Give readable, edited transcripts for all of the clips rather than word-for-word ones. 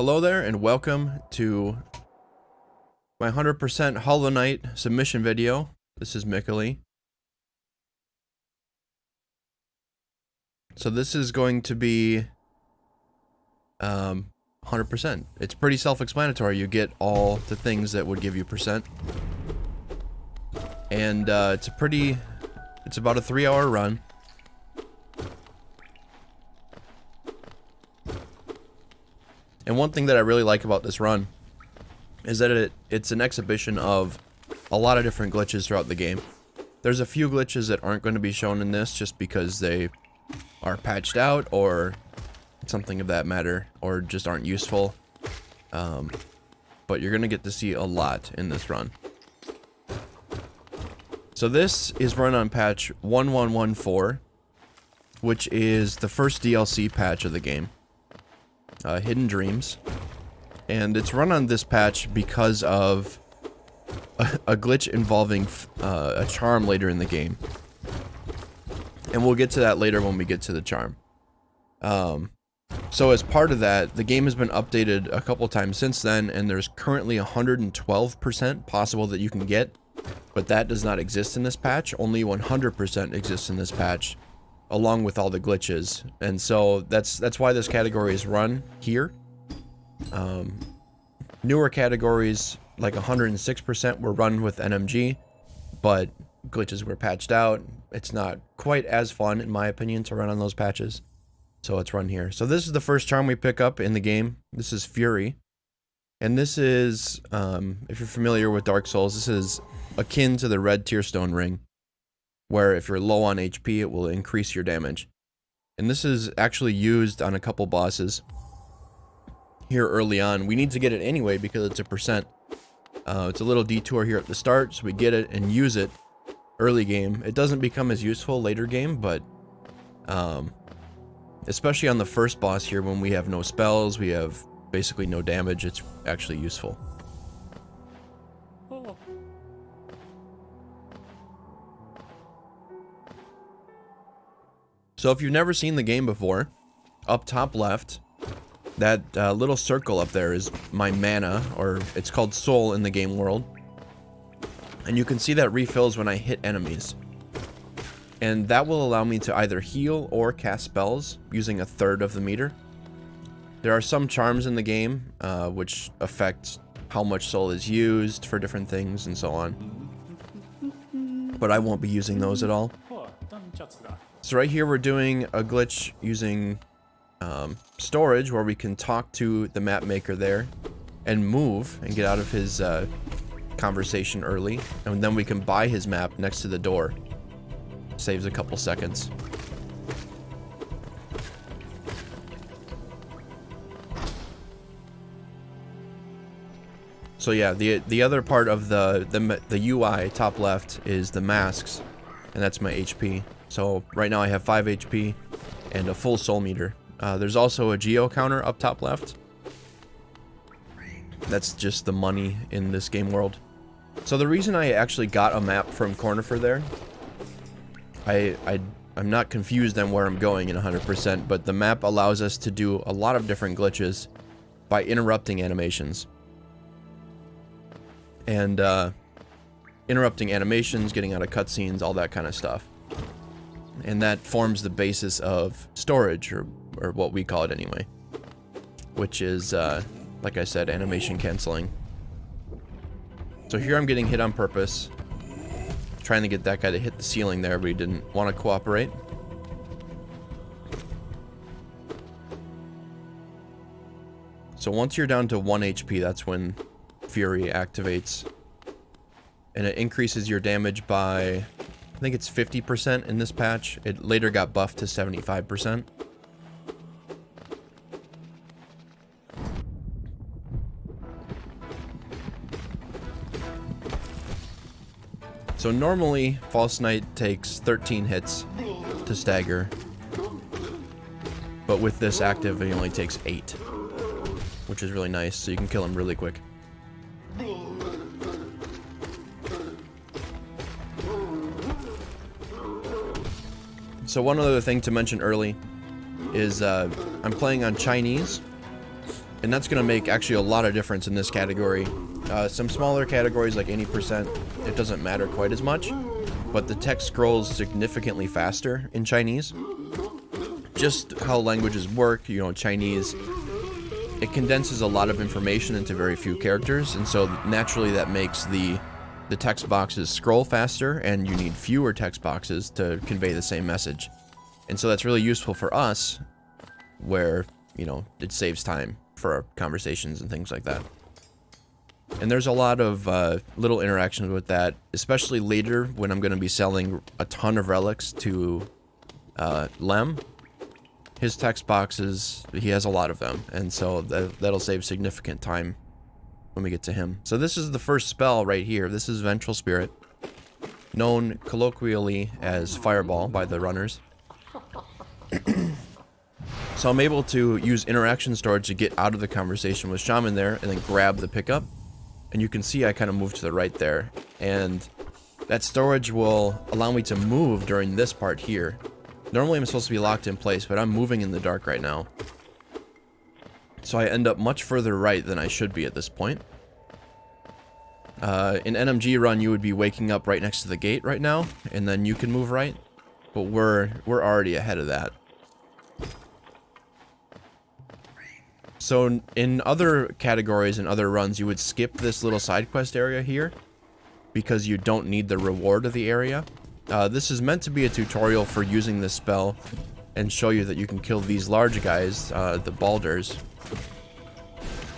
Hello there and welcome to my 100% Hollow Knight submission video. This is Mikali. So this is going to be 100%. It's pretty self-explanatory. You get all the things that would give you percent. And it's about a 3-hour run. And one thing that I really like about this run is that it's an exhibition of a lot of different glitches throughout the game. There's a few glitches that aren't going to be shown in this just because they are patched out or something of that matter, or just aren't useful. But you're going to get to see a lot in this run. So this is run on patch 1114, which is the first DLC patch of the game. Hidden Dreams, and it's run on this patch because of a glitch involving a charm later in the game, and we'll get to that later when we get to the charm. So as part of that, the game has been updated a couple times since then, and there's currently 112% possible that you can get, but that does not exist in this patch. Only 100% exists in this patch, along with all the glitches. And so that's why this category is run here. Newer categories like 106% were run with NMG, but glitches were patched out. It's not quite as fun, in my opinion, to run on those patches, so it's run here. So this is the first charm we pick up in the game. This is Fury, and this is, if you're familiar with Dark Souls, this is akin to the red Tearstone ring, where if you're low on HP, it will increase your damage. And this is actually used on a couple bosses here early on. We need to get it anyway because it's a percent. It's a little detour here at the start, so we get it and use it early game. It doesn't become as useful later game, but especially on the first boss here when we have no spells, we have basically no damage, it's actually useful. So if you've never seen the game before, up top left, that little circle up there is my mana, or it's called soul in the game world. And you can see that refills when I hit enemies. And that will allow me to either heal or cast spells using a third of the meter. There are some charms in the game which affect how much soul is used for different things and so on. But I won't be using those at all. So right here we're doing a glitch using storage, where we can talk to the map maker there and move and get out of his conversation early, and then we can buy his map next to the door. Saves a couple seconds. So yeah, the other part of the UI top left is the masks, and that's my HP. So right now I have 5 HP and a full soul meter. There's also a geo counter up top left. That's just the money in this game world. So the reason I actually got a map from Cornifer there, I'm not confused on where I'm going in 100%, but the map allows us to do a lot of different glitches by interrupting animations. And interrupting animations, getting out of cutscenes, all that kind of stuff. And that forms the basis of storage, or what we call it anyway, which is, like I said, animation canceling. So here I'm getting hit on purpose, trying to get that guy to hit the ceiling there, but he didn't want to cooperate. So once you're down to 1 HP, that's when Fury activates, and it increases your damage by, I think it's 50% in this patch. It later got buffed to 75%. So normally, False Knight takes 13 hits to stagger, but with this active, he only takes 8, which is really nice, so you can kill him really quick. So one other thing to mention early is I'm playing on Chinese, And that's going to make actually a lot of difference in this category. Some smaller categories like 80%, it doesn't matter quite as much, but the text scrolls significantly faster in Chinese. Just how languages work, you know, Chinese, it condenses a lot of information into very few characters, and so naturally that makes the text boxes scroll faster, and you need fewer text boxes to convey the same message. And so that's really useful for us, where, you know, it saves time for our conversations and things like that. And there's a lot of little interactions with that, especially later when I'm going to be selling a ton of relics to Lem. His text boxes, he has a lot of them, and so that'll save significant time when we get to him. So this is the first spell right here. This is Ventral Spirit, known colloquially as Fireball by the runners. So I'm able to use interaction storage to get out of the conversation with Shaman there and then grab the pickup. And you can see I kind of moved to the right there. And that storage will allow me to move during this part here. Normally I'm supposed to be locked in place, but I'm moving in the dark right now. So I end up much further right than I should be at this point. In NMG run, you would be waking up right next to the gate right now, and then you can move right. But we're already ahead of that. So in other categories and other runs, you would skip this little side quest area here because you don't need the reward of the area. This is meant to be a tutorial for using this spell and show you that you can kill these large guys, the balders,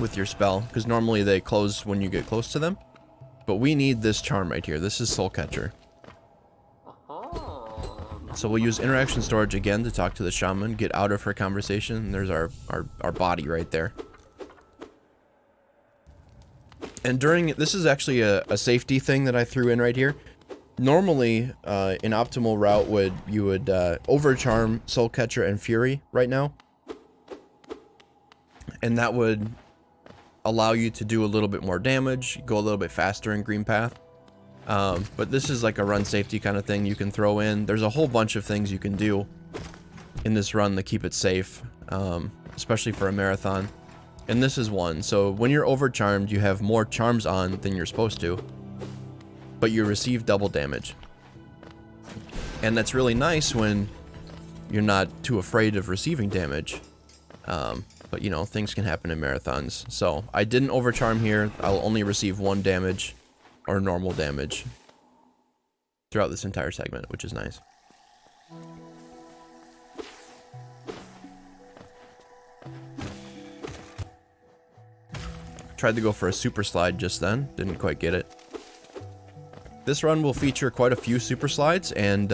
with your spell, because normally they close when you get close to them. But we need this charm right here. This is Soul Catcher. So we'll use interaction storage again to talk to the shaman, get out of her conversation, and there's our body right there. And this is actually a safety thing that I threw in right here. Normally, an optimal route you would overcharm Soul Catcher and Fury right now. And that would allow you to do a little bit more damage, go a little bit faster in Green Path. But this is like a run safety kind of thing you can throw in. There's a whole bunch of things you can do in this run to keep it safe, especially for a marathon. And this is one. So when you're overcharmed, you have more charms on than you're supposed to, but you receive double damage. And that's really nice when you're not too afraid of receiving damage. But you know, things can happen in marathons. So I didn't overcharm here. I'll only receive 1 damage or normal damage throughout this entire segment, which is nice. Tried to go for a super slide just then, didn't quite get it. This run will feature quite a few super slides, and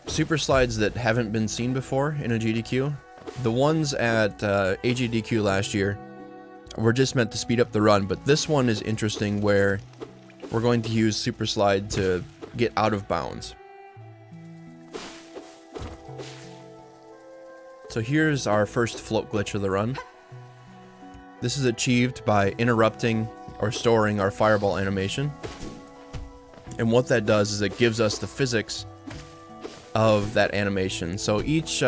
super slides that haven't been seen before in a GDQ. The ones at AGDQ last year were just meant to speed up the run, but this one is interesting where we're going to use super slide to get out of bounds. So here's our first float glitch of the run. This is achieved by interrupting or storing our fireball animation. And what that does is it gives us the physics of that animation. So each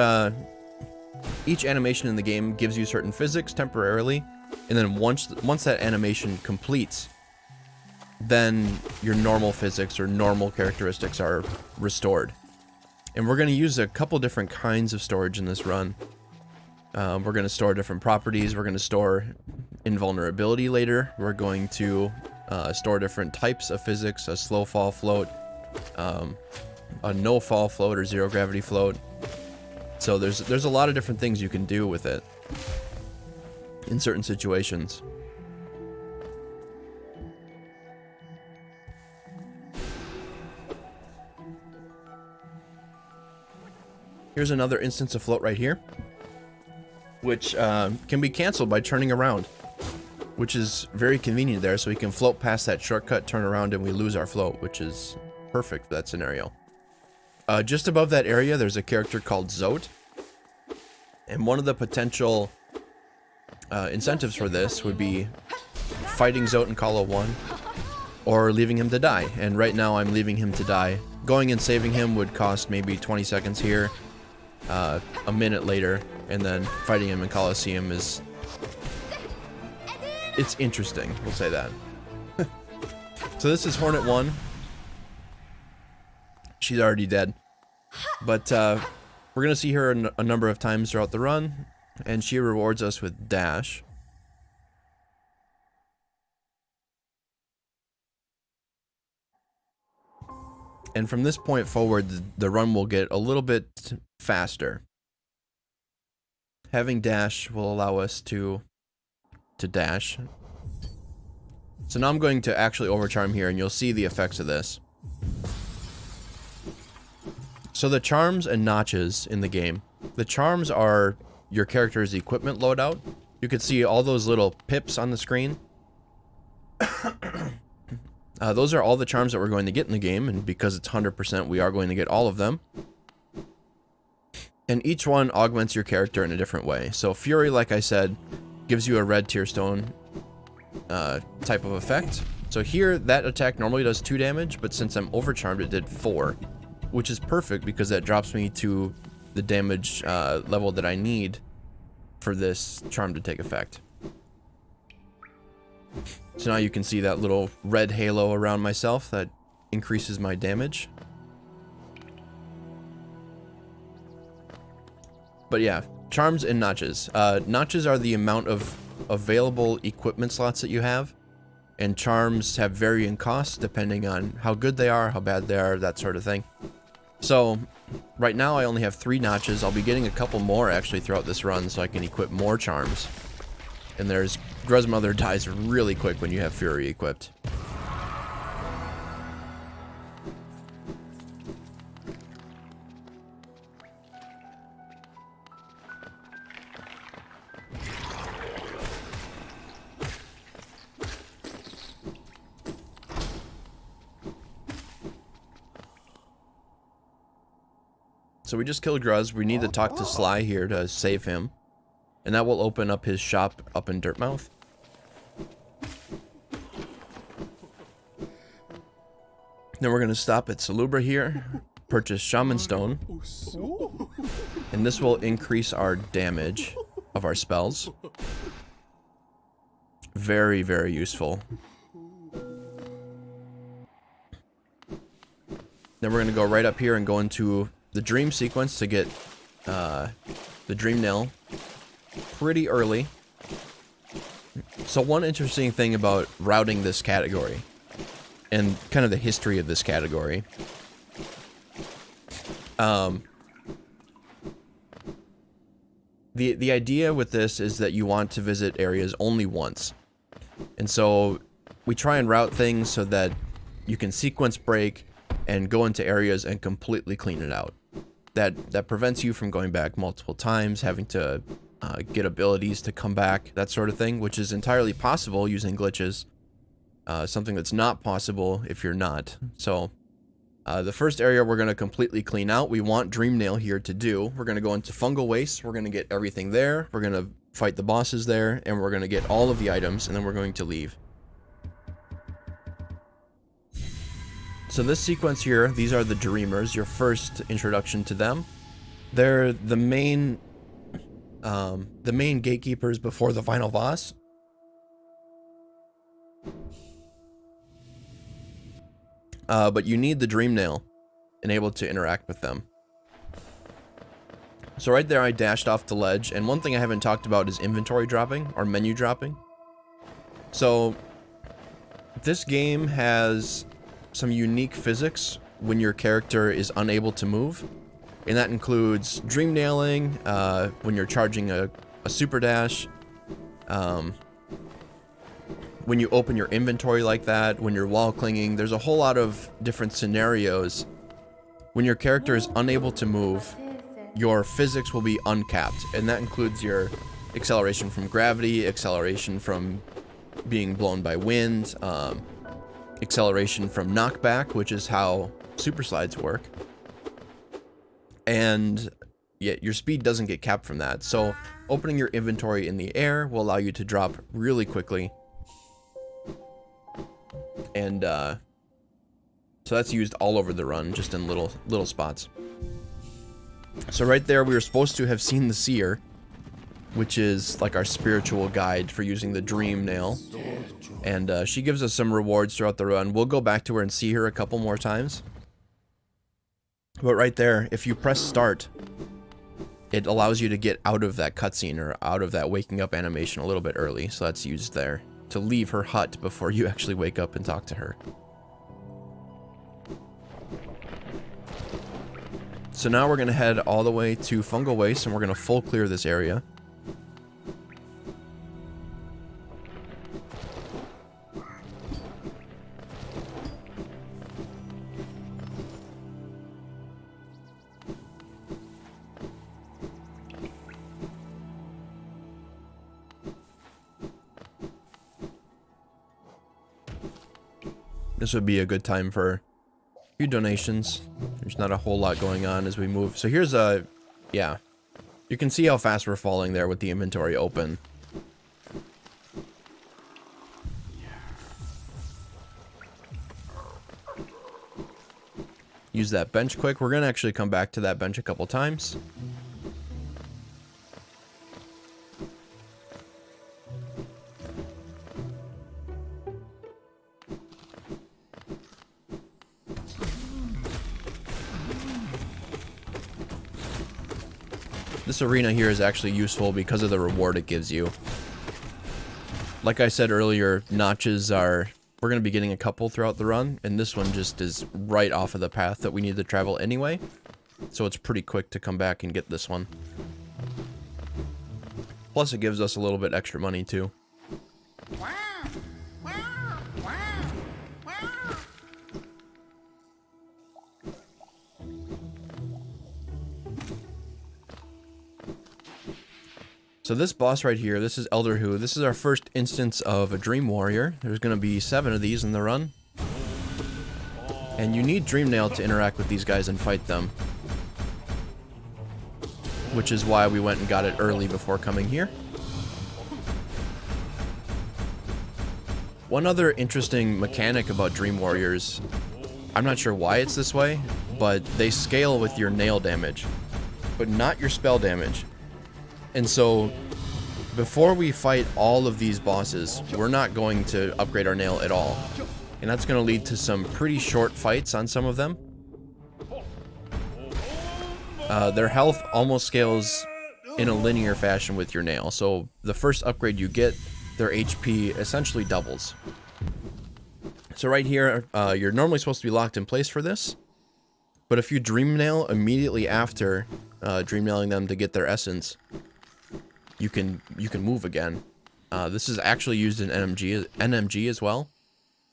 animation in the game gives you certain physics temporarily, and then once that animation completes, then your normal physics or normal characteristics are restored. And we're going to use a couple different kinds of storage in this run. We're going to store different properties. We're going to store invulnerability later. We're going to store different types of physics, a slow fall float, a no fall float or zero gravity float. So there's a lot of different things you can do with it in certain situations. Here's another instance of float right here, which can be canceled by turning around, which is very convenient there. So we can float past that shortcut, turn around, and we lose our float, which is perfect for that scenario. Just above that area, there's a character called Zote. And one of the potential incentives for this would be fighting Zote in Colo 1 or leaving him to die. And right now I'm leaving him to die. Going and saving him would cost maybe 20 seconds here, a minute later, and then fighting him in Colosseum is it's interesting, we'll say that. So this is Hornet 1. She's already dead. But we're going to see her a number of times throughout the run, and she rewards us with dash. And from this point forward, the run will get a little bit faster. Having dash will allow us to dash. So now I'm going to actually overcharm here, and you'll see the effects of this. So the charms and notches in the game. The charms are your character's equipment loadout. You can see all those little pips on the screen. Those are all the charms that we're going to get in the game, and because it's 100%, we are going to get all of them. And each one augments your character in a different way. So Fury, like I said, gives you a red tier stone type of effect. So here, that attack normally does 2 damage, but since I'm overcharmed, it did 4. Which is perfect because that drops me to the damage level that I need for this charm to take effect. So now you can see that little red halo around myself that increases my damage. But yeah, charms and notches. Notches are the amount of available equipment slots that you have, and charms have varying costs depending on how good they are, how bad they are, that sort of thing. So right now I only have 3 notches. I'll be getting a couple more actually throughout this run so I can equip more charms. And there's Grub's Mother dies really quick when you have Fury equipped. So we just killed Gruz. We need to talk to Sly here to save him. And that will open up his shop up in Dirtmouth. Then we're going to stop at Salubra here, purchase Shaman Stone. And this will increase our damage of our spells. Very, very useful. Then we're going to go right up here and go into the dream sequence to get the dream nail pretty early. So one interesting thing about routing this category and kind of the history of this category, the idea with this is that you want to visit areas only once. And so we try and route things so that you can sequence break and go into areas and completely clean it out. That prevents you from going back multiple times, having to get abilities to come back, that sort of thing, which is entirely possible using glitches. Something that's not possible if you're not. So the first area we're going to completely clean out, we want Dream Nail here to do. We're going to go into Fungal Waste, we're going to get everything there, we're going to fight the bosses there, and we're going to get all of the items, and then we're going to leave. So this sequence here, these are the Dreamers, your first introduction to them. They're the main gatekeepers before the final boss. But you need the Dream Nail and able to interact with them. So right there I dashed off the ledge, and one thing I haven't talked about is inventory dropping, or menu dropping. So this game has some unique physics when your character is unable to move, and that includes dream nailing, when you're charging a super dash, when you open your inventory like that, when you're wall clinging. There's a whole lot of different scenarios. When your character is unable to move, your physics will be uncapped, and that includes your acceleration from gravity, acceleration from being blown by wind, acceleration from knockback, which is how super slides work. And yet your speed doesn't get capped from that. So opening your inventory in the air will allow you to drop really quickly. And so that's used all over the run, just in little spots. So right there, we were supposed to have seen the Seer. which is like our spiritual guide for using the dream nail. And she gives us some rewards throughout the run. We'll go back to her and see her a couple more times. But right there, if you press start, it allows you to get out of that cutscene or out of that waking up animation a little bit early. So that's used there to leave her hut before you actually wake up and talk to her. So now we're going to head all the way to Fungal Waste, and we're going to full clear this area. This would be a good time for a few donations. There's not a whole lot going on as we move. So here's a, yeah. You can see how fast we're falling there with the inventory open. Use that bench quick. We're going to actually come back to that bench a couple times. This arena here is actually useful because of the reward it gives you. Like I said earlier, notches are... We're going to be getting a couple throughout the run, and this one just is right off of the path that we need to travel anyway. So it's pretty quick to come back and get this one. Plus it gives us a little bit extra money too. So this boss right here, this is Elder Who. This is our first instance of a Dream Warrior. There's going to be 7 of these in the run. And you need Dream Nail to interact with these guys and fight them. Which is why we went and got it early before coming here. One other interesting mechanic about Dream Warriors, I'm not sure why it's this way, but they scale with your nail damage, but not your spell damage. And so, before we fight all of these bosses, we're not going to upgrade our nail at all. And that's going to lead to some pretty short fights on some of them. Their health almost scales in a linear fashion with your nail. So, the first upgrade you get, their HP essentially doubles. So right here, you're normally supposed to be locked in place for this. But if you Dream Nail immediately after Dream Nailing them to get their essence, you can move again. This is actually used in NMG as well.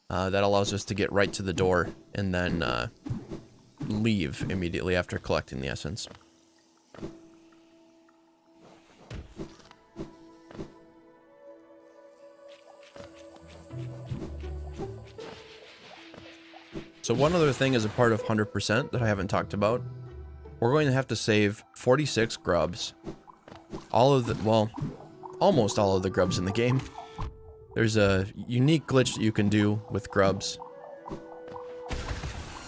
That allows us to get right to the door and then leave immediately after collecting the essence. So one other thing as a part of 100% that I haven't talked about, we're going to have to save 46 grubs. All of the, well, almost all of the grubs in the game. There's a unique glitch that you can do with grubs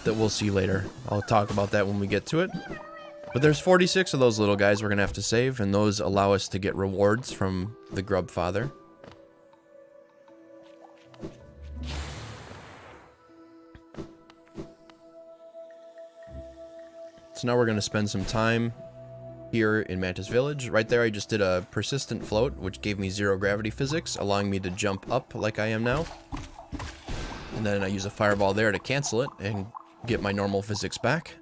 that we'll see later. I'll talk about that when we get to it. But there's 46 of those little guys we're going to have to save, and those allow us to get rewards from the Grub Father. So now we're going to spend some time here in Mantis Village. Right there I just did a persistent float, which gave me 0 gravity physics, allowing me to jump up like I am now. And then I use a fireball there to cancel it and get my normal physics back.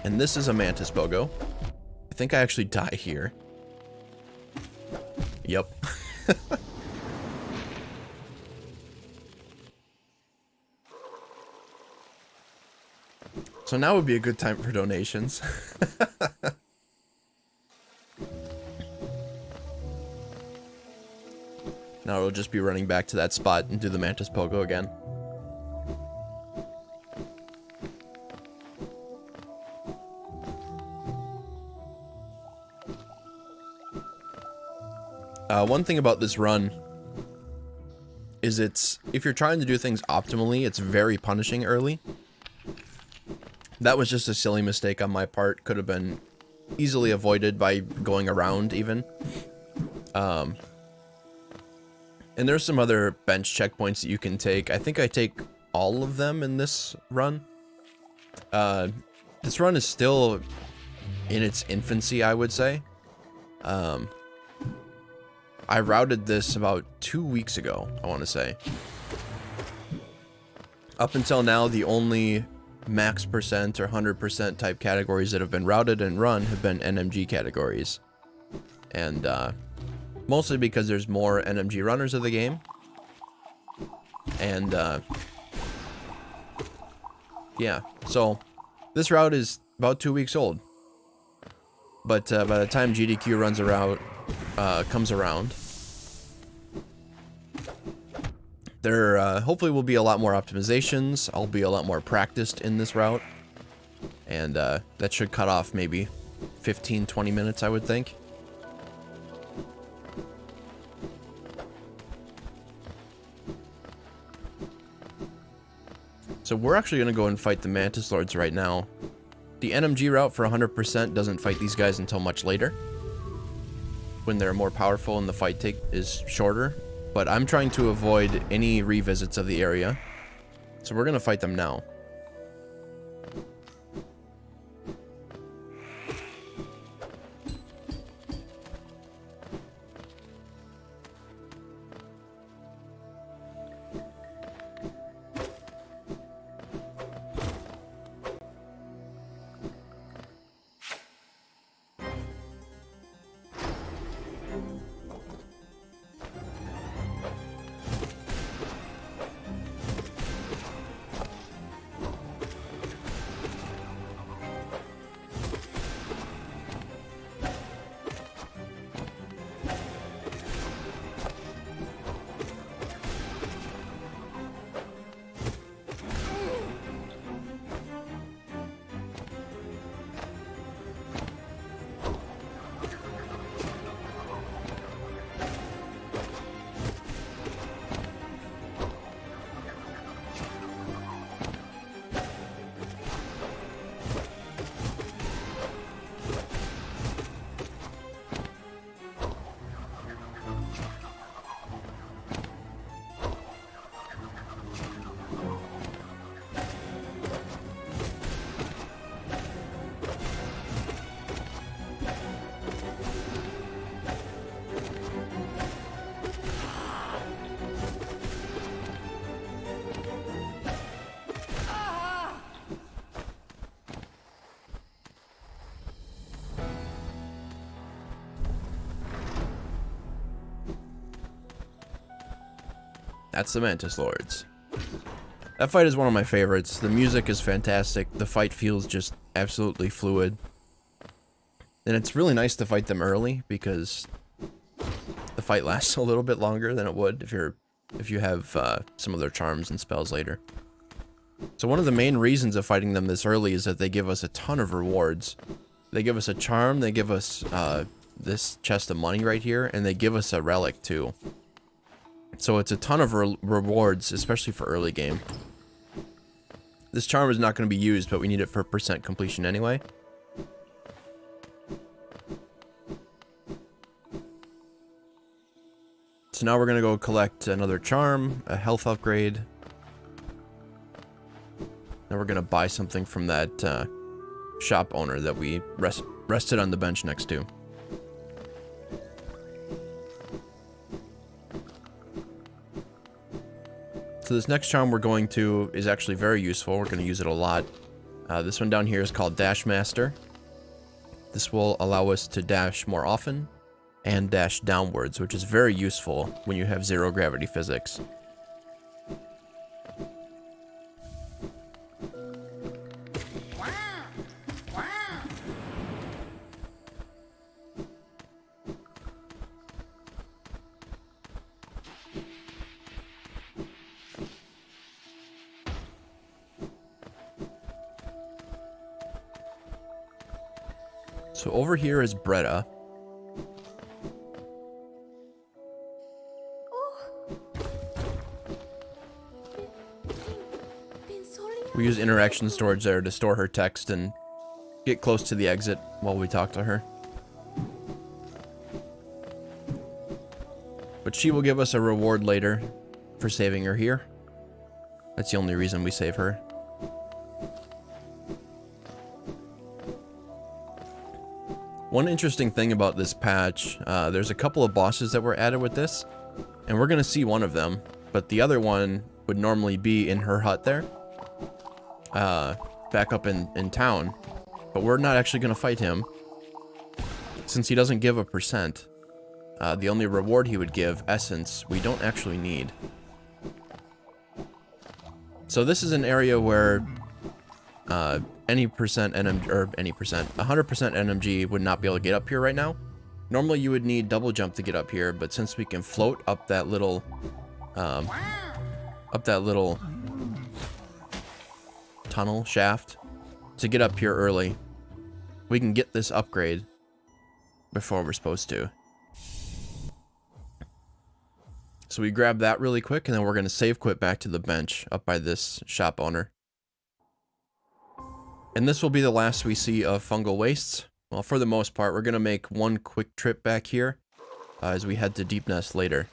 And this is a Mantis Bogo. I think I actually die here. Yep. So now would be a good time for donations. Now we'll just be running back to that spot and do the Mantis Pogo again. One thing about this run is if you're trying to do things optimally, it's very punishing early. That was just a silly mistake on my part. Could have been easily avoided by going around even. And there's some other bench checkpoints that you can take. I think I take all of them in this run. This run is still in its infancy, I would say. I routed this about 2 weeks ago, I want to say. Up until now, the only max percent or 100% type categories that have been routed and run have been NMG categories. And mostly because there's more NMG runners of the game. And yeah, so this route is about 2 weeks old. But by the time GDQ comes around, there hopefully will be a lot more optimizations. I'll be a lot more practiced in this route. And that should cut off maybe 15-20 minutes, I would think. So we're actually going to go and fight the Mantis Lords right now. The NMG route for 100% doesn't fight these guys until much later, when they're more powerful and the fight is shorter. But I'm trying to avoid any revisits of the area, so we're going to fight them now. That's the Mantis Lords. That fight is one of my favorites. The music is fantastic. The fight feels just absolutely fluid. And it's really nice to fight them early because the fight lasts a little bit longer than it would if you have some of their charms and spells later. So one of the main reasons of fighting them this early is that they give us a ton of rewards. They give us a charm, they give us this chest of money right here, and they give us a relic too. So it's a ton of rewards, especially for early game. This charm is not going to be used, but we need it for percent completion anyway. So now we're going to go collect another charm, a health upgrade. Now we're going to buy something from that shop owner that we rested on the bench next to. So this next charm we're going to is actually very useful. We're going to use it a lot. This one down here is called Dash Master. This will allow us to dash more often and dash downwards, which is very useful when you have zero gravity physics. So over here is Beretta. We use interaction storage there to store her text and get close to the exit while we talk to her. But she will give us a reward later for saving her here. That's the only reason we save her. One interesting thing about this patch, there's a couple of bosses that were added with this, and we're gonna see one of them, but the other one would normally be in her hut there, back up in town, but we're not actually gonna fight him, since he doesn't give a percent. The only reward he would give, essence, we don't actually need. So this is an area where any percent NMG, or any percent, 100% NMG would not be able to get up here right now. Normally you would need double jump to get up here, but since we can float up that little tunnel shaft to get up here early, we can get this upgrade before we're supposed to. So we grab that really quick, and then we're going to save quit back to the bench up by this shop owner. And this will be the last we see of Fungal Wastes. Well, for the most part, we're going to make one quick trip back here as we head to Deep Nest later.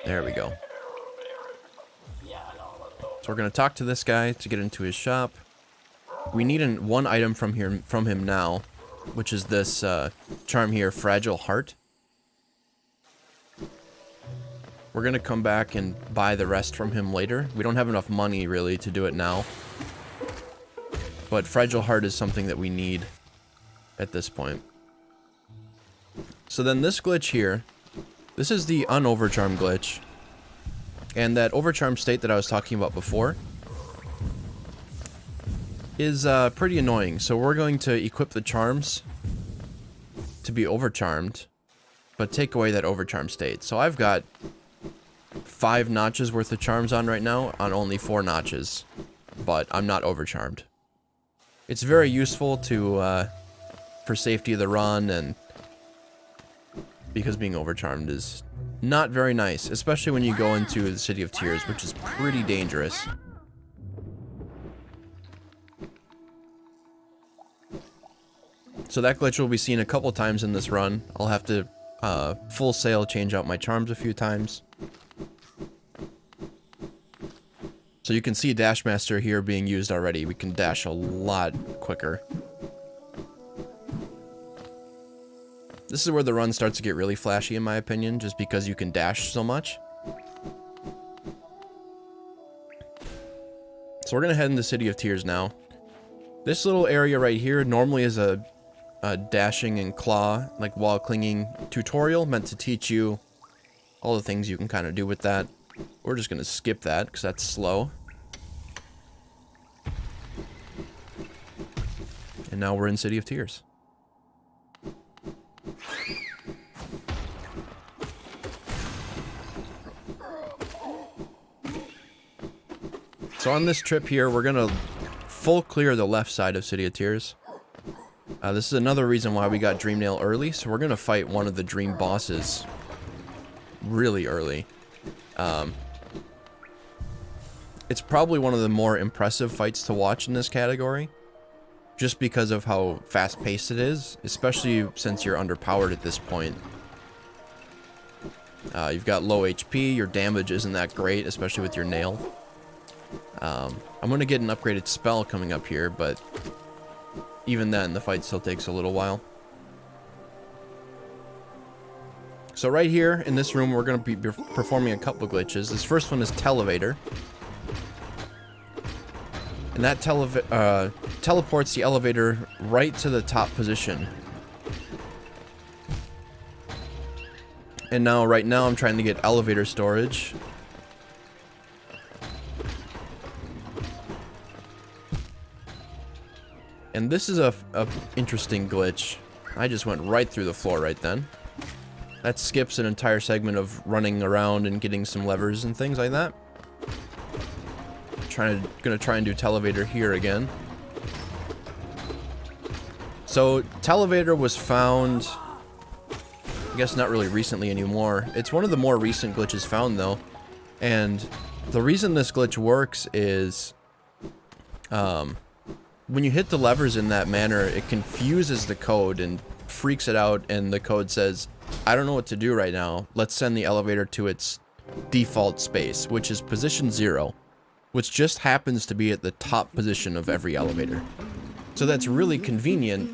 There we go. So we're going to talk to this guy to get into his shop. We need one item from him now, which is this charm here, Fragile Heart. We're gonna come back and buy the rest from him later. We don't have enough money really to do it now, but Fragile Heart is something that we need at this point. So then this glitch here, this is the unovercharm glitch, and that overcharm state that I was talking about before is pretty annoying. So we're going to equip the charms to be overcharmed, but take away that overcharm state. So I've got 5 notches worth of charms on right now on only 4 notches, but I'm not overcharmed. It's very useful to for safety of the run, and because being overcharmed is not very nice, especially when you go into the City of Tears, which is pretty dangerous. So that glitch will be seen a couple times in this run. I'll have to full sail change out my charms a few times. So you can see Dashmaster here being used already. We can dash a lot quicker. This is where the run starts to get really flashy in my opinion, just because you can dash so much. So we're gonna head into City of Tears now. This little area right here normally is a dashing and claw, like wall clinging tutorial meant to teach you all the things you can kind of do with that. We're just gonna skip that because that's slow. And now we're in City of Tears. So on this trip here, we're gonna full clear the left side of City of Tears. This is another reason why we got Dream Nail early, so we're gonna fight one of the Dream bosses really early. It's probably one of the more impressive fights to watch in this category, just because of how fast-paced it is, especially since you're underpowered at this point. You've got low HP, your damage isn't that great, especially with your nail. I'm gonna get an upgraded spell coming up here, but even then, the fight still takes a little while. So right here in this room, we're going to be performing a couple of glitches. This first one is Televator. And that teleports the elevator right to the top position. And now, right now, I'm trying to get elevator storage. And this is a interesting glitch. I just went right through the floor right then. That skips an entire segment of running around and getting some levers and things like that. Gonna try and do Televator here again. So Televator was found I guess not really recently anymore. It's one of the more recent glitches found, though. And the reason this glitch works is when you hit the levers in that manner, it confuses the code and freaks it out, and the code says, I don't know what to do right now. Let's send the elevator to its default space, which is position 0, which just happens to be at the top position of every elevator. So that's really convenient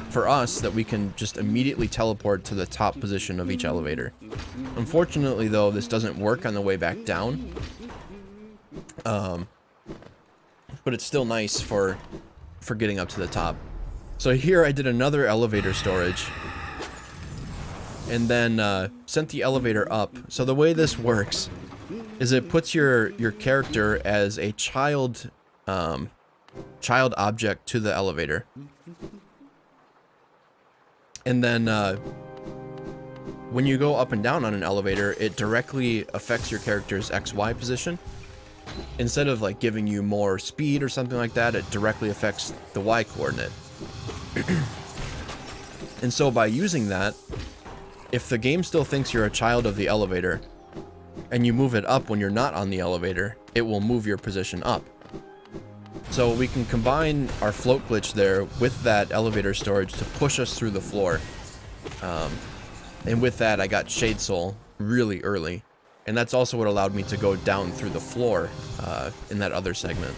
for us that we can just immediately teleport to the top position of each elevator. Unfortunately, though, this doesn't work on the way back down. But it's still nice for getting up to the top. So here I did another elevator storage, and then sent the elevator up. So the way this works is it puts your character as a child object to the elevator, and then when you go up and down on an elevator, it directly affects your character's XY position. Instead of like giving you more speed or something like that, it directly affects the Y coordinate. And so by using that, if the game still thinks you're a child of the elevator and you move it up when you're not on the elevator, it will move your position up. So we can combine our float glitch there with that elevator storage to push us through the floor. And with that, I got Shade Soul really early. And that's also what allowed me to go down through the floor in that other segment.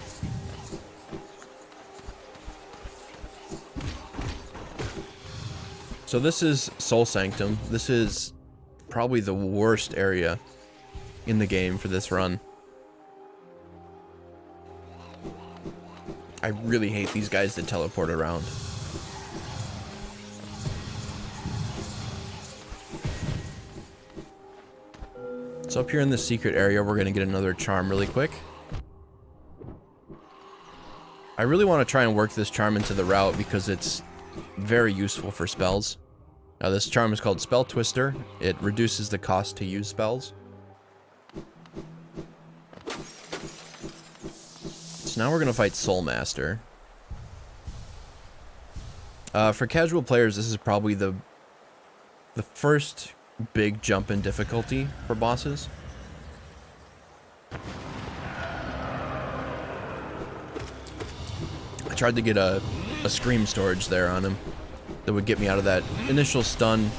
So this is Soul Sanctum. This is probably the worst area in the game for this run. I really hate these guys that teleport around. So up here in the secret area, we're going to get another charm really quick. I really want to try and work this charm into the route because it's very useful for spells. Now this charm is called Spell Twister. It reduces the cost to use spells. So now we're going to fight Soul Master. For casual players, this is probably the first big jump in difficulty for bosses. I tried to get a scream storage there on him that would get me out of that initial stun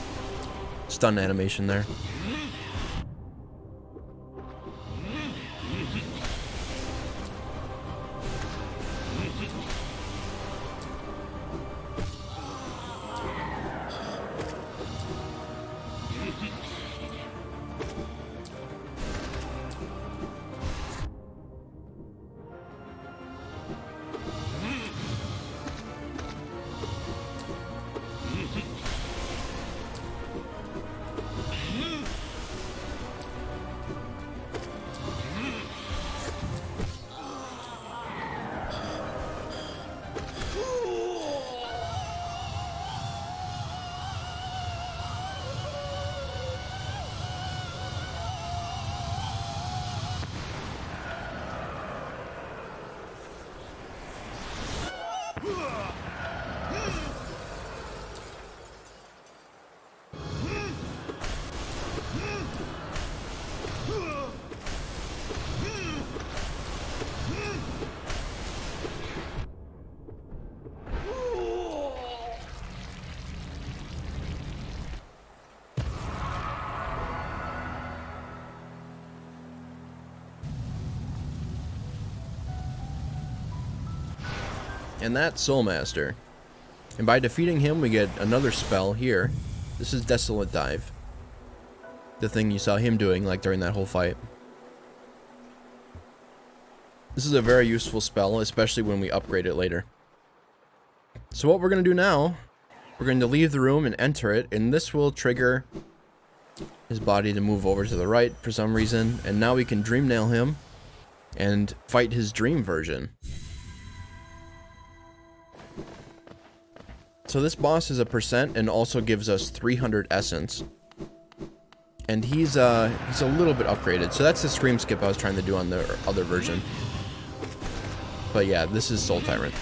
animation there. And that's Soul Master. And by defeating him, we get another spell here. This is Desolate Dive. The thing you saw him doing, like, during that whole fight. This is a very useful spell, especially when we upgrade it later. So what we're going to do now, we're going to leave the room and enter it, and this will trigger his body to move over to the right for some reason. And now we can Dream Nail him and fight his dream version. So this boss is a percent and also gives us 300 essence. And he's a little bit upgraded. So that's the scream skip I was trying to do on the other version. But yeah, this is Soul Tyrant.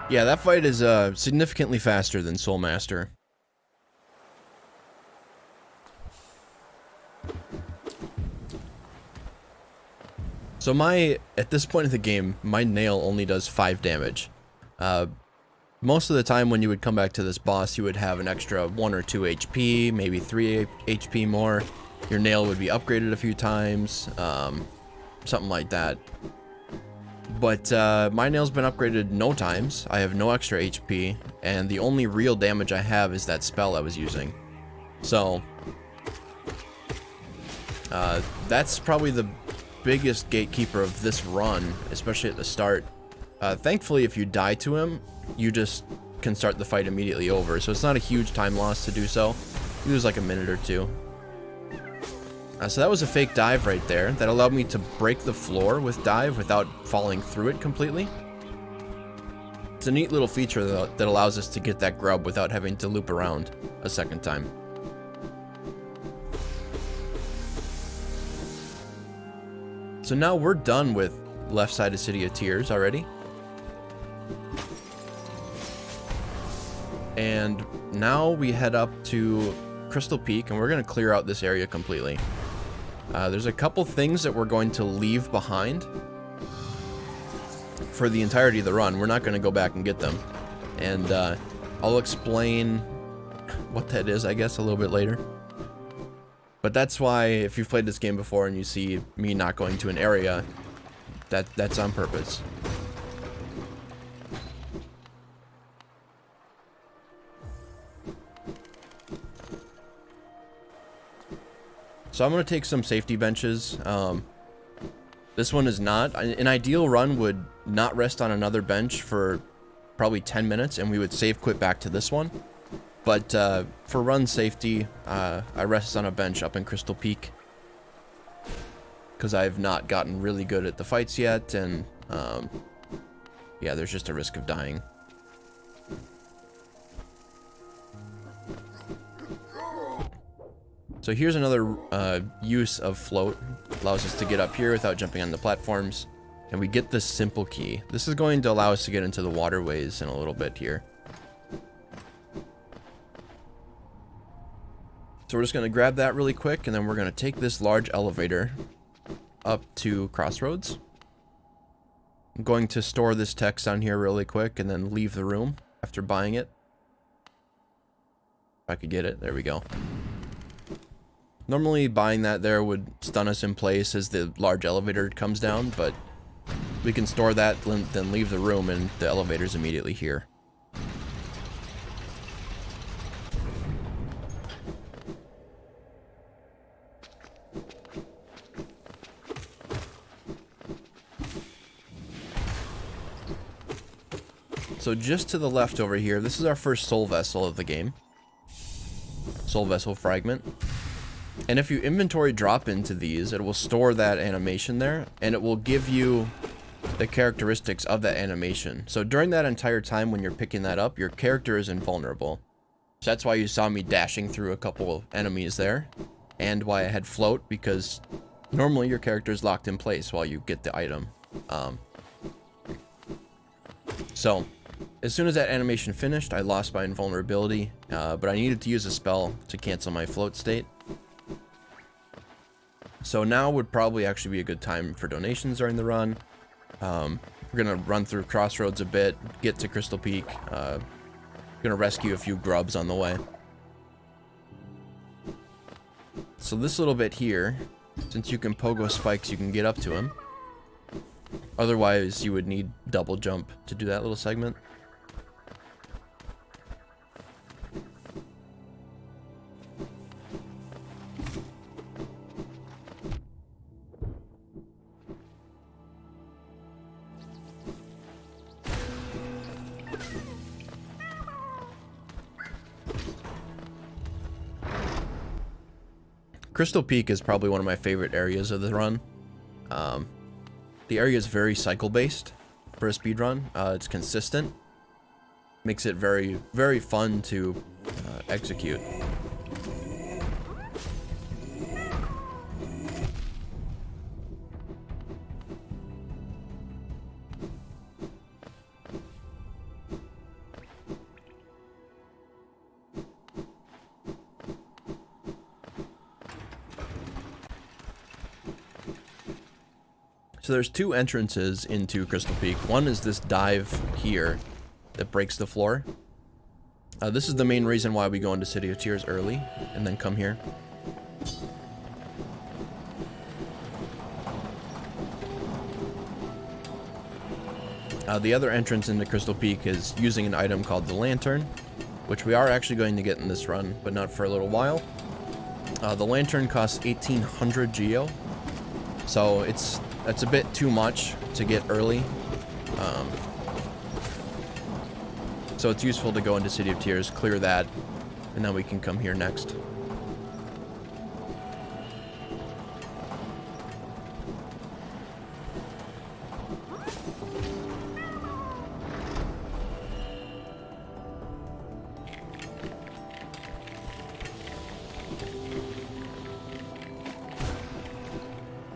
Yeah, that fight is significantly faster than Soul Master. So at this point in the game, my nail only does 5 damage. Most of the time when you would come back to this boss, you would have an extra 1 or 2 HP, maybe 3 HP more. Your nail would be upgraded a few times, something like that. But my nail's been upgraded no times. I have no extra HP, and the only real damage I have is that spell I was using. So that's probably the biggest gatekeeper of this run, especially at the start. Thankfully, if you die to him, you just can start the fight immediately over, so it's not a huge time loss to do so. You lose like a minute or two. So that was a fake dive right there. That allowed me to break the floor with dive without falling through it completely. It's a neat little feature that allows us to get that grub without having to loop around a second time. So now we're done with left side of City of Tears already. And now we head up to Crystal Peak, and we're going to clear out this area completely. There's a couple things that we're going to leave behind for the entirety of the run. We're not going to go back and get them. And I'll explain what that is, I guess, a little bit later. But that's why, if you've played this game before and you see me not going to an area, that's on purpose. So I'm going to take some safety benches. This one is not. An ideal run would not rest on another bench for probably 10 minutes, and we would save quit back to this one. But for run safety, I rest on a bench up in Crystal Peak, because I've not gotten really good at the fights yet, and yeah, there's just a risk of dying. So here's another use of Float. Allows us to get up here without jumping on the platforms. And we get this simple key. This is going to allow us to get into the waterways in a little bit here. So we're just going to grab that really quick, and then we're going to take this large elevator up to Crossroads. I'm going to store this text on here really quick and then leave the room after buying it. If I could get it. There we go. Normally buying that there would stun us in place as the large elevator comes down, but we can store that, then leave the room, and the elevator's immediately here. So just to the left over here, this is our first soul vessel of the game. Soul vessel fragment. And if you inventory drop into these, it will store that animation there, and it will give you the characteristics of that animation. So during that entire time when you're picking that up, your character is invulnerable. So that's why you saw me dashing through a couple of enemies there, and why I had Float, because normally your character is locked in place while you get the item. So as soon as that animation finished, I lost my invulnerability, but I needed to use a spell to cancel my Float state. So now would probably actually be a good time for donations during the run. We're going to run through Crossroads a bit, get to Crystal Peak. Going to rescue a few grubs on the way. So this little bit here, since you can pogo spikes, you can get up to him. Otherwise, you would need double jump to do that little segment. Crystal Peak is probably one of my favorite areas of the run. The area is very cycle-based for a speedrun. It's consistent. Makes it very, very fun to execute. So there's two entrances into Crystal Peak. One is this dive here that breaks the floor. This is the main reason why we go into City of Tears early and then come here. The other entrance into Crystal Peak is using an item called the Lantern, which we are actually going to get in this run, but not for a little while. The Lantern costs 1800 Geo, so that's a bit too much to get early. So it's useful to go into City of Tears, clear that, and then we can come here next.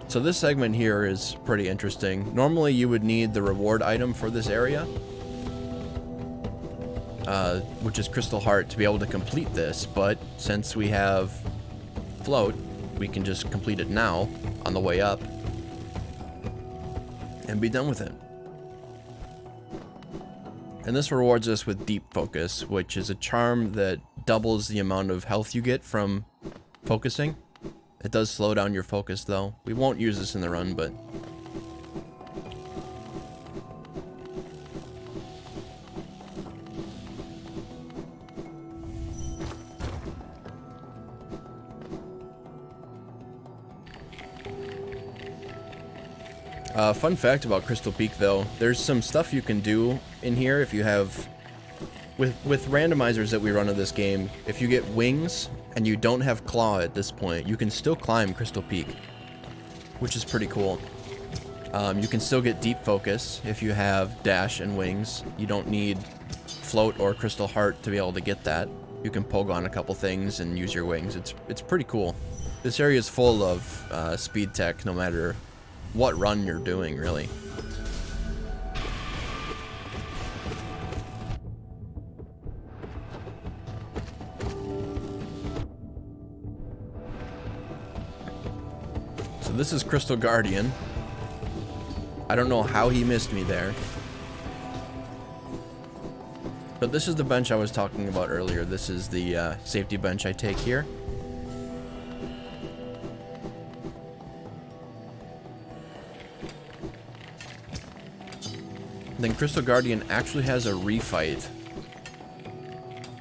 So this segment here is pretty interesting. Normally you would need the reward item for this area, which is Crystal Heart, to be able to complete this, but since we have Float, we can just complete it now on the way up and be done with it. And this rewards us with Deep Focus, which is a charm that doubles the amount of health you get from focusing. It does slow down your focus, though. We won't use this in the run, but... fun fact about Crystal Peak, though, there's some stuff you can do in here if you have... With randomizers that we run in this game, if you get wings and you don't have claw at this point, you can still climb Crystal Peak, which is pretty cool. You can still get Deep Focus if you have dash and wings. You don't need Float or Crystal Heart to be able to get that. You can poke on a couple things and use your wings. It's pretty cool. This area is full of speed tech, no matter what run you're doing, really. So this is Crystal Guardian. I don't know how he missed me there. But this is the bench I was talking about earlier. This is the safety bench I take here. Then Crystal Guardian actually has a refight.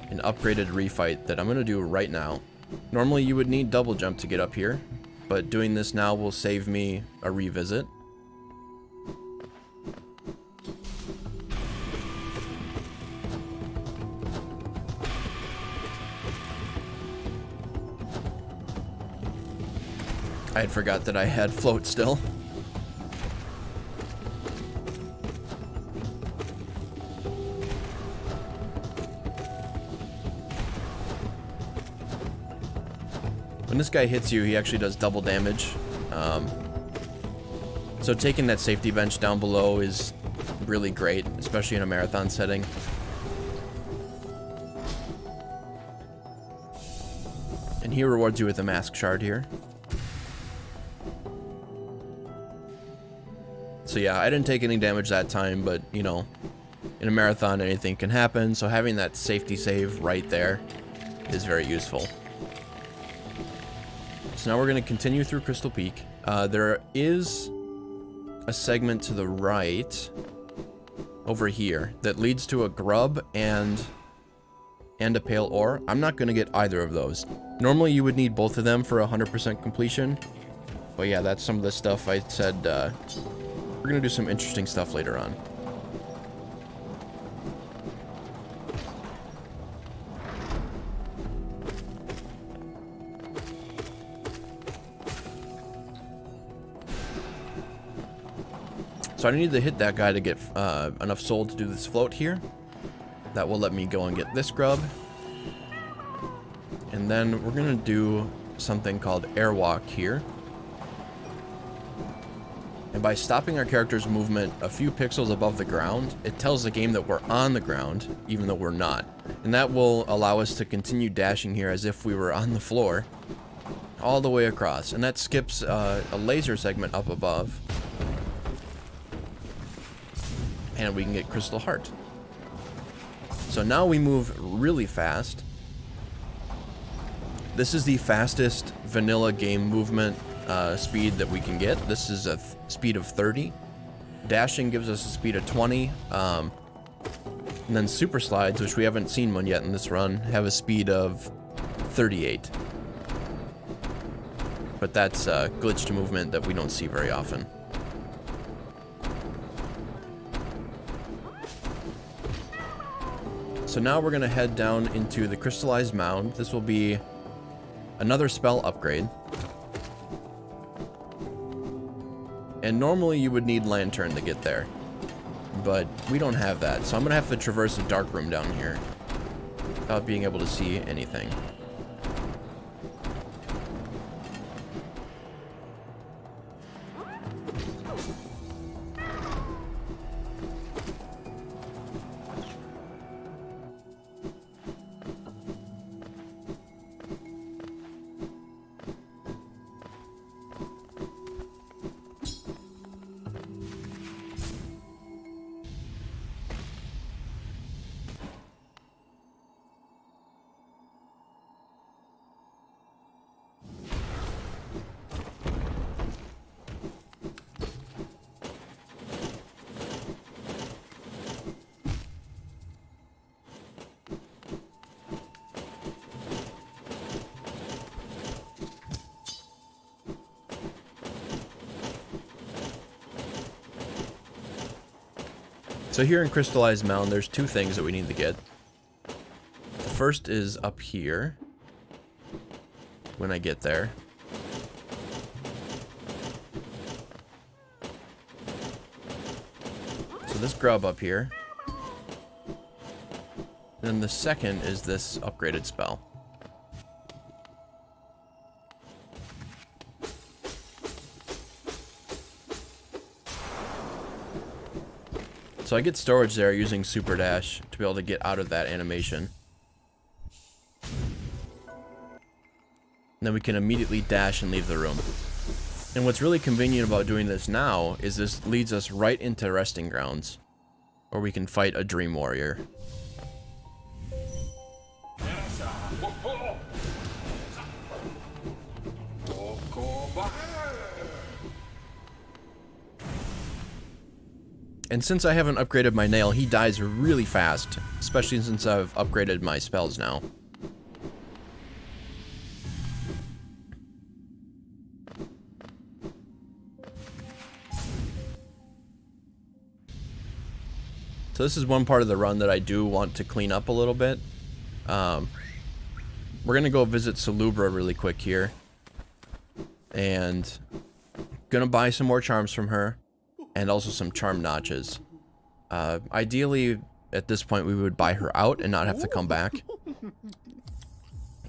An upgraded refight that I'm going to do right now. Normally you would need double jump to get up here, but doing this now will save me a revisit. I had forgot that I had Float still. When this guy hits you, he actually does double damage. So taking that safety bench down below is really great, especially in a marathon setting. And he rewards you with a mask shard here. So yeah, I didn't take any damage that time, but you know, in a marathon anything can happen, so having that safety save right there is very useful. So now we're going to continue through Crystal Peak. There is a segment to the right over here that leads to a Grub and a Pail ore. I'm not going to get either of those. Normally you would need both of them for 100% completion. But yeah, that's some of the stuff I said. We're going to do some interesting stuff later on. So I need to hit that guy to get enough soul to do this float here. That will let me go and get this grub. And then we're going to do something called Airwalk here. And by stopping our character's movement a few pixels above the ground, it tells the game that we're on the ground, even though we're not. And that will allow us to continue dashing here as if we were on the floor, all the way across. And that skips a laser segment up above. and we can get Crystal Heart. So now we move really fast. This is the fastest vanilla game movement speed that we can get. This is a speed of 30. Dashing gives us a speed of 20. And then super slides, which we haven't seen one yet in this run, have a speed of 38. But that's glitched movement that we don't see very often. So now we're going to head down into the Crystallized Mountain. This will be another spell upgrade. And normally you would need Lantern to get there. But we don't have that, so I'm going to have to traverse a dark room down here without being able to see anything. So here in Crystallized Mountain, there's two things that we need to get. The first is up here, when I get there. So this grub up here. Then the second is this upgraded spell. So I get storage there using Super Dash to be able to get out of that animation. And then we can immediately dash and leave the room. And what's really convenient about doing this now is this leads us right into Resting Grounds, where we can fight a Dream Warrior. And since I haven't upgraded my nail, he dies really fast, especially since I've upgraded my spells now. So this is one part of the run that I do want to clean up a little bit. We're going to go visit Salubra really quick here. And going to buy some more charms from her. And also some charm notches. Ideally, at this point, we would buy her out and not have to come back.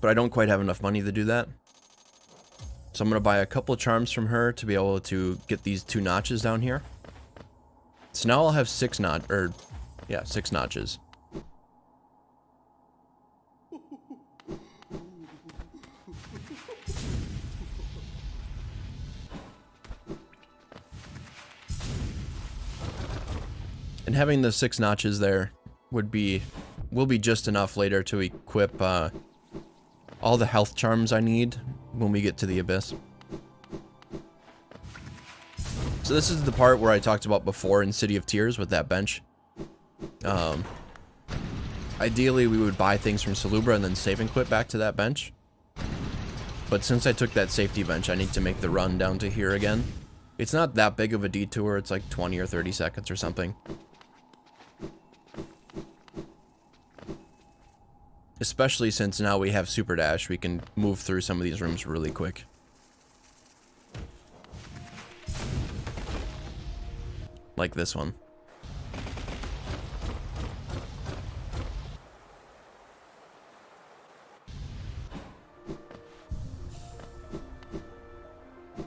But I don't quite have enough money to do that. So I'm going to buy a couple of charms from her to be able to get these 2 notches down here. So now I'll have 6 notches. And having the 6 notches there will be just enough later to equip all the health charms I need when we get to the Abyss. So this is the part where I talked about before in City of Tears with that bench. Ideally, we would buy things from Salubra and then save and quit back to that bench. But since I took that safety bench, I need to make the run down to here again. It's not that big of a detour. It's like 20 or 30 seconds or something. Especially since now we have Super Dash, we can move through some of these rooms really quick. Like this one.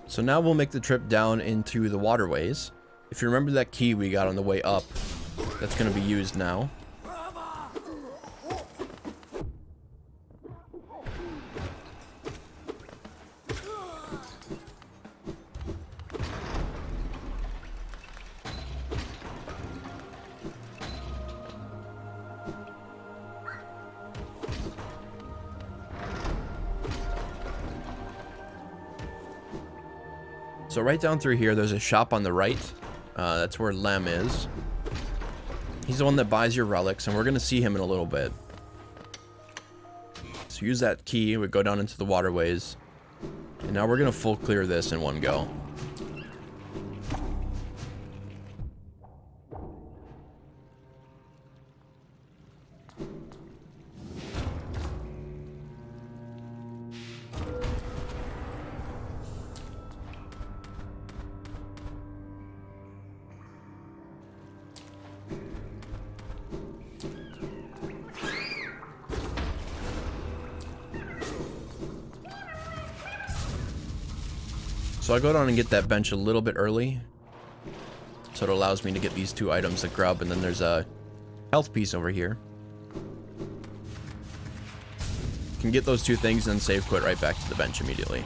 So now we'll make the trip down into the waterways. If you remember that key we got on the way up, that's going to be used now. So right down through here, there's a shop on the right. That's where Lem is. He's the one that buys your relics, and we're going to see him in a little bit. So use that key. We go down into the waterways. And now we're going to full clear this in one go. So I go down and get that bench a little bit early. So it allows me to get these 2 items, the grub, and then there's a health piece over here. Can get those 2 things and then save quit right back to the bench immediately.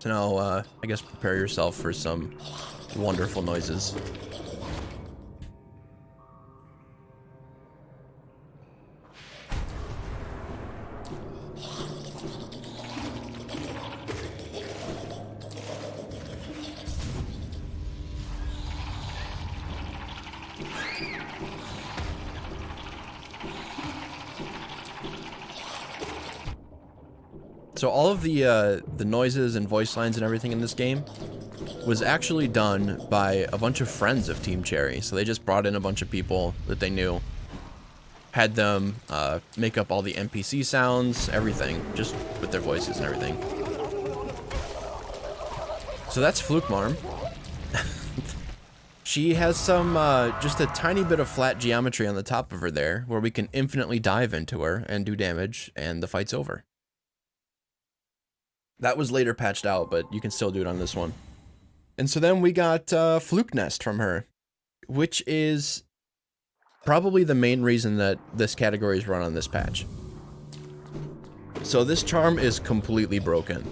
So now, I guess prepare yourself for some wonderful noises. So all of the noises and voice lines and everything in this game was actually done by a bunch of friends of Team Cherry. So they just brought in a bunch of people that they knew, had them make up all the NPC sounds, everything, just with their voices and everything. So that's Fluke Marm. She has some, just a tiny bit of flat geometry on the top of her there, where we can infinitely dive into her and do damage, and the fight's over. That was later patched out, but you can still do it on this one. And so then we got Fluke Nest from her, which is probably the main reason that this category is run on this patch. So this charm is completely broken.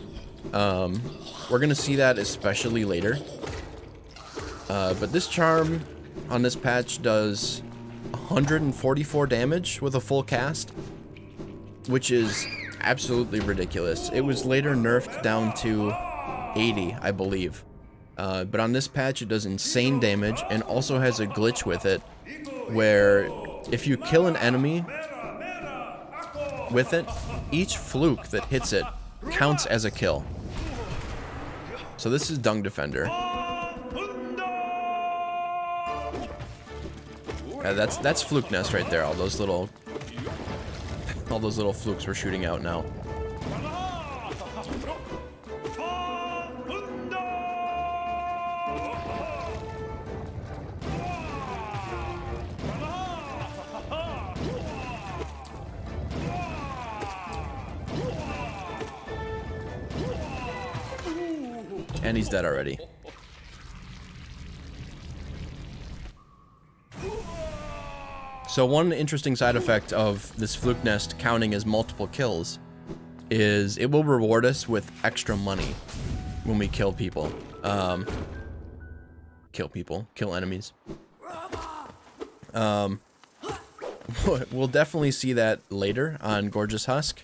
We're going to see that especially later. But this charm on this patch does 144 damage with a full cast, which is absolutely ridiculous. It was later nerfed down to 80, I believe. But on this patch, it does insane damage and also has a glitch with it where if you kill an enemy with it, each fluke that hits it counts as a kill. So this is Dung Defender. That's Fluke Nest right there. All those little flukes we're shooting out now. And he's dead already. So one interesting side effect of this Fluke Nest counting as multiple kills is it will reward us with extra money when we kill people. Kill enemies. We'll definitely see that later on Gorgeous Husk.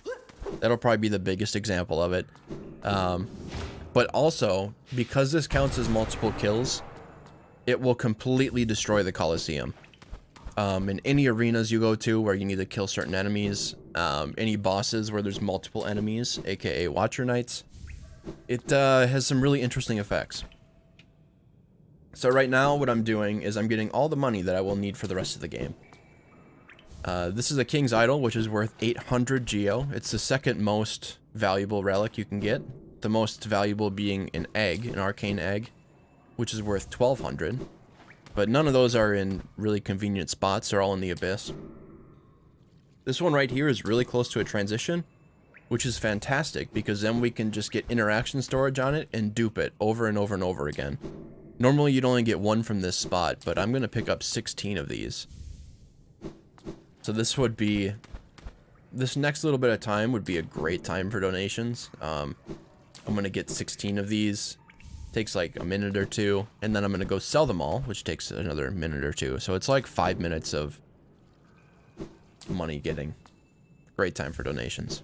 That'll probably be the biggest example of it. But also, because this counts as multiple kills, it will completely destroy the Colosseum. In any arenas you go to where you need to kill certain enemies, any bosses where there's multiple enemies, aka Watcher Knights, it has some really interesting effects. So right now what I'm doing is I'm getting all the money that I will need for the rest of the game. This is a King's Idol, which is worth 800 Geo. It's the second most valuable relic you can get. The most valuable being an egg, an arcane egg, which is worth 1200. But none of those are in really convenient spots. They're all in the abyss. This one right here is really close to a transition, which is fantastic because then we can just get interaction storage on it and dupe it over and over and over again. Normally you'd only get one from this spot, but I'm going to pick up 16 of these. So this would be this next little bit of time would be a great time for donations. I'm gonna get 16 of these. Takes like a minute or two, and then I'm gonna go sell them all, which takes another minute or two. So it's like 5 minutes of money getting. Great time for donations.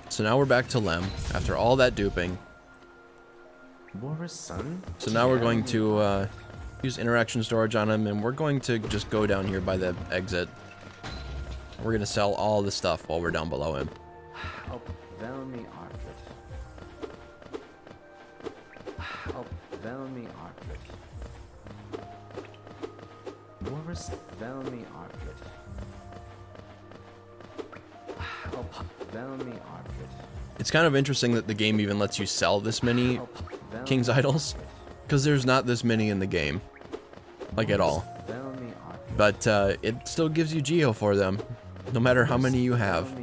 So now we're back to Lem after all that duping. So now we're going to use interaction storage on him, and we're going to just go down here by the exit. We're going to sell all the stuff while we're down below him. It's kind of interesting that the game even lets you sell this many King's Idols, because there's not this many in the game, like at all. But it still gives you geo for them, no matter how many you have.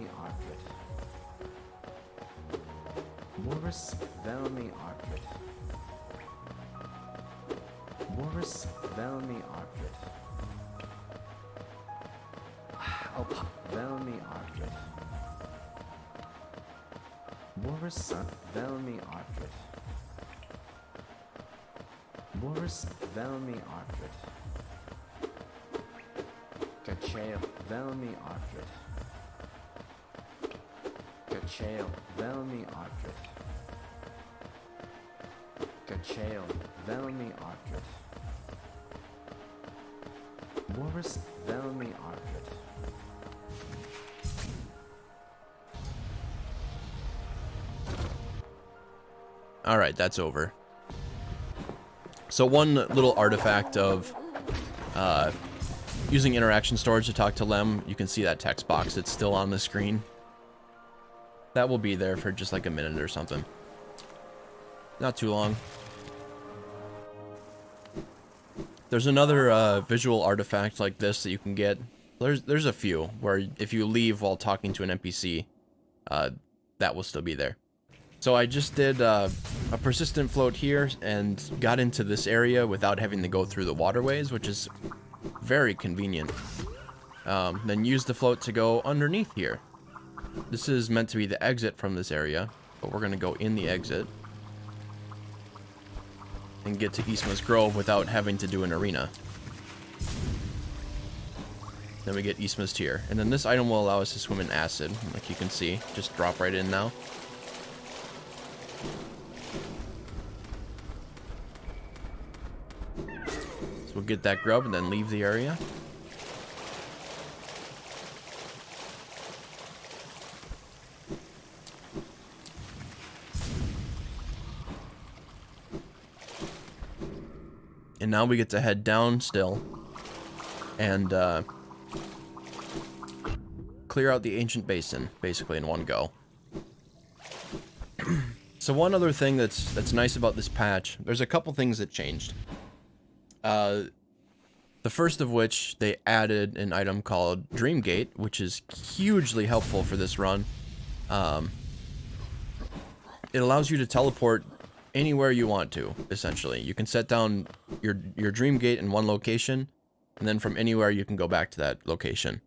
Alright, that's over. So one little artifact of using interaction storage to talk to Lem, you can see that text box. It's still on the screen. That will be there for just like a minute or something. Not too long. There's another visual artifact like this that you can get. There's a few where if you leave while talking to an NPC, that will still be there. So I just did a persistent float here and got into this area without having to go through the waterways, which is very convenient. Then use the float to go underneath here. This is meant to be the exit from this area, but we're going to go in the exit and get to Eastma's Grove without having to do an arena. Then we get Eastma's Tier. And then this item will allow us to swim in acid, like you can see. Just drop right in now. So we'll get that grub and then leave the area. And now we get to head down still and clear out the ancient basin, basically in one go. So one other thing that's nice about this patch, there's a couple things that changed. The first of which, they added an item called Dreamgate, which is hugely helpful for this run. It allows you to teleport anywhere you want to, essentially. You can set down your Dreamgate in one location, and then from anywhere you can go back to that location.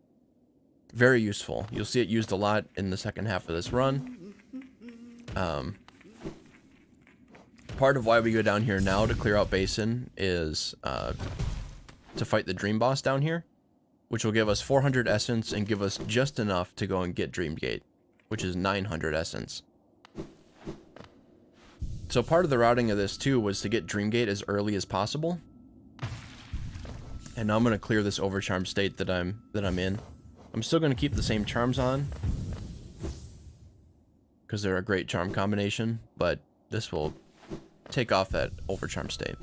Very useful. You'll see it used a lot in the second half of this run. Part of why we go down here now to clear out Basin is to fight the Dream Boss down here, which will give us 400 essence and give us just enough to go and get Dreamgate, which is 900 essence. So part of the routing of this too was to get Dreamgate as early as possible. And now I'm going to clear this overcharm state that I'm in. I'm still going to keep the same charms on, because they're a great charm combination, but this will take off that overcharm state.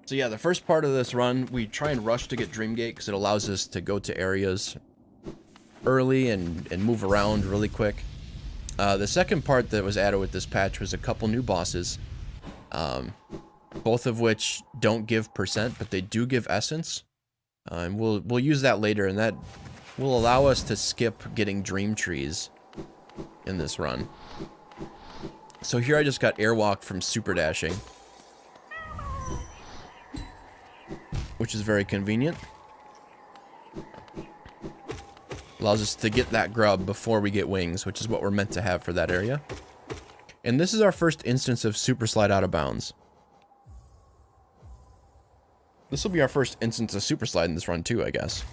So yeah, the first part of this run, we try and rush to get Dreamgate because it allows us to go to areas early and move around really quick. The second part that was added with this patch was a couple new bosses, both of which don't give percent, but they do give essence. And we'll use that later, and that will allow us to skip getting dream trees in this run. So here I just got airwalk from super dashing, which is very convenient. Allows us to get that grub before we get wings, which is what we're meant to have for that area. And this is our first instance of super slide out of bounds. This will be our first instance of super slide in this run too, I guess.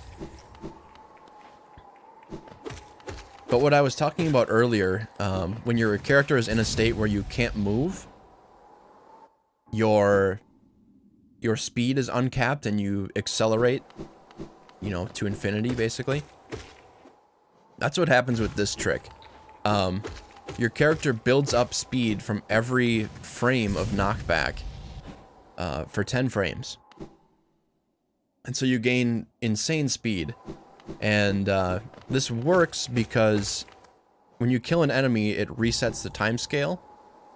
But what I was talking about earlier, when your character is in a state where you can't move, your speed is uncapped and you accelerate, you know, to infinity, basically. That's what happens with this trick. Your character builds up speed from every frame of knockback for 10 frames. And so you gain insane speed. And this works because when you kill an enemy, it resets the time scale,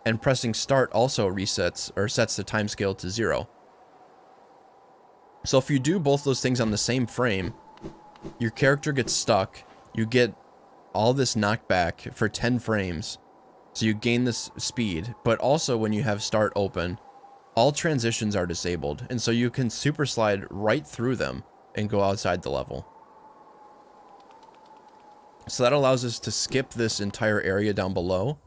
and pressing start also resets or sets the time scale to 0. So if you do both those things on the same frame, your character gets stuck, you get all this knockback for 10 frames, so you gain this speed, but also when you have start open, all transitions are disabled, and so you can super slide right through them and go outside the level. So that allows us to skip this entire area down below,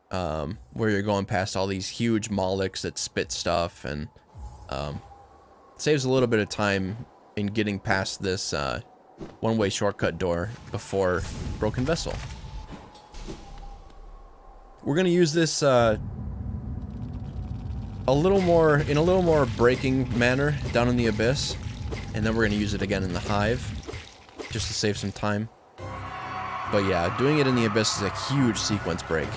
where you're going past all these huge Mauliks that spit stuff, and saves a little bit of time in getting past this one-way shortcut door before Broken Vessel. We're gonna use this in a little more breaking manner down in the Abyss, and then we're gonna use it again in the Hive, just to save some time. But yeah, doing it in the Abyss is a huge sequence break.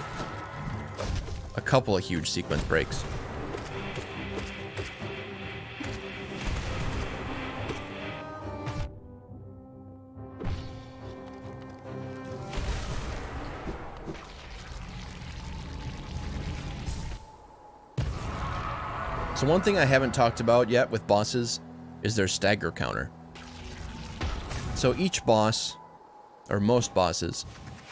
A couple of huge sequence breaks. So one thing I haven't talked about yet with bosses is their stagger counter. So each boss, or most bosses,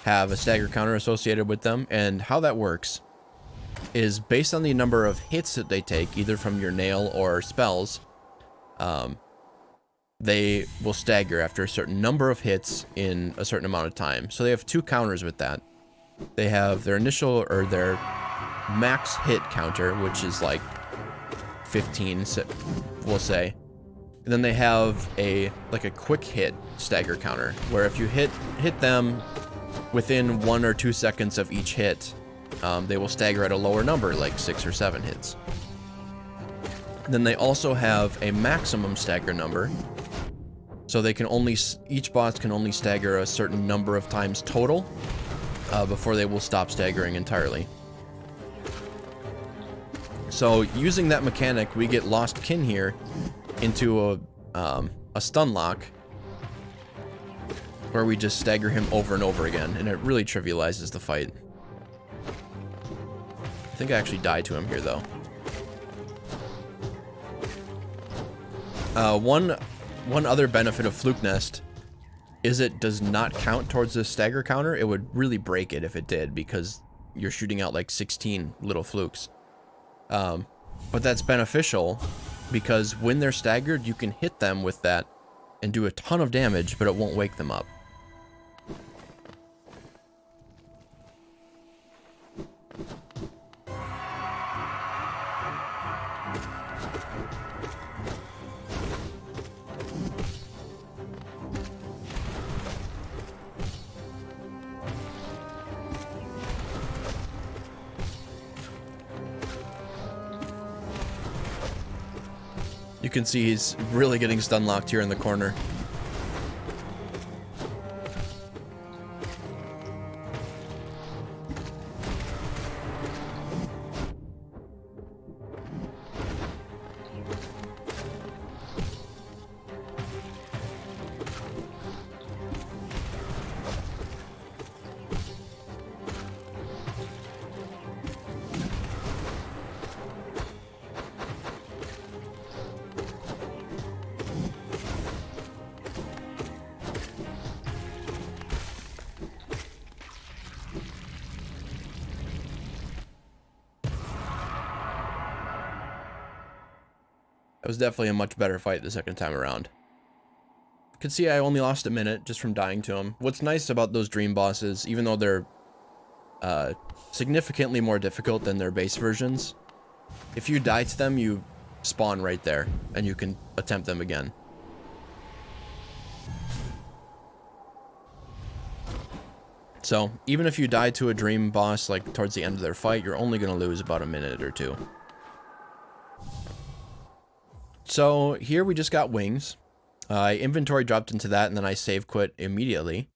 have a stagger counter associated with them, and how that works is based on the number of hits that they take, either from your nail or spells, they will stagger after a certain number of hits in a certain amount of time. So they have two counters with that. They have their initial, or their max hit counter, which is like 15, we'll say. And then they have a quick hit stagger counter, where if you hit them within 1 or 2 seconds of each hit, they will stagger at a lower number, like 6 or 7 hits. And then they also have a maximum stagger number, so they can only, each boss can only stagger a certain number of times total before they will stop staggering entirely. So using that mechanic, we get Lost Kin here into a stun lock where we just stagger him over and over again, and it really trivializes the fight. I think I actually died to him here, though. One other benefit of Fluke Nest is it does not count towards the stagger counter. It would really break it if it did, because you're shooting out like 16 little flukes. But that's beneficial because when they're staggered, you can hit them with that and do a ton of damage, but it won't wake them up. You can see he's really getting stun locked here in the corner. It was definitely a much better fight the second time around. You can see I only lost a minute just from dying to him. What's nice about those dream bosses, even though they're significantly more difficult than their base versions, if you die to them, you spawn right there, and you can attempt them again. So, even if you die to a dream boss, like towards the end of their fight, you're only going to lose about a minute or two. So here we just got wings. I inventory dropped into that, and then I save quit immediately.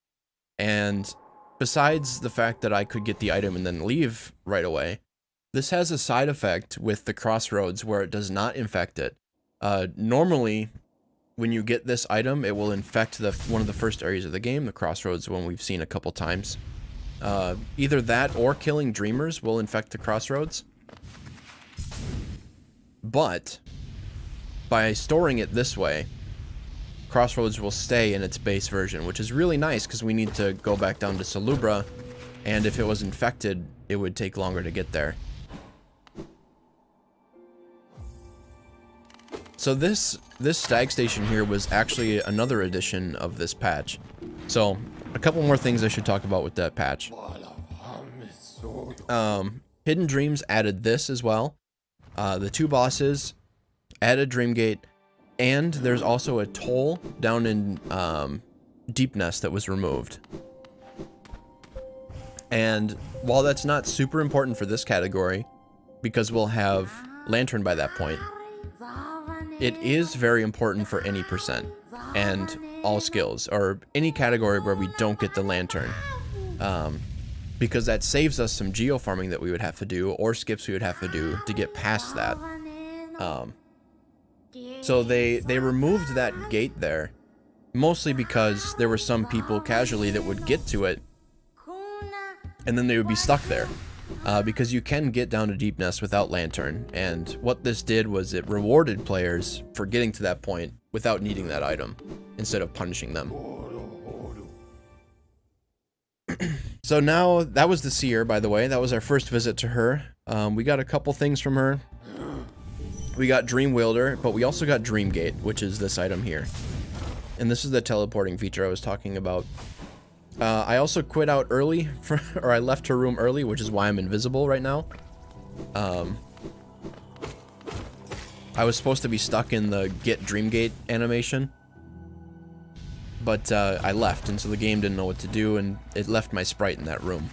And besides the fact that I could get the item and then leave right away, this has a side effect with the crossroads where it does not infect it. Normally, when you get this item, it will infect one of the first areas of the game, the crossroads, one we've seen a couple times. Either that or killing dreamers will infect the crossroads. But by storing it this way, Crossroads will stay in its base version, which is really nice because we need to go back down to Salubra, and if it was infected, it would take longer to get there. So this stag station here was actually another edition of this patch. So a couple more things I should talk about with that patch. Hidden Dreams added this as well. The two bosses added Dreamgate, and there's also a toll down in Deep Nest that was removed. And while that's not super important for this category, because we'll have Lantern by that point, it is very important for any percent and all skills, or any category where we don't get the Lantern. Because that saves us some geo farming that we would have to do, or skips we would have to do to get past that. So they removed that gate there, mostly because there were some people casually that would get to it, and then they would be stuck there. Because you can get down to Deep Nest without Lantern, and what this did was it rewarded players for getting to that point without needing that item, instead of punishing them. So now, that was the Seer, by the way. That was our first visit to her. We got a couple things from her. We got Dream Wielder, but we also got Dreamgate, which is this item here. And this is the teleporting feature I was talking about. I also quit out early, or I left her room early, which is why I'm invisible right now. I was supposed to be stuck in the Get Dreamgate animation, but I left, and so the game didn't know what to do, and it left my Sprite in that room.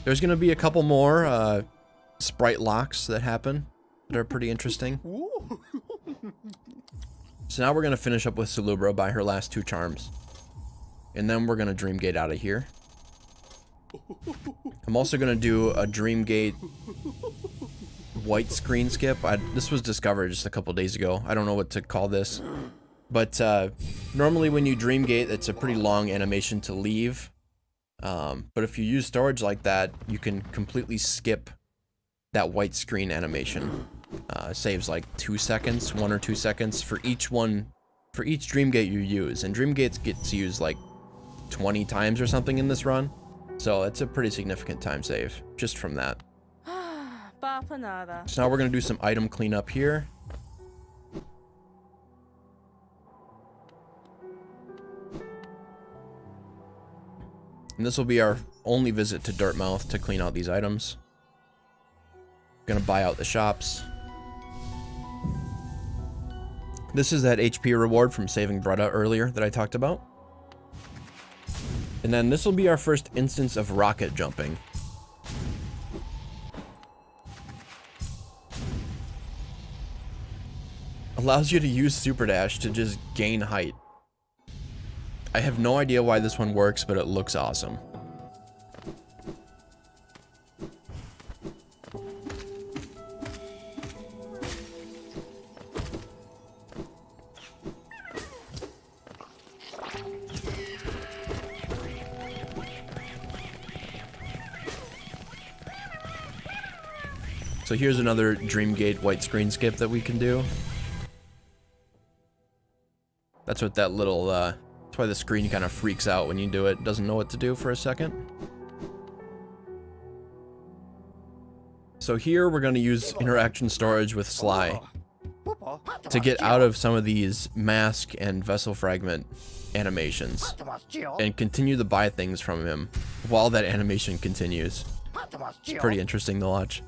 There's going to be a couple more Sprite locks that happen that are pretty interesting. So now we're going to finish up with Salubra by her last two charms. And then we're going to Dreamgate out of here. I'm also going to do a Dreamgate white screen skip. This was discovered just a couple days ago. I don't know what to call this. But normally when you Dreamgate, it's a pretty long animation to leave. But if you use storage like that, you can completely skip that white screen animation. Saves like 2 seconds, 1 or 2 seconds for each Dreamgate you use. And Dreamgates gets used like 20 times or something in this run. So it's a pretty significant time save just from that. So now we're going to do some item cleanup here. And this will be our only visit to Dirtmouth to clean out these items. Gonna buy out the shops. This is that HP reward from saving Beretta earlier that I talked about. And then this will be our first instance of rocket jumping. Allows you to use Super Dash to just gain height. I have no idea why this one works, but it looks awesome. So here's another Dreamgate white screen skip that we can do. That's what that little, that's why the screen kind of freaks out when you do it. Doesn't know what to do for a second. So here we're going to use interaction storage with Sly to get out of some of these mask and vessel fragment animations and continue to buy things from him while that animation continues. It's pretty interesting to watch.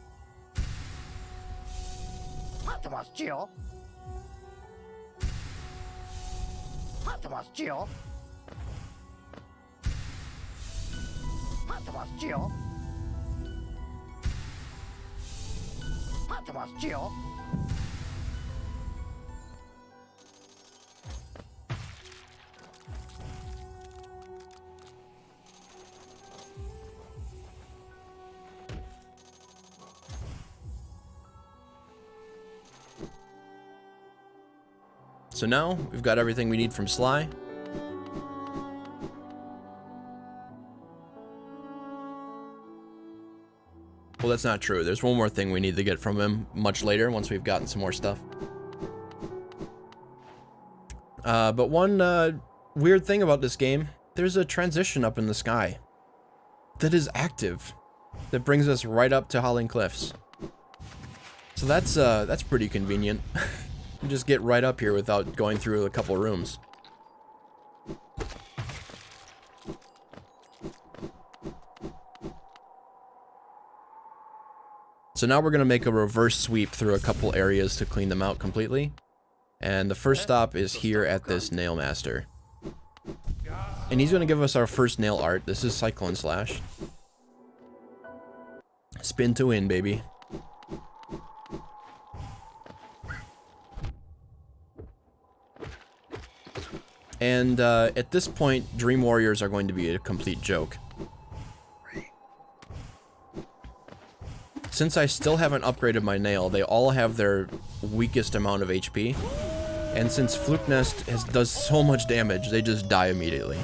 So now we've got everything we need from Sly. Well, that's not true. There's one more thing we need to get from him much later once we've gotten some more stuff. But one weird thing about this game, there's a transition up in the sky that is active that brings us right up to Howling Cliffs. So that's pretty convenient. You just get right up here without going through a couple rooms. So now we're going to make a reverse sweep through a couple areas to clean them out completely. And the first stop is here at this Nail Master. And he's going to give us our first nail art. This is Cyclone Slash. Spin to win, baby. And at this point, Dream Warriors are going to be a complete joke. Since I still haven't upgraded my nail, they all have their weakest amount of HP. And since Flute Nest does so much damage, they just die immediately.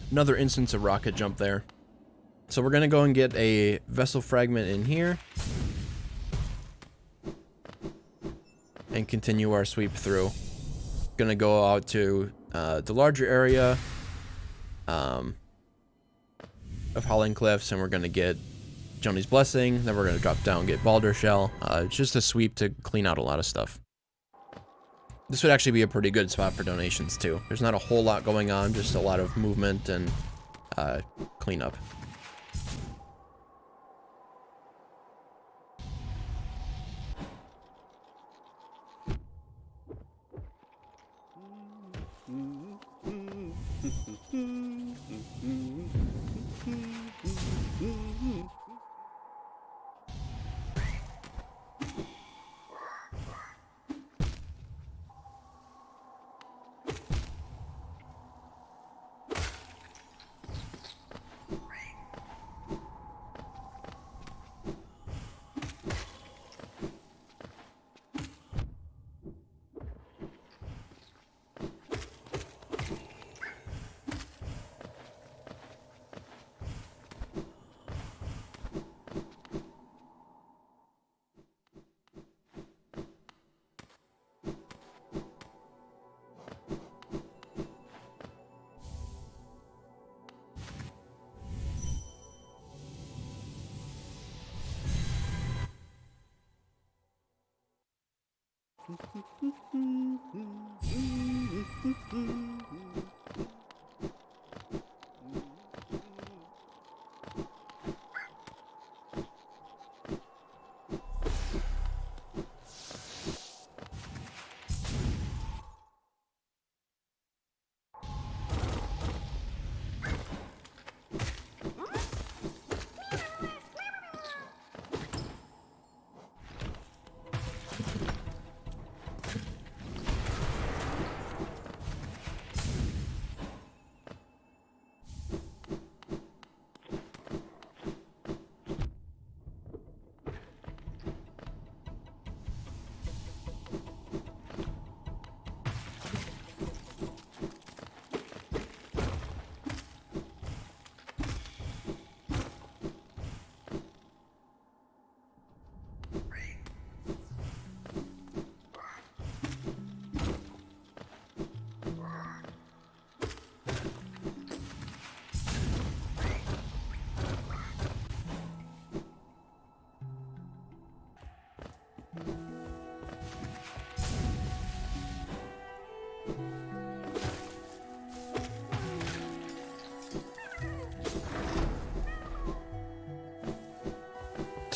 Another instance of rocket jump there. So we're gonna go and get a vessel fragment in here and continue our sweep through. Gonna go out to the larger area of Howling Cliffs, and we're gonna get Joni's Blessing. Then we're gonna drop down, get Baldur Shell. It's just a sweep to clean out a lot of stuff. This would actually be a pretty good spot for donations too. There's not a whole lot going on, just a lot of movement and cleanup.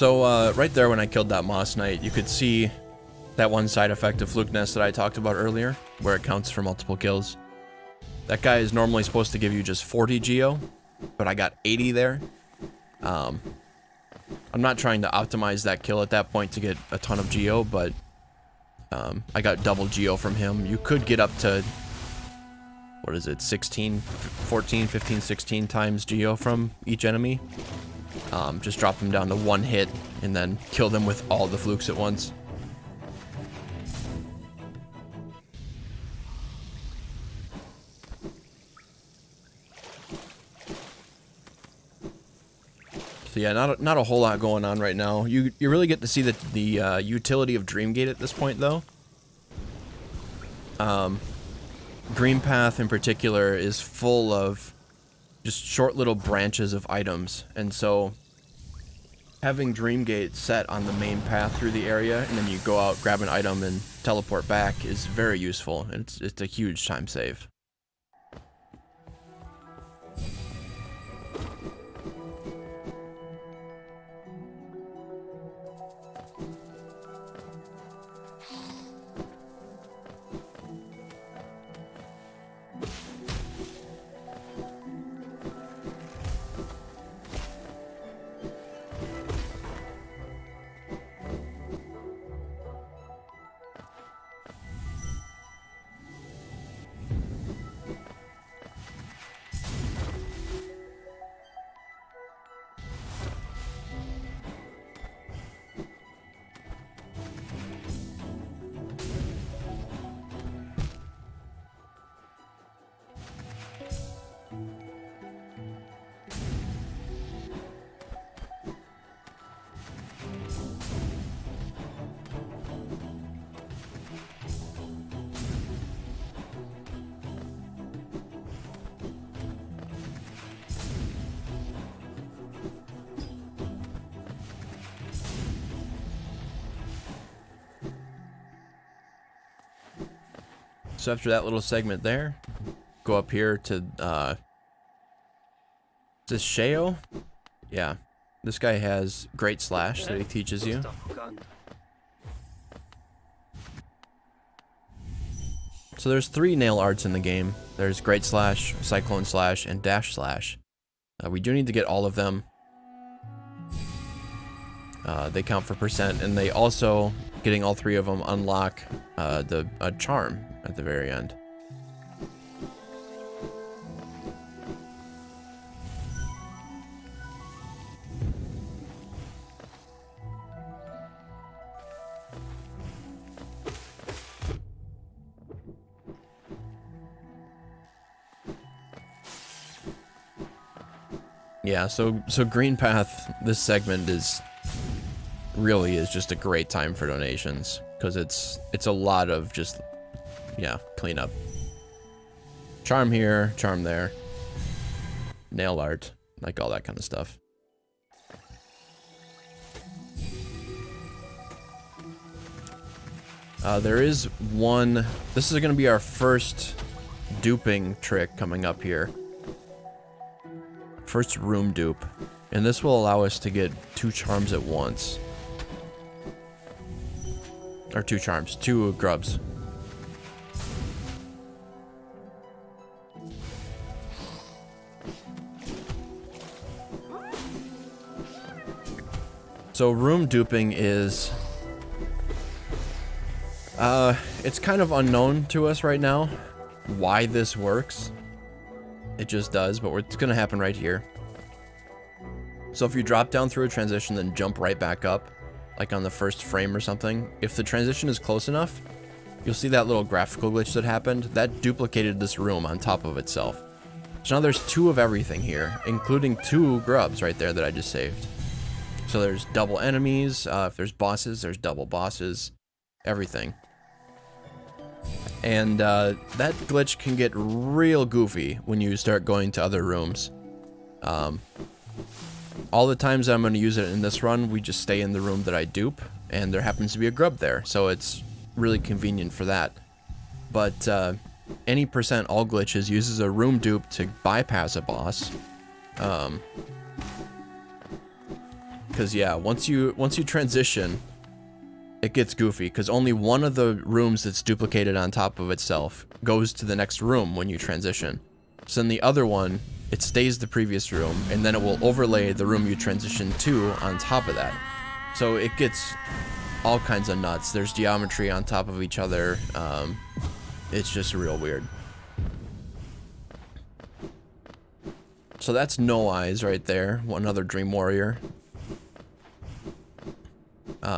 So, right there when I killed that Moss Knight, you could see that one side effect of Fluke Nest that I talked about earlier, where it counts for multiple kills. That guy is normally supposed to give you just 40 geo, but I got 80 there. I'm not trying to optimize that kill at that point to get a ton of geo, but I got double geo from him. You could get up to, what is it, 16, 14, 15, 16 times geo from each enemy. Just drop them down to one hit and then kill them with all the flukes at once. So yeah, not a whole lot going on right now. You really get to see the utility of Dreamgate at this point, though. Green Path in particular is full of just short little branches of items, and so having Dreamgate set on the main path through the area, and then you go out, grab an item, and teleport back is very useful. It's a huge time save. So after that little segment there, go up here to, is this Sheo? Yeah. This guy has Great Slash that he teaches you. So there's 3 nail arts in the game. There's Great Slash, Cyclone Slash, and Dash Slash. We do need to get all of them. They count for percent, and they also, getting all 3 of them, unlock the charm at the very end. Yeah, so Green Path, this segment really is just a great time for donations, because it's a lot of just, yeah, cleanup. Charm here, charm there, nail art, like all that kind of stuff. There is one... This is going to be our first duping trick coming up here. First room dupe. And this will allow us to get 2 charms at once. Or 2 charms. 2 grubs. So room duping is... it's kind of unknown to us right now why this works. It just does, but it's gonna happen right here. So if you drop down through a transition, then jump right back up, like on the first frame or something, if the transition is close enough, you'll see that little graphical glitch that happened. That duplicated this room on top of itself. So now there's 2 of everything here, including 2 grubs right there that I just saved. So there's double enemies, if there's bosses, there's double bosses, everything. And that glitch can get real goofy when you start going to other rooms. All the times I'm going to use it in this run, we just stay in the room that I dupe, and there happens to be a grub there, so it's really convenient for that. But any percent all glitches uses a room dupe to bypass a boss. Because yeah, once you transition, it gets goofy, because only one of the rooms that's duplicated on top of itself goes to the next room when you transition. So then the other one, it stays the previous room, and then it will overlay the room you transition to on top of that. So it gets all kinds of nuts. There's geometry on top of each other. It's just real weird. So that's No Eyes right there, another Dream Warrior.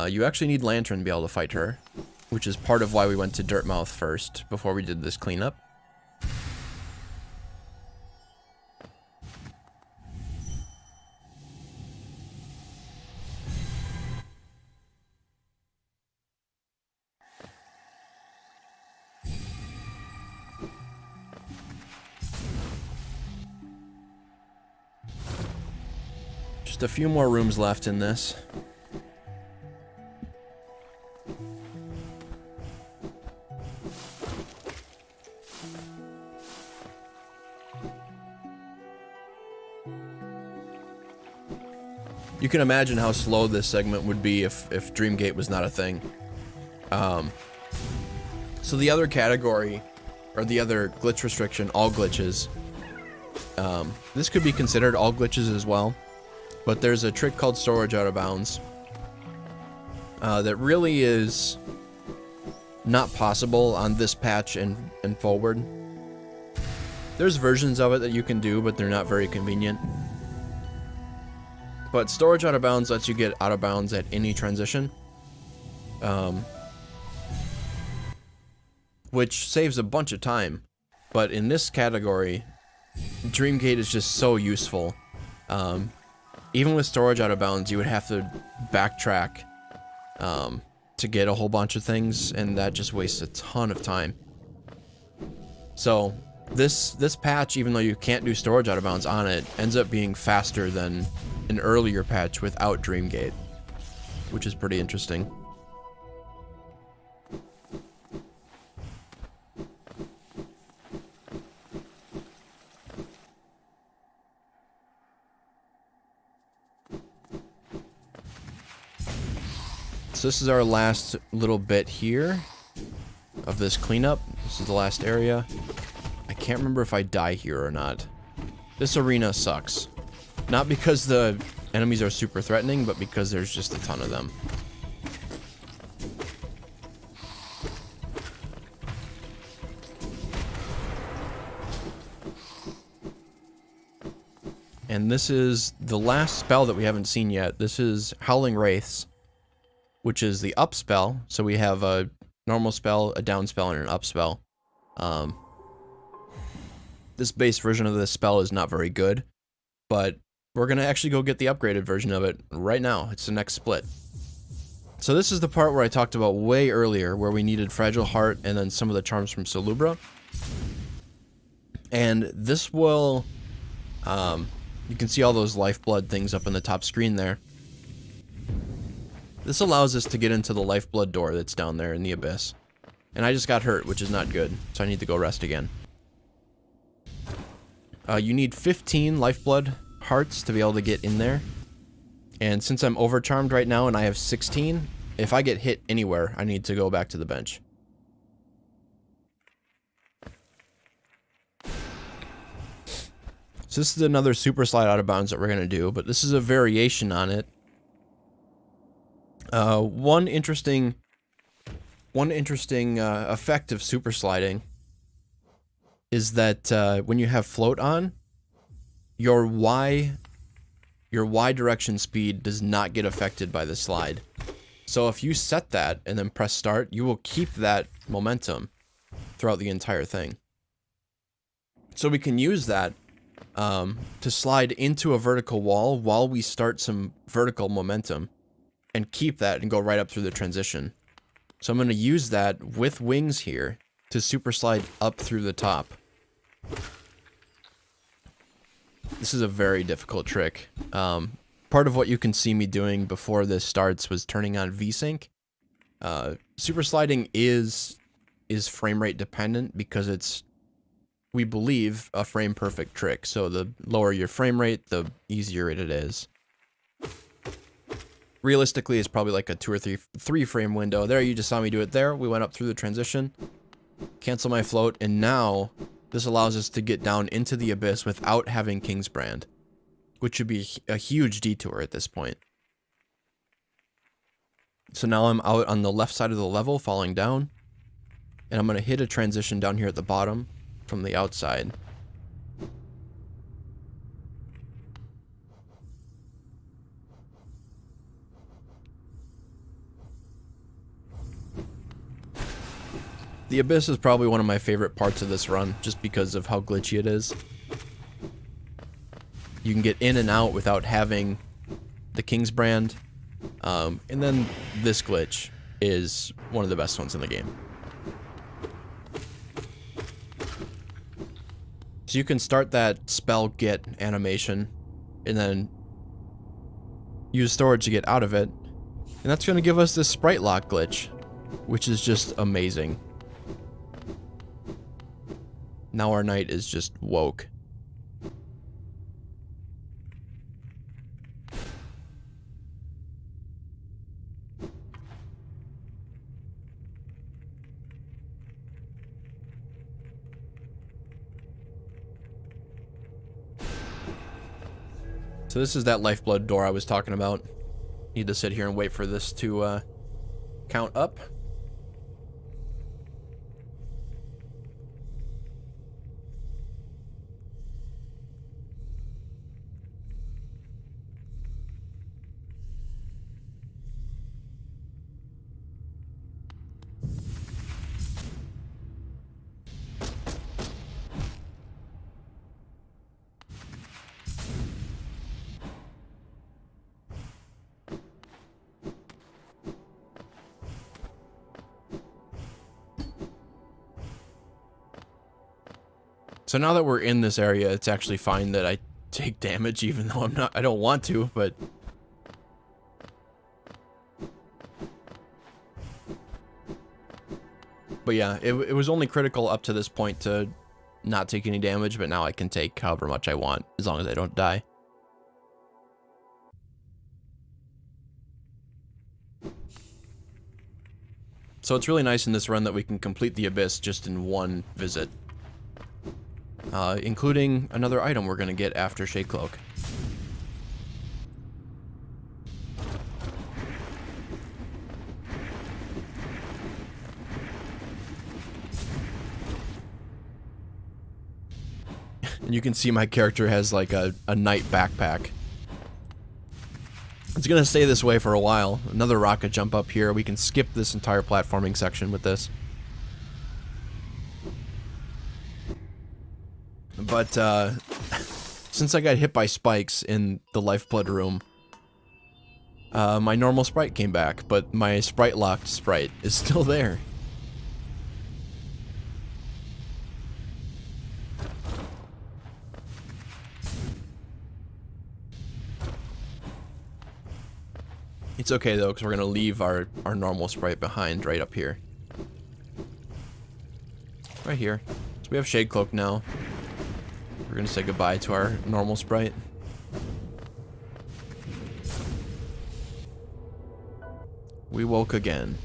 You actually need Lantern to be able to fight her, which is part of why we went to Dirtmouth first, before we did this cleanup. Just a few more rooms left in this. You can imagine how slow this segment would be if Dreamgate was not a thing. So the other category, or the other glitch restriction, all glitches. This could be considered all glitches as well, but there's a trick called Storage Out of Bounds that really is not possible on this patch and forward. There's versions of it that you can do, but they're not very convenient. But Storage Out of Bounds lets you get out of bounds at any transition, which saves a bunch of time. But in this category, Dreamgate is just so useful. Even with Storage Out of Bounds, you would have to backtrack to get a whole bunch of things, and that just wastes a ton of time. So this patch, even though you can't do Storage Out of Bounds on it, ends up being faster than an earlier patch without Dreamgate, which is pretty interesting. So this is our last little bit here of this cleanup. This is the last area. I can't remember if I die here or not. This arena sucks. Not because the enemies are super threatening, but because there's just a ton of them. And this is the last spell that we haven't seen yet. This is Howling Wraiths, which is the up spell. So we have a normal spell, a down spell, and an up spell. This base version of this spell is not very good, but we're going to actually go get the upgraded version of it right now. It's the next split. So this is the part where I talked about way earlier, where we needed Fragile Heart and then some of the charms from Salubra. And this will... you can see all those Lifeblood things up in the top screen there. This allows us to get into the Lifeblood door that's down there in the abyss. And I just got hurt, which is not good, so I need to go rest again. You need 15 Lifeblood hearts to be able to get in there. And since I'm overcharmed right now and I have 16, if I get hit anywhere, I need to go back to the bench. So this is another super slide out of bounds that we're going to do, but this is a variation on it. One interesting effect of super sliding is that when you have float on, your Y direction speed does not get affected by the slide. So if you set that and then press start, you will keep that momentum throughout the entire thing. So we can use that to slide into a vertical wall while we start some vertical momentum and keep that and go right up through the transition. So I'm going to use that with wings here to super slide up through the top. This is a very difficult trick. Part of what you can see me doing before this starts was turning on Vsync. Super sliding is frame rate dependent because it's, we believe, a frame perfect trick. So the lower your frame rate, the easier it is. Realistically, it's probably like a 2 or 3 frame window. There, you just saw me do it there. We went up through the transition, cancel my float, and now this allows us to get down into the abyss without having King's Brand, which would be a huge detour at this point. So now I'm out on the left side of the level, falling down, and I'm going to hit a transition down here at the bottom from the outside. The abyss is probably one of my favorite parts of this run, just because of how glitchy it is. You can get in and out without having the King's Brand, and then this glitch is one of the best ones in the game. So you can start that spell get animation, and then use storage to get out of it, and that's going to give us this Sprite lock glitch, which is just amazing. Now our knight is just woke. So this is that Lifeblood door I was talking about. Need to sit here and wait for this to count up. So now that we're in this area, it's actually fine that I take damage, even though I don't want to, but... But yeah, it was only critical up to this point to not take any damage, but now I can take however much I want, as long as I don't die. So it's really nice in this run that we can complete the Abyss just in one visit. Including another item we're going to get after Shade Cloak. And you can see my character has like a knight backpack. It's going to stay this way for a while. Another rocket jump up here. We can skip this entire platforming section with this. But, since I got hit by spikes in the Lifeblood room, my normal Sprite came back, but my Sprite-locked Sprite is still there. It's okay though, because we're gonna leave our normal sprite behind right up here. Right here. So we have Shade Cloak now. We're gonna say goodbye to our normal sprite. We woke again.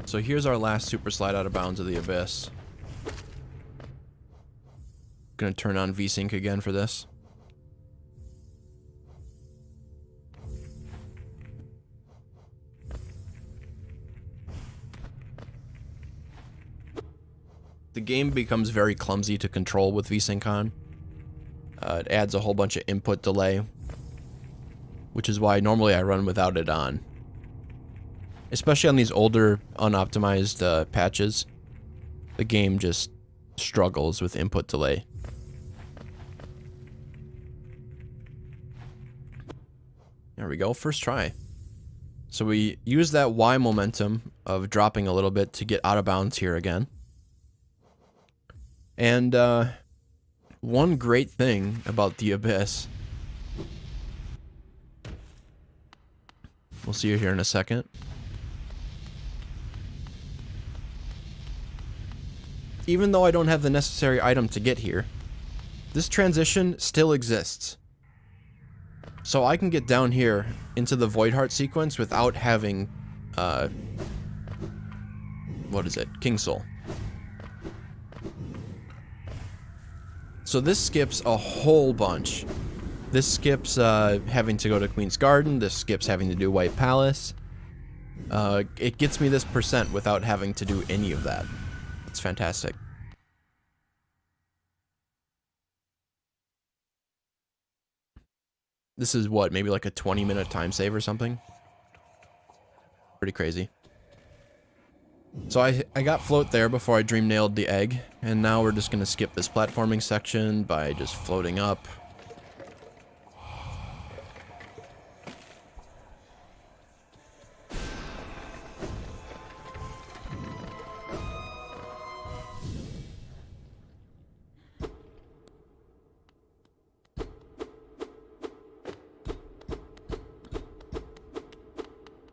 So here's our last super slide out of bounds of the abyss. Gonna turn on Vsync again for this. The game becomes very clumsy to control with Vsync on. It adds a whole bunch of input delay, which is why normally I run without it on. Especially on these older, unoptimized patches, the game just struggles with input delay. There we go, first try. So we use that Y momentum of dropping a little bit to get out of bounds here again. And one great thing about the Abyss, we'll see you here in a second. Even though I don't have the necessary item to get here, this transition still exists. So I can get down here into the Void Heart sequence without having, what is it? King Soul. So this skips a whole bunch. This skips having to go to Queen's Garden. This skips having to do White Palace. It gets me this percent without having to do any of that. It's fantastic. This is what, maybe like a 20-minute time save or something? Pretty crazy. So I got Float there before I dream nailed the egg, and now we're just gonna skip this platforming section by just floating up.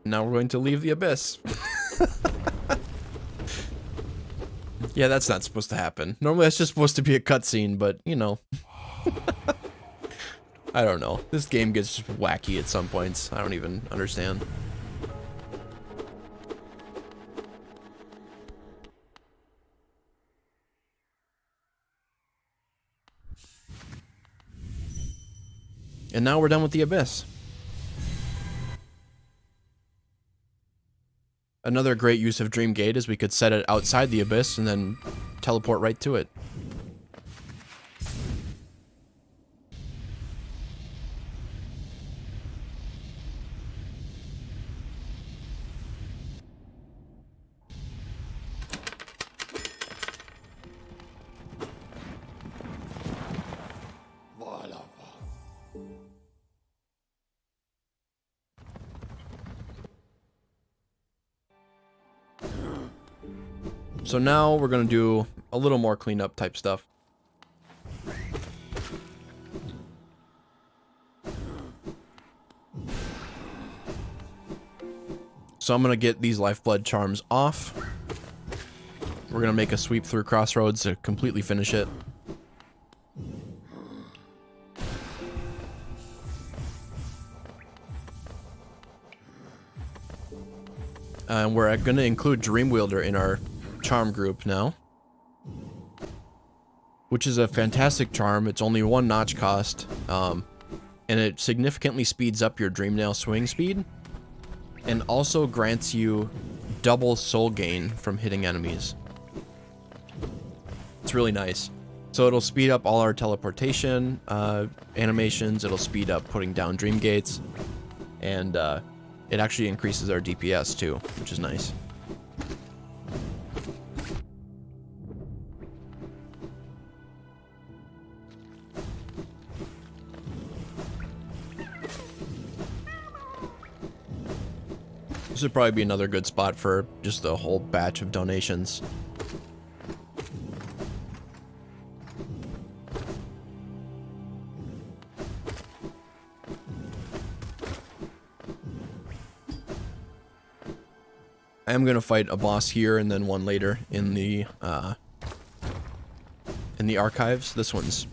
Now we're going to leave the abyss. Yeah, that's not supposed to happen. Normally that's just supposed to be a cutscene, but, you know. I don't know. This game gets wacky at some points. I don't even understand. And now we're done with the abyss. Another great use of Dream Gate is we could set it outside the abyss and then teleport right to it. So now we're going to do a little more cleanup type stuff. So I'm going to get these Lifeblood charms off. We're going to make a sweep through Crossroads to completely finish it. And we're going to include Dreamwielder in our charm group now, which is a fantastic charm. It's only 1 notch cost, and it significantly speeds up your Dream Nail swing speed, and also grants you double soul gain from hitting enemies. It's really nice. So it'll speed up all our teleportation animations. It'll speed up putting down dream gates, and it actually increases our DPS too, which is nice. This would probably be another good spot for just a whole batch of donations. I am going to fight a boss here and then one later in the archives. This one's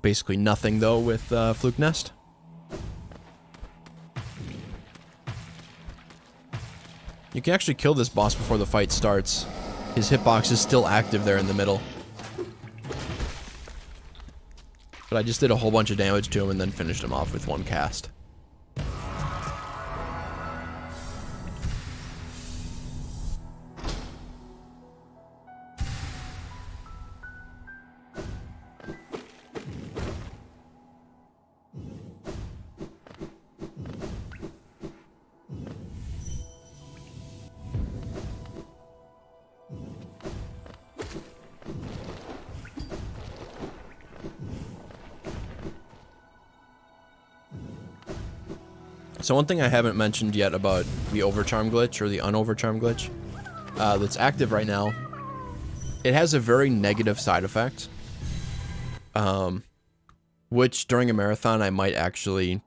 basically nothing though with Fluke Nest. You can actually kill this boss before the fight starts. His hitbox is still active there in the middle. But I just did a whole bunch of damage to him and then finished him off with one cast. So one thing I haven't mentioned yet about the Overcharm glitch, or the Unovercharm glitch, that's active right now, it has a very negative side effect, which during a marathon I might actually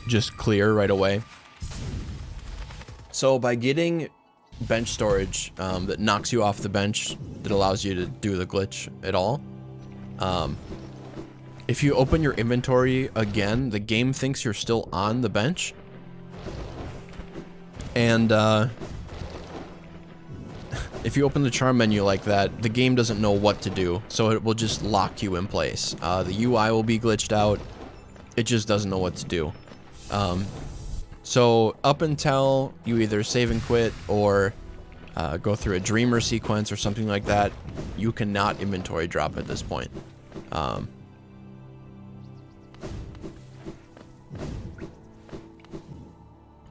just clear right away. So by getting bench storage that knocks you off the bench, that allows you to do the glitch at all, if you open your inventory again, the game thinks you're still on the bench. And if you open the charm menu like that, the game doesn't know what to do, so it will just lock you in place. The UI will be glitched out. It just doesn't know what to do. So up until you either save and quit or go through a dreamer sequence or something like that, you cannot inventory drop at this point.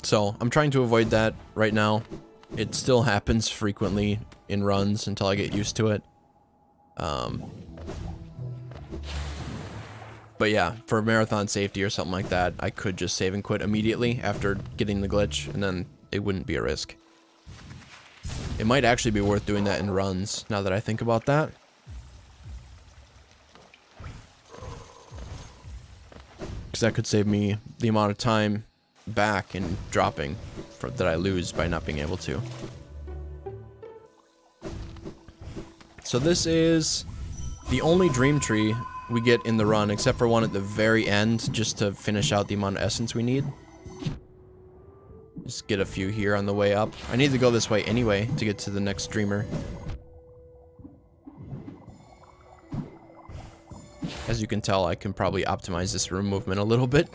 So I'm trying to avoid that right now. It still happens frequently in runs until I get used to it. But yeah, for marathon safety or something like that, I could just save and quit immediately after getting the glitch, and then it wouldn't be a risk. It might actually be worth doing that in runs, now that I think about that. Because that could save me the amount of time back in dropping that I lose by not being able to. So this is the only dream tree we get in the run, except for one at the very end, just to finish out the amount of essence we need. Just get a few here on the way up. I need to go this way anyway to get to the next dreamer. As you can tell, I can probably optimize this room movement a little bit.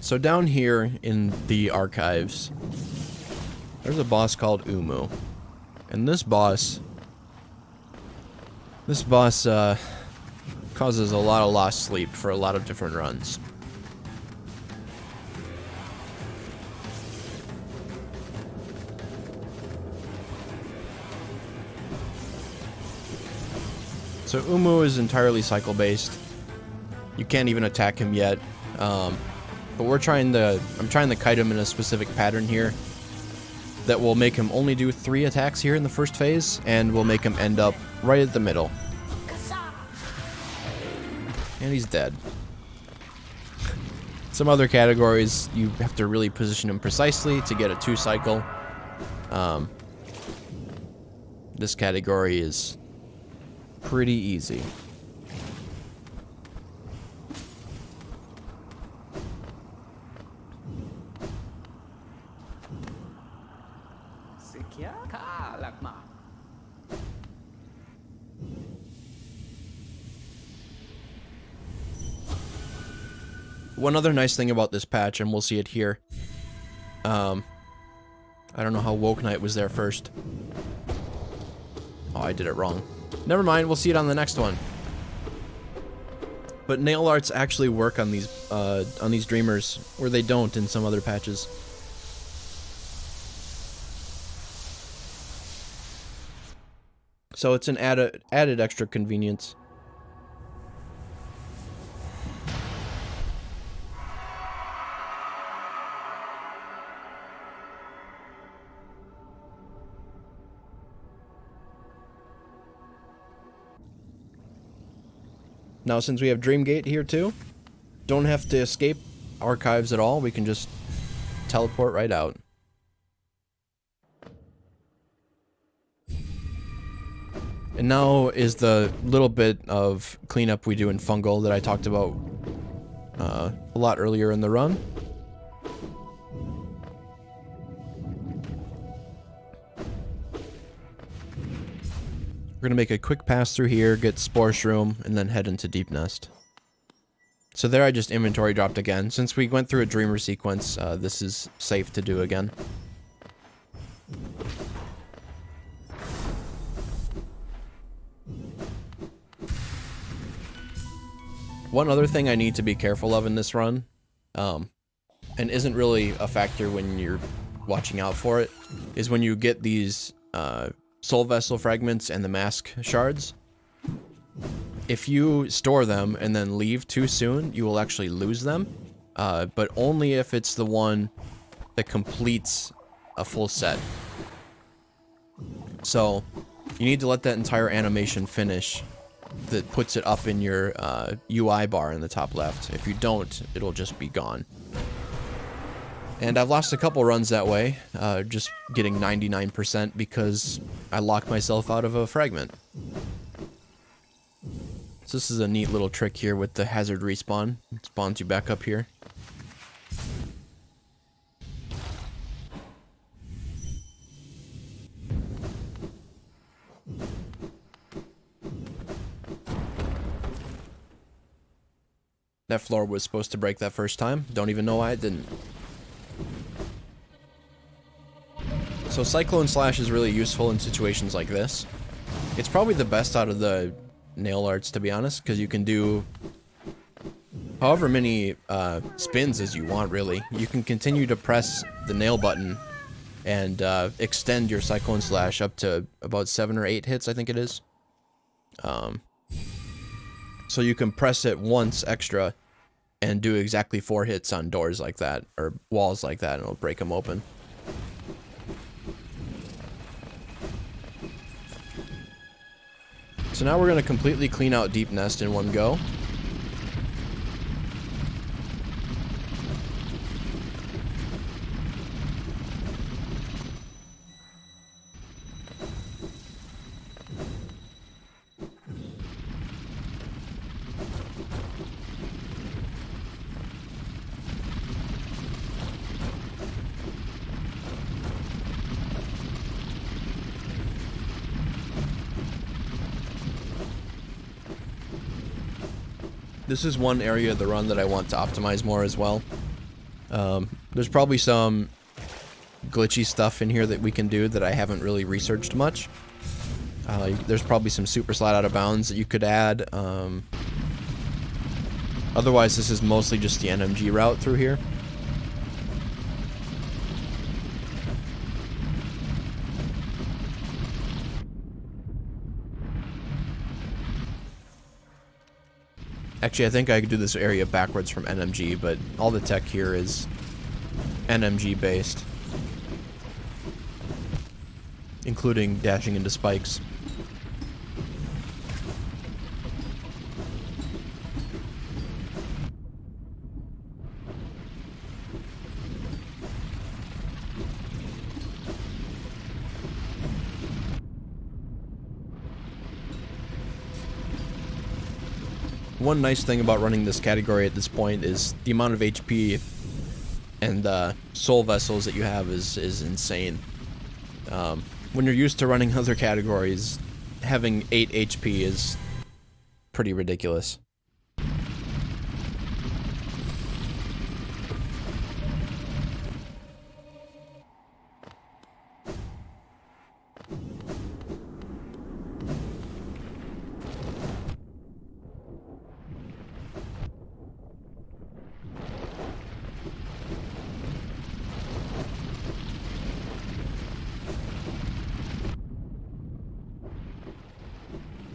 So down here in the archives, there's a boss called Umu. And this boss causes a lot of lost sleep for a lot of different runs. So Umu is entirely cycle based. You can't even attack him yet. But I'm trying to kite him in a specific pattern here that will make him only do 3 attacks here in the first phase, and will make him end up right at the middle. And he's dead. Some other categories, you have to really position him precisely to get a 2 cycle. this category is pretty easy. One other nice thing about this patch, and we'll see it here. I don't know how Woke Knight was there first. Oh, I did it wrong. Never mind, we'll see it on the next one. But nail arts actually work on these dreamers, where they don't in some other patches. So it's an added extra convenience. Now, since we have Dreamgate here too, don't have to escape archives at all. We can just teleport right out. And now is the little bit of cleanup we do in Fungal that I talked about a lot earlier in the run. We're going to make a quick pass through here, get Spore Shroom, and then head into Deep Nest. So there I just inventory dropped again. Since we went through a Dreamer sequence, this is safe to do again. One other thing I need to be careful of in this run, and isn't really a factor when you're watching out for it, is when you get these Soul Vessel fragments and the mask shards. If you store them and then leave too soon, you will actually lose them, but only if it's the one that completes a full set. So you need to let that entire animation finish that puts it up in your UI bar in the top left. If you don't, it'll just be gone. And I've lost a couple runs that way, just getting 99% because I locked myself out of a fragment. So this is a neat little trick here with the hazard respawn. It spawns you back up here. That floor was supposed to break that first time. Don't even know why it didn't. So Cyclone Slash is really useful in situations like this. It's probably the best out of the nail arts, to be honest, because you can do however many spins as you want, really. You can continue to press the nail button and extend your Cyclone Slash up to about 7 or 8 hits, I think it is. So you can press it once extra and do exactly 4 hits on doors like that, or walls like that, and it'll break them open. So now we're going to completely clean out Deep Nest in one go. This is one area of the run that I want to optimize more as well. There's probably some glitchy stuff in here that we can do that I haven't really researched much. There's probably some super slide out of bounds that you could add. Otherwise, this is mostly just the NMG route through here. Actually, I think I could do this area backwards from NMG, but all the tech here is NMG based, including dashing into spikes. one nice thing about running this category at this point is the amount of HP and soul vessels that you have is insane. When you're used to running other categories, having 8 HP is pretty ridiculous.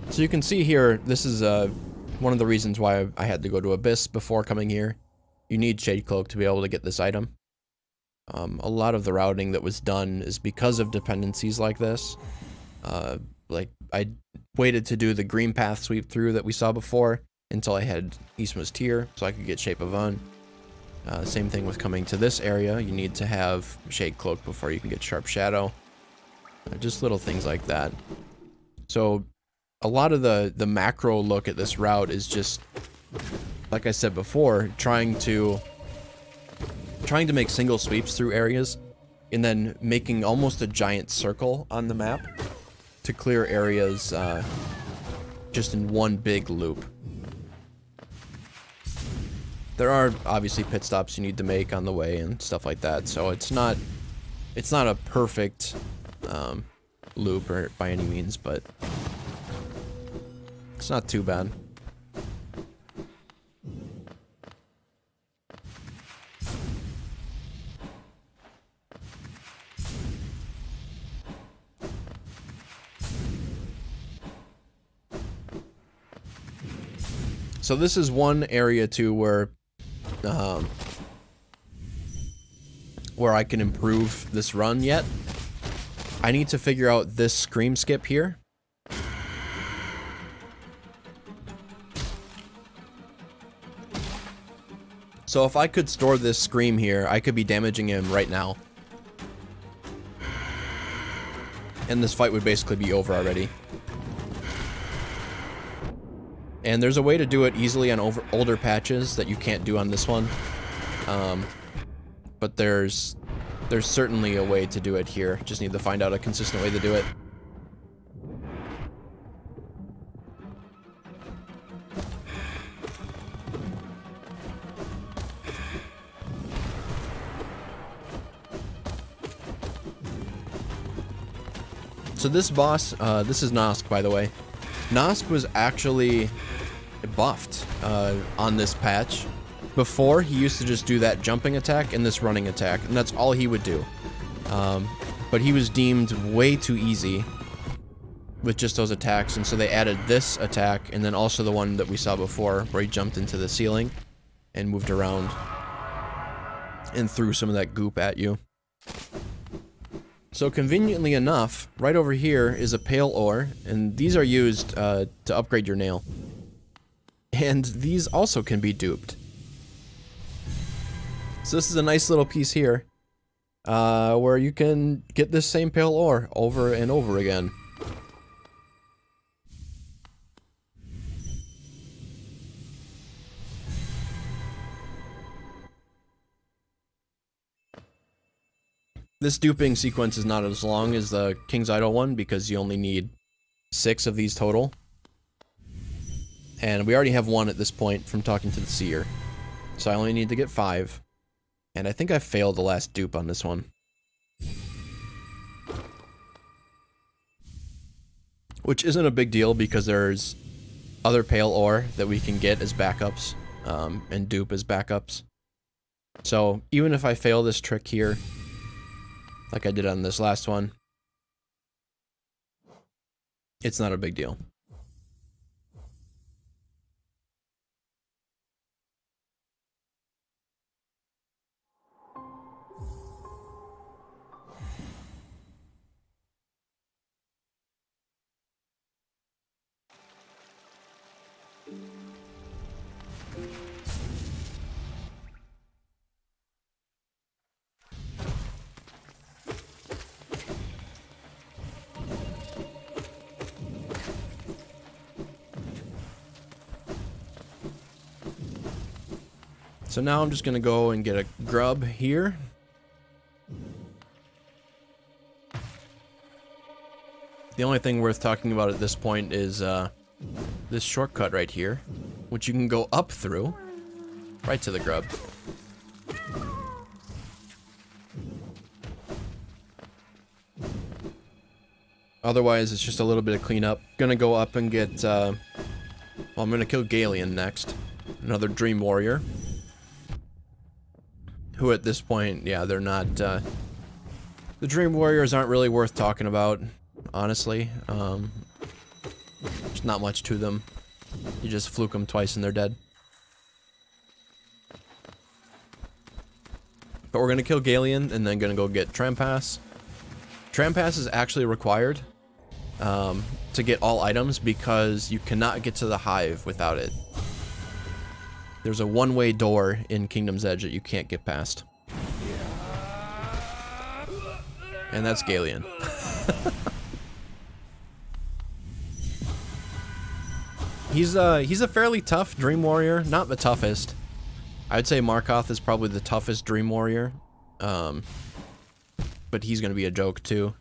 So you can see here, this is one of the reasons why I had to go to Abyss before coming here. You need Shade Cloak to be able to get this item. A lot of the routing that was done is because of dependencies like this. Like, I waited to do the green path sweep through that we saw before until I had Eastmost Tear, so I could get Shape of Un. Same thing with coming to this area. You need to have Shade Cloak before you can get Sharp Shadow. Just little things like that. So a lot of the macro look at this route is just, like I said before, trying to make single sweeps through areas and then making almost a giant circle on the map to clear areas just in one big loop. There are obviously pit stops you need to make on the way and stuff like that, so it's not a perfect loop or by any means, but it's not too bad. So this is one area too where I can improve this run yet. I need to figure out this scream skip here. So if I could store this scream here, I could be damaging him right now. And this fight would basically be over already. And there's a way to do it easily on older patches that you can't do on this one. But there's certainly a way to do it here. Just need to find out a consistent way to do it. So this boss, this is Nosk, by the way. Nosk was actually buffed on this patch. Before, he used to just do that jumping attack and this running attack, and that's all he would do. But he was deemed way too easy with just those attacks, and so they added this attack, and then also the one that we saw before, where he jumped into the ceiling and moved around and threw some of that goop at you. So conveniently enough, right over here is a Pail ore, and these are used to upgrade your nail. And these also can be duped. So this is a nice little piece here, where you can get this same Pail ore over and over again. This duping sequence is not as long as the King's Idol one because you only need 6 of these total. And we already have 1 at this point from talking to the Seer. So I only need to get 5. And I think I failed the last dupe on this one. Which isn't a big deal because there's other Pail ore that we can get as backups and dupe as backups. So even if I fail this trick here, like I did on this last one, it's not a big deal. So now I'm just gonna go and get a grub here. The only thing worth talking about at this point is this shortcut right here, which you can go up through, right to the grub. Otherwise, it's just a little bit of cleanup. Gonna go up and get, well, I'm gonna kill Galien next. Another Dream Warrior. Who at this point, yeah, they're not, the Dream Warriors aren't really worth talking about, honestly. There's not much to them. You just fluke them twice and they're dead. But we're gonna kill Galien and then gonna go get Trampas. Trampas is actually required to get all items because you cannot get to the hive without it. There's a one-way door in Kingdom's Edge that you can't get past. And that's Galien. He's a fairly tough Dream Warrior, not the toughest. I'd say Markoth is probably the toughest Dream Warrior. But he's gonna be a joke too.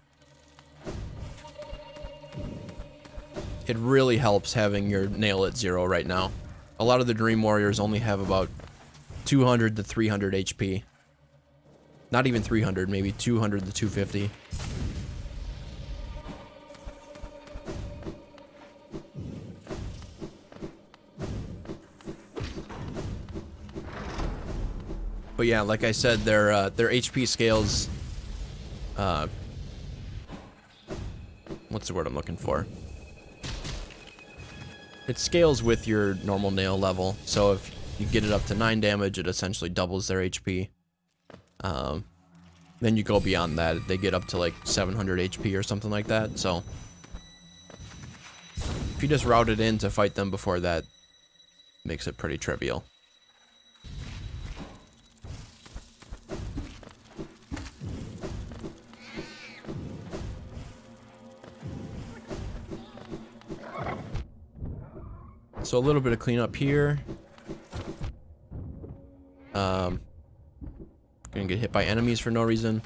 It really helps having your nail at 0 right now. A lot of the Dream Warriors only have about 200 to 300 HP. Not even 300, maybe 200 to 250. But yeah, like I said, their HP scales. What's the word I'm looking for? It scales with your normal nail level. So if you get it up to 9 damage, it essentially doubles their HP. Then you go beyond that, they get up to like 700 HP or something like that. So if you just route it in to fight them before that, makes it pretty trivial. So a little bit of cleanup here. Gonna get hit by enemies for no reason.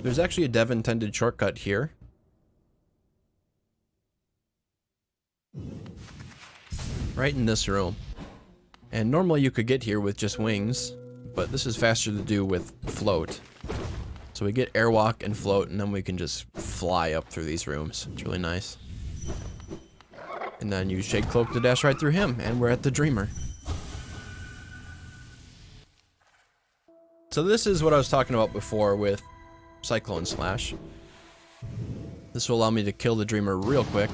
There's actually a dev-intended shortcut here. Right in this room. And normally you could get here with just wings, but this is faster to do with float. So we get airwalk and float, and then we can just fly up through these rooms. It's really nice. And then use Shake Cloak to dash right through him, and we're at the Dreamer. So this is what I was talking about before with Cyclone Slash. This will allow me to kill the Dreamer real quick.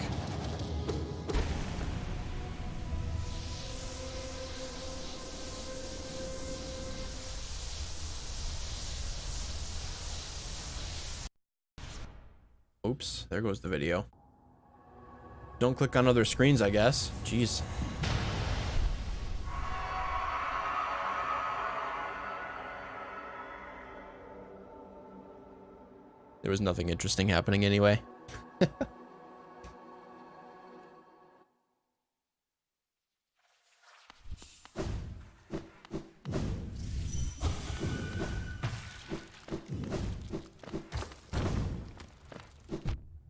Oops, there goes the video. Don't click on other screens, I guess. Jeez. There was nothing interesting happening anyway.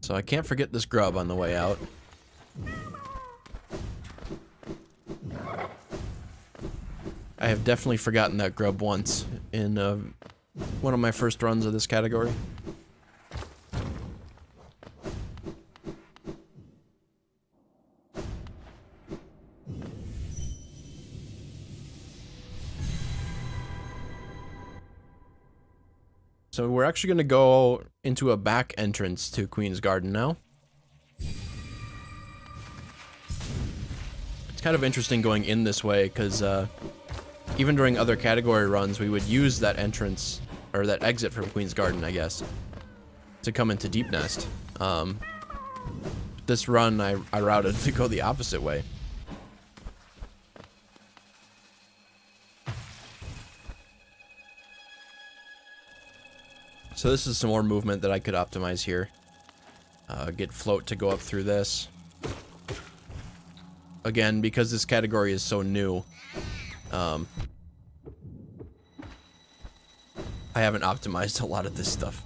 So I can't forget this grub on the way out. I have definitely forgotten that grub once in one of my first runs of this category. So we're actually going to go into a back entrance to Queen's Garden now. It's kind of interesting going in this way because even during other category runs, we would use that entrance, or that exit from Queen's Garden, I guess, to come into Deep Nest. This run, I routed to go the opposite way. So this is some more movement that I could optimize here. Get Float to go up through this. Again, because this category is so new, I haven't optimized a lot of this stuff.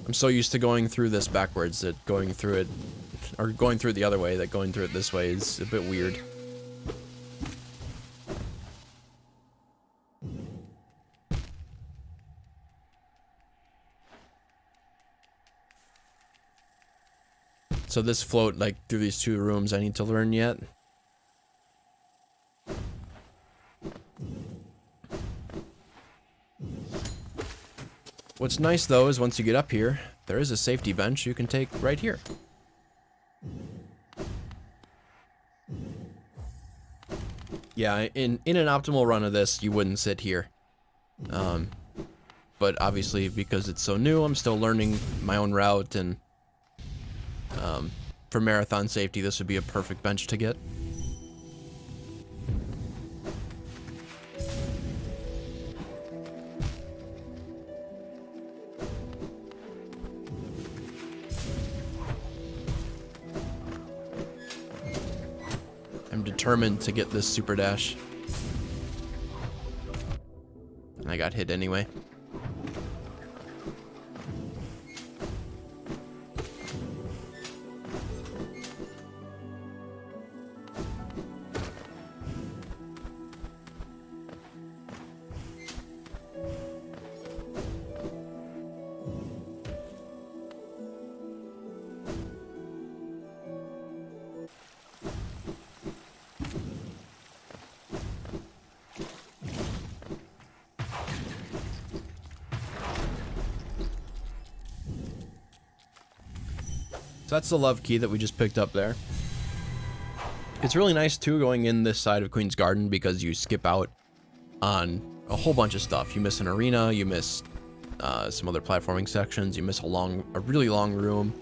I'm so used to going through this backwards that going through it, or going through it the other way, that going through it this way is a bit weird. So this float, like, through these two rooms I need to learn yet. What's nice, though, is once you get up here, there is a safety bench you can take right here. Yeah, in an optimal run of this, you wouldn't sit here. But obviously, because it's so new, I'm still learning my own route, and for marathon safety, this would be a perfect bench to get. I'm determined to get this super dash. I got hit anyway. So that's the love key that we just picked up there. It's really nice too going in this side of Queen's Garden because you skip out on a whole bunch of stuff. You miss an arena, you miss some other platforming sections, you miss a really long room.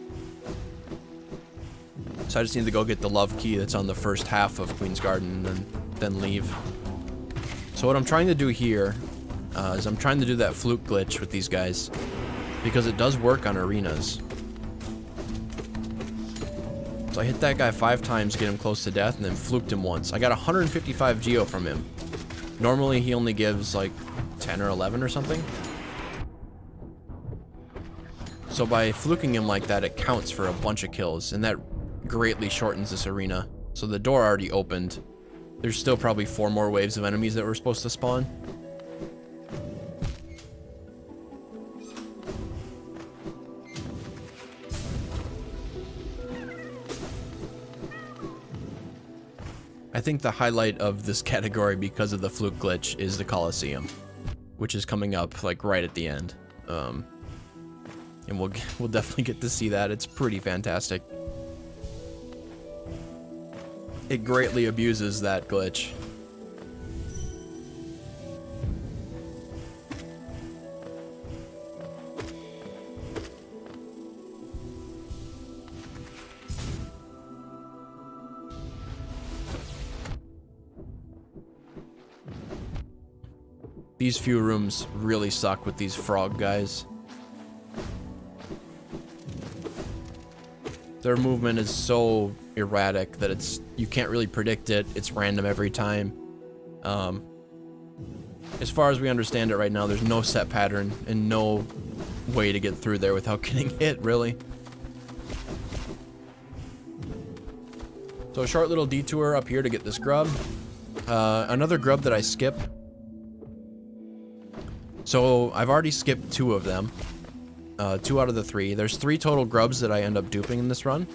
So I just need to go get the love key that's on the first half of Queen's Garden and then leave. So what I'm trying to do here is I'm trying to do that flute glitch with these guys because it does work on arenas. So I hit that guy 5 times, get him close to death, and then fluked him once. I got 155 geo from him. Normally he only gives like 10 or 11 or something. So by fluking him like that, it counts for a bunch of kills, and that greatly shortens this arena. So the door already opened. There's still probably 4 more waves of enemies that were supposed to spawn. I think the highlight of this category because of the flute glitch is the Colosseum, which is coming up like right at the end. And we'll definitely get to see that. It's pretty fantastic. It greatly abuses that glitch. These few rooms really suck with these frog guys. Their movement is so erratic that you can't really predict it. It's random every time. As far as we understand it right now, there's no set pattern and no way to get through there without getting hit, really. So a short little detour up here to get this grub. Another grub that I skip. So I've already skipped 2 of them. 2 out of the 3. There's 3 total grubs that I end up duping in this run.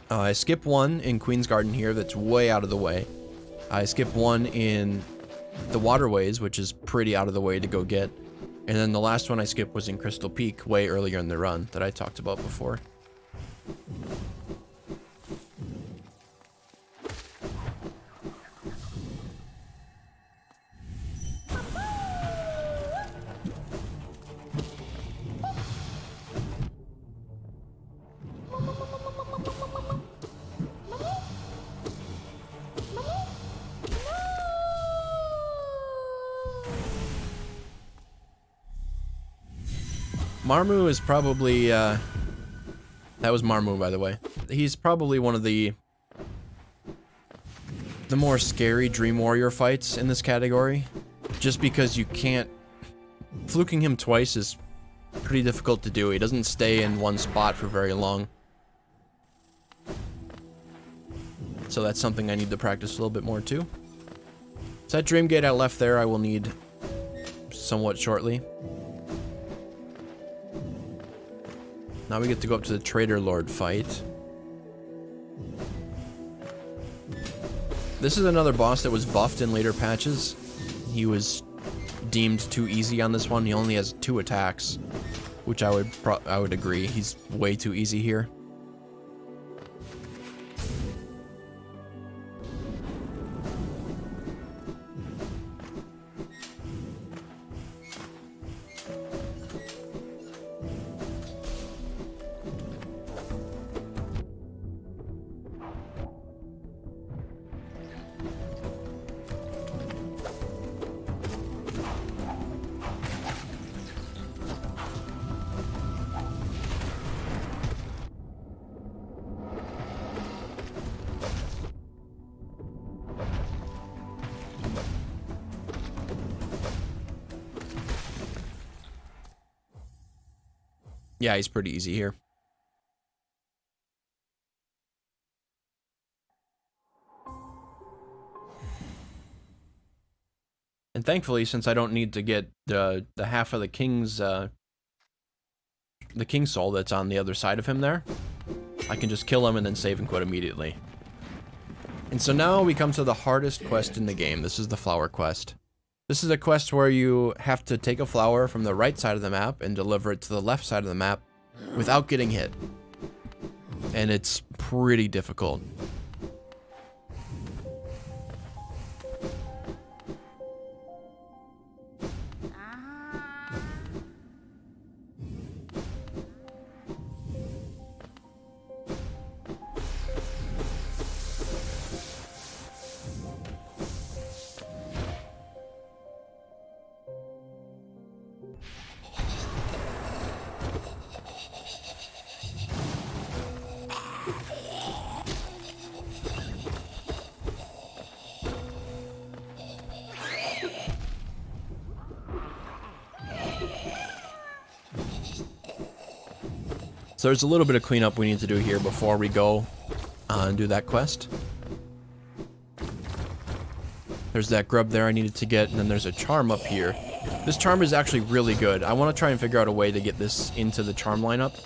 I skip 1 in Queen's Garden here that's way out of the way. I skip 1 in the waterways, which is pretty out of the way to go get. And then the last one I skipped was in Crystal Peak, way earlier in the run that I talked about before. Marmu is probably, that was Marmu, by the way. He's probably one of the more scary Dream Warrior fights in this category. Just because you can't... Fluking him twice is pretty difficult to do. He doesn't stay in one spot for very long. So that's something I need to practice a little bit more too. So that Dream Gate I left there I will need somewhat shortly. Now we get to go up to the Trader Lord fight. This is another boss that was buffed in later patches. He was deemed too easy on this one. He only has 2 attacks, which I would agree. He's way too easy here. Yeah, he's pretty easy here. And thankfully, since I don't need to get the half of the king's soul that's on the other side of him there, I can just kill him and then save and quit immediately. And so now we come to the hardest quest in the game. This is the flower quest. This is a quest where you have to take a flower from the right side of the map and deliver it to the left side of the map without getting hit. And it's pretty difficult. So there's a little bit of cleanup we need to do here before we go and do that quest. There's that grub there I needed to get, and then there's a charm up here. This charm is actually really good. I want to try and figure out a way to get this into the charm lineup.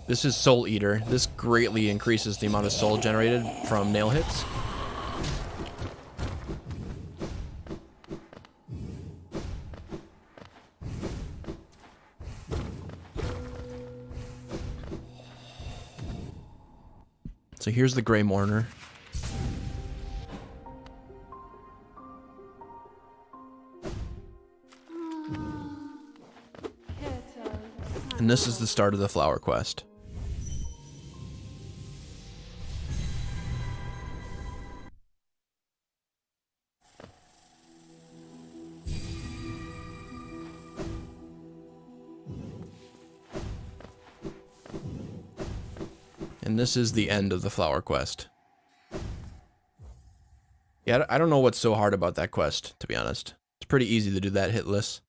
This is Soul Eater. This greatly increases the amount of soul generated from nail hits. So here's the Grey Mourner. And this is the start of the flower quest. And this is the end of the flower quest. Yeah, I don't know what's so hard about that quest, to be honest. It's pretty easy to do that hitless.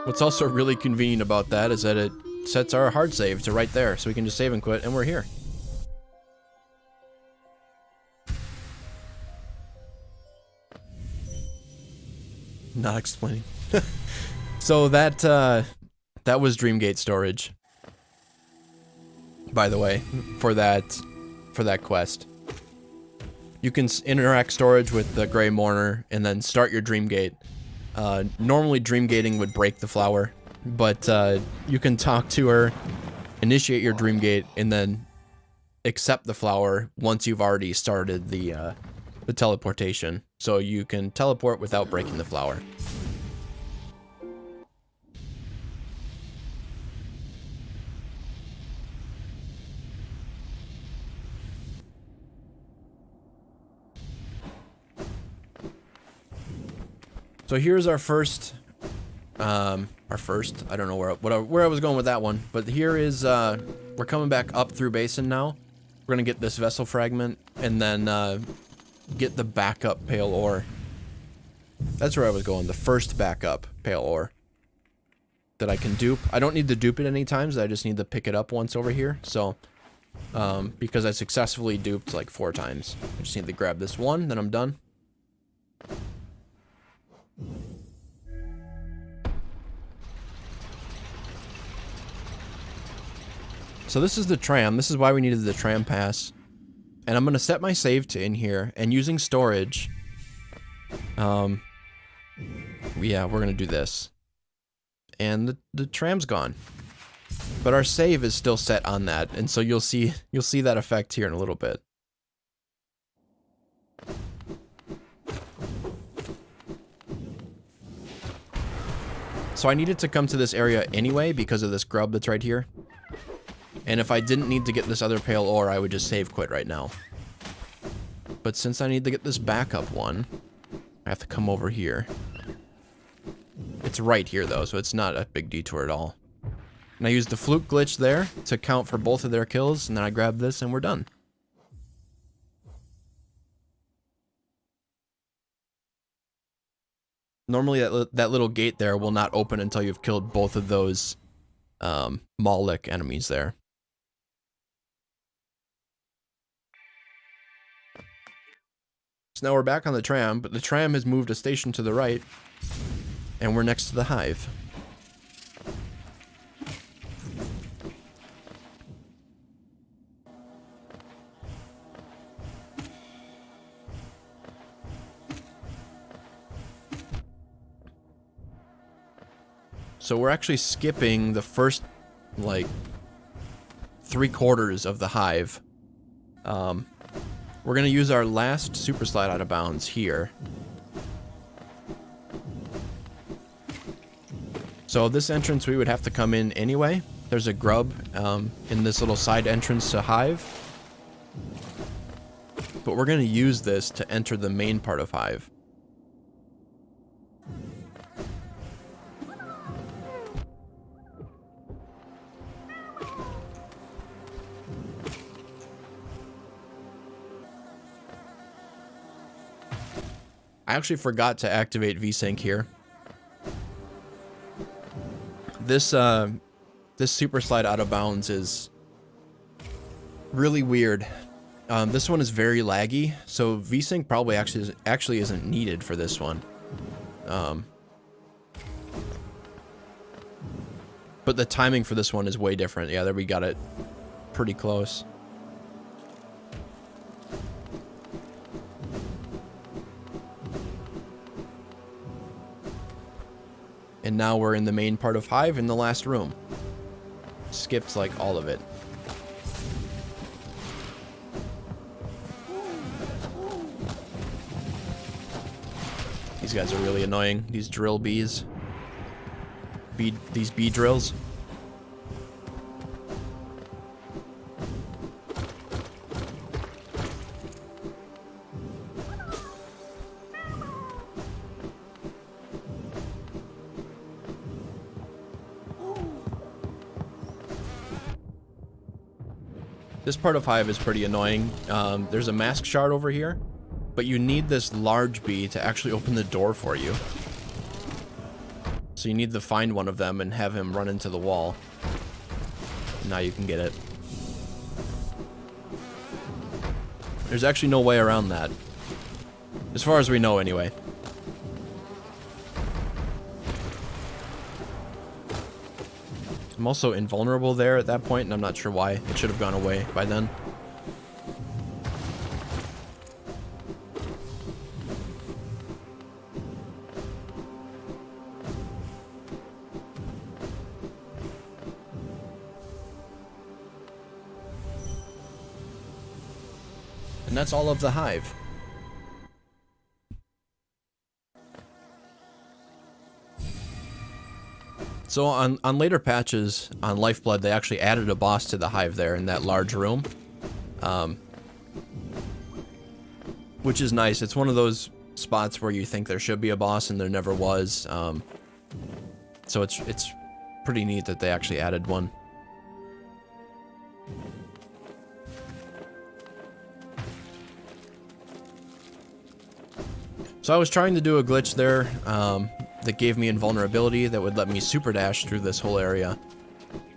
What's also really convenient about that is that it sets our hard save to right there, so we can just save and quit, and we're here. Not explaining. So that was Dreamgate storage, by the way, for that quest. You can interact storage with the Grey Mourner and then start your Dreamgate. Normally Dreamgating would break the flower, but you can talk to her, initiate your Dreamgate, and then accept the flower once you've already started the teleportation. So you can teleport without breaking the flower. So here's our first, I don't know where I was going with that one, but here is, we're coming back up through Basin now. We're gonna get this vessel fragment, and then, get the backup Pale Ore. That's where I was going, the first backup Pale Ore that I can dupe. I don't need to dupe it any times, I just need to pick it up once over here, so, because I successfully duped like 4 times. I just need to grab this one, then I'm done. So this is the tram. This is why we needed the tram pass. And I'm going to set my save to in here. And using storage... yeah, we're going to do this. And the tram's gone. But our save is still set on that. And so you'll see that effect here in a little bit. So I needed to come to this area anyway because of this grub that's right here. And if I didn't need to get this other Pale Ore, I would just save quit right now. But since I need to get this backup one, I have to come over here. It's right here though, so it's not a big detour at all. And I used the Flute glitch there to count for both of their kills, and then I grab this and we're done. Normally that little gate there will not open until you've killed both of those Maulik enemies there. So now we're back on the tram, but the tram has moved a station to the right, and we're next to the hive. So we're actually skipping the first, like, 3/4 of the hive. We're gonna use our last super slide out of bounds here. So this entrance we would have to come in anyway. There's a grub in this little side entrance to hive. But we're gonna use this to enter the main part of hive. I actually forgot to activate Vsync here. This this super slide out of bounds is really weird. This one is very laggy, so Vsync probably actually isn't needed for this one. But the timing for this one is way different. Yeah, there we got it pretty close. And now we're in the main part of hive in the last room. Skipped like all of it. These guys are really annoying. These drill bees. These bee drills. This part of hive is pretty annoying. There's a mask shard over here, but you need this large bee to actually open the door for you. So you need to find one of them and have him run into the wall. Now you can get it. There's actually no way around that. As far as we know, anyway. I'm also invulnerable there at that point, and I'm not sure why. It should have gone away by then. And that's all of the hive. So on later patches on Lifeblood, they actually added a boss to the hive there in that large room. Which is nice. It's one of those spots where you think there should be a boss and there never was. So it's pretty neat that they actually added one. So I was trying to do a glitch there that gave me invulnerability that would let me super dash through this whole area,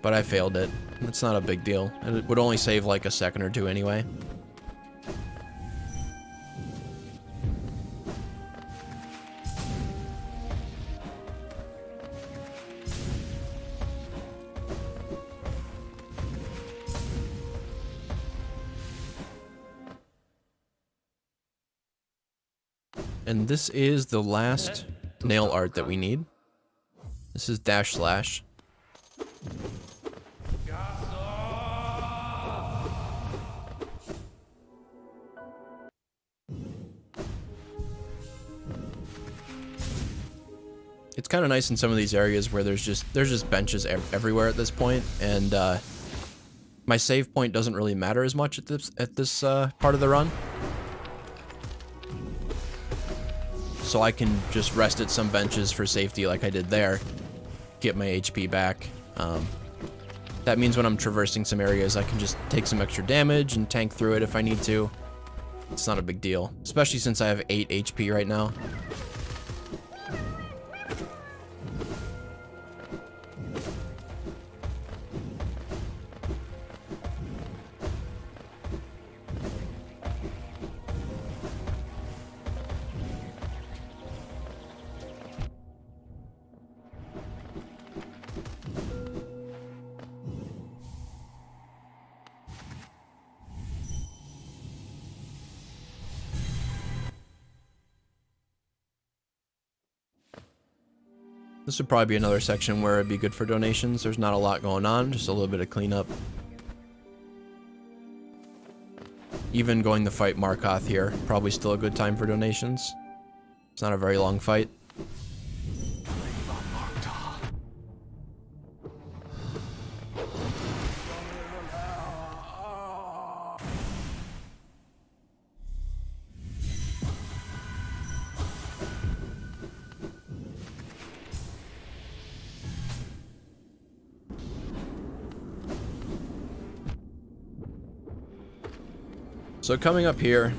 but I failed it. It's not a big deal. It would only save like a second or two anyway. And this is the last nail art that we need. This is dash slash. It's kind of nice in some of these areas where there's just benches everywhere at this point, and my save point doesn't really matter as much at this part of the run. So I can just rest at some benches for safety like I did there, get my HP back. That means when I'm traversing some areas, I can just take some extra damage and tank through it if I need to. It's not a big deal, especially since I have 8 HP right now. This would probably be another section where it'd be good for donations. There's not a lot going on, just a little bit of cleanup. Even going to fight Markoth here, probably still a good time for donations. It's not a very long fight. So coming up here,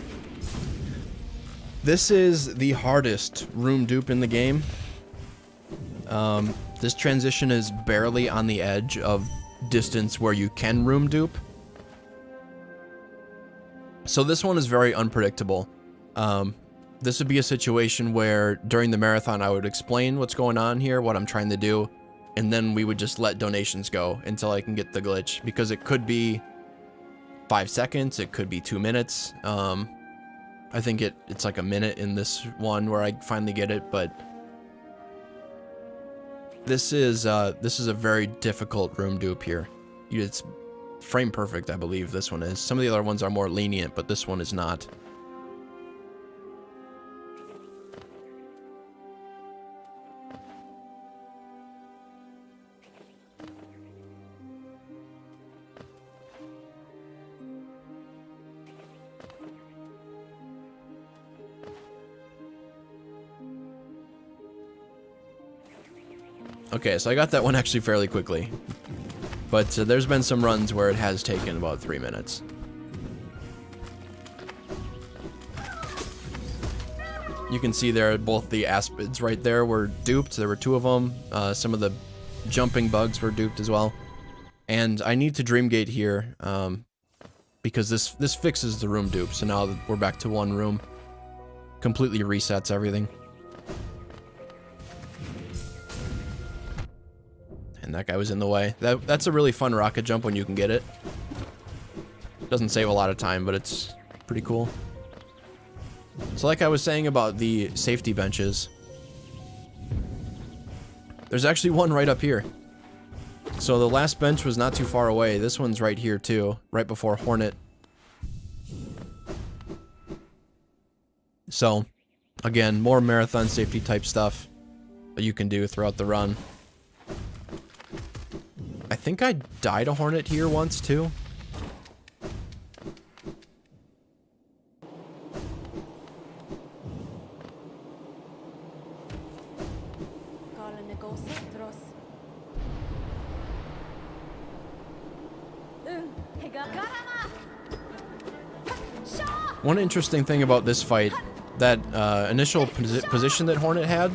this is the hardest room dupe in the game. This transition is barely on the edge of distance where you can room dupe. So this one is very unpredictable. This would be a situation where during the marathon I would explain what's going on here, what I'm trying to do, and then we would just let donations go until I can get the glitch, because it could be 5 seconds, it could be 2 minutes. I think it's like a minute in this one where I finally get it, but this is a very difficult room dupe here. It's frame perfect, I believe this one is. Some of the other ones are more lenient, but this one is not. Okay, so I got that one actually fairly quickly, but there's been some runs where it has taken about 3 minutes. You can see there both the aspids right there were duped. There were 2 of them. Some of the jumping bugs were duped as well. And I need to Dreamgate here because this fixes the room dupe. So now we're back to 1 room. Completely resets everything. And that guy was in the way. That's a really fun rocket jump when you can get it. Doesn't save a lot of time, but it's pretty cool. So like I was saying about the safety benches, there's actually one right up here. So the last bench was not too far away. This one's right here too, right before Hornet. So, again, more marathon safety type stuff that you can do throughout the run. I think I died a Hornet here once too. One interesting thing about this fight, that initial position that Hornet had,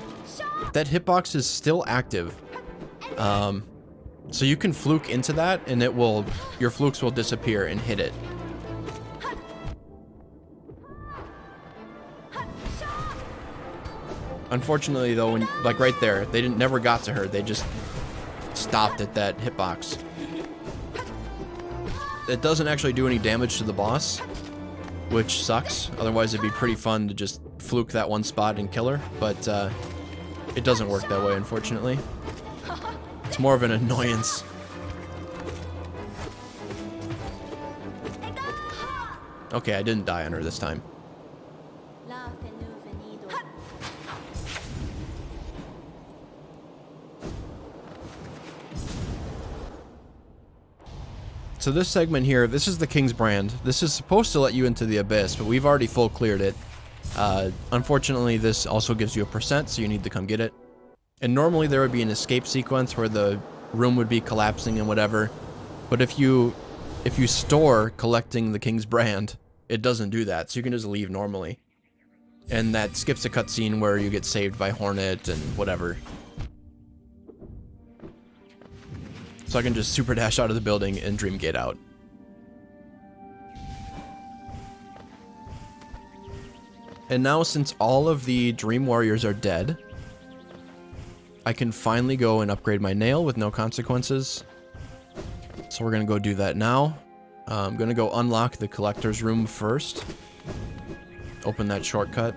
that hitbox is still active. So you can fluke into that and it will, your flukes will disappear and hit it. Unfortunately though, when, like right there, they never got to her, they just stopped at that hitbox. It doesn't actually do any damage to the boss, which sucks. Otherwise it'd be pretty fun to just fluke that one spot and kill her, but it doesn't work that way, unfortunately. It's more of an annoyance. Okay, I didn't die on her this time. So this segment here, this is the King's Brand. This is supposed to let you into the Abyss, but we've already full cleared it. Unfortunately, this also gives you a %, so you need to come get it. And normally there would be an escape sequence where the room would be collapsing and whatever. But if you store collecting the King's Brand, it doesn't do that, so you can just leave normally. And that skips a cutscene where you get saved by Hornet and whatever. So I can just super dash out of the building and Dreamgate out. And now, since all of the Dream Warriors are dead, I can finally go and upgrade my nail with no consequences. So we're gonna go do that now. I'm gonna go unlock the collector's room first. Open that shortcut.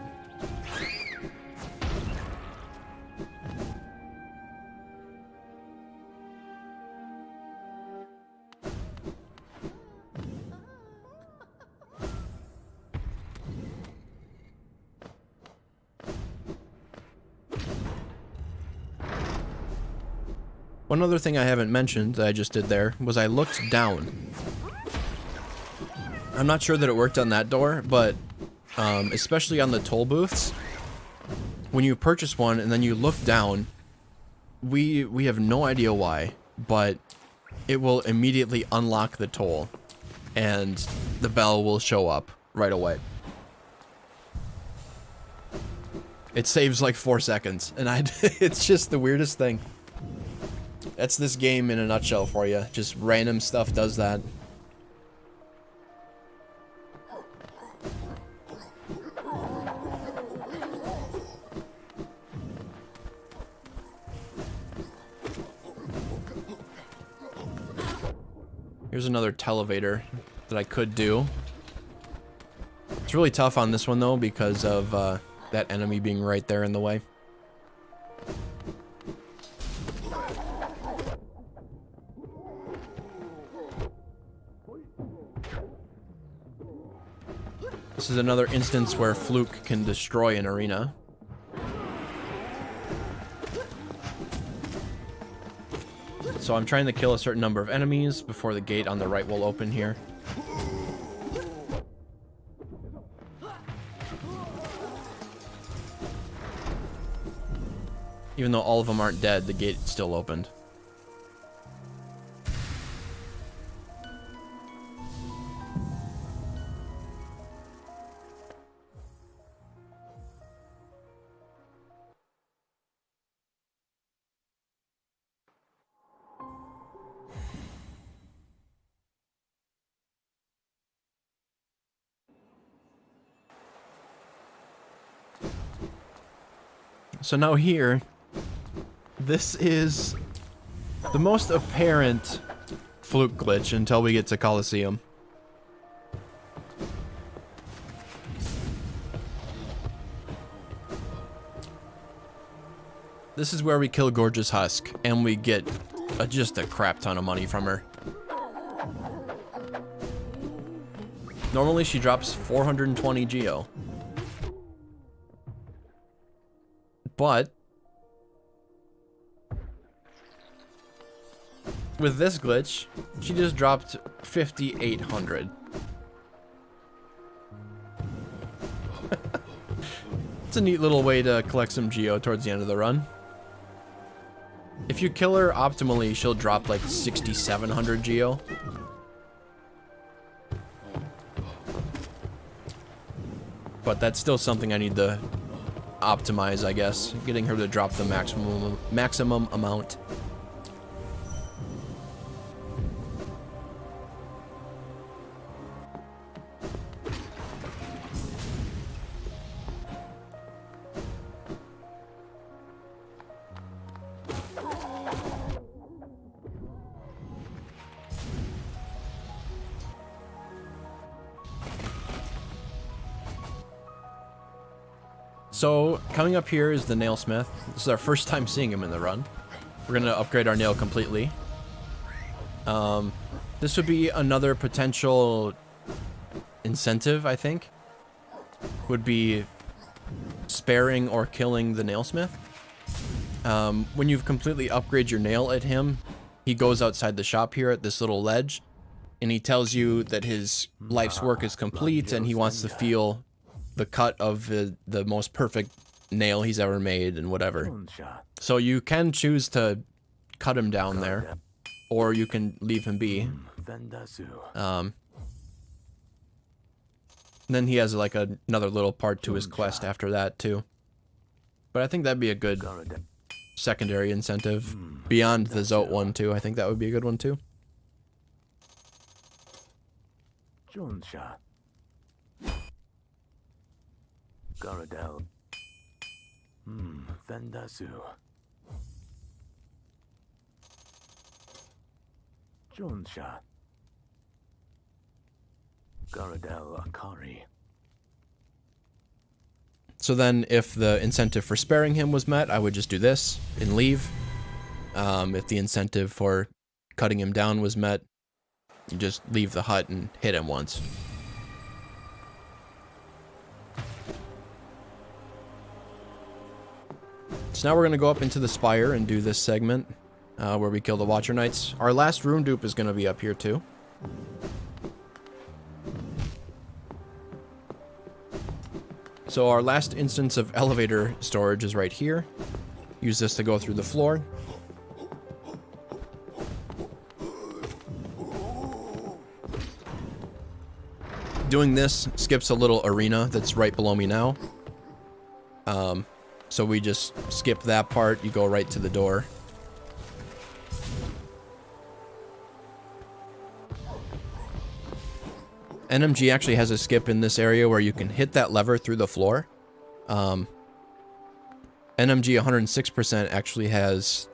One other thing I haven't mentioned that I just did there was I looked down. I'm not sure that it worked on that door, but especially on the toll booths, when you purchase one and then you look down, we have no idea why, but it will immediately unlock the toll and the bell will show up right away. It saves like 4 seconds, and it's just the weirdest thing. That's this game in a nutshell for you. Just random stuff does that. Here's another televator that I could do. It's really tough on this one though because of that enemy being right there in the way. This is another instance where Fluke can destroy an arena. So I'm trying to kill a certain number of enemies before the gate on the right will open here. Even though all of them aren't dead, the gate still opened. So now here, this is the most apparent Fluke glitch until we get to Colosseum. This is where we kill Gorgeous Husk, and we get just a crap ton of money from her. Normally she drops 420 geo. But with this glitch, she just dropped 5,800. It's a neat little way to collect some geo towards the end of the run. if you kill her optimally, she'll drop like 6,700 geo. But that's still something I need to optimize, I guess. Getting her to drop the maximum amount. So, coming up here is the Nailsmith. This is our first time seeing him in the run. We're going to upgrade our nail completely. This would be another potential incentive, I think. Would be sparing or killing the Nailsmith. When you've completely upgraded your nail at him, he goes outside the shop here at this little ledge, and he tells you that his life's work is complete and he wants to feel the cut of the most perfect nail he's ever made and whatever. So you can choose to cut him down there, or you can leave him be. Then he has like another little part to his quest after that too. But I think that'd be a good secondary incentive beyond the Zote one too. I think that would be a good one too. Garadel. Vendasu. Jonsha. Garadel Akari. So then if the incentive for sparing him was met, I would just do this and leave. If the incentive for cutting him down was met, you just leave the hut and hit him once. So now we're going to go up into the spire and do this segment where we kill the Watcher Knights. Our last rune dupe is going to be up here too. So our last instance of elevator storage is right here. Use this to go through the floor. Doing this skips a little arena that's right below me now. So we just skip that part, you go right to the door. NMG actually has a skip in this area where you can hit that lever through the floor. NMG 106% actually has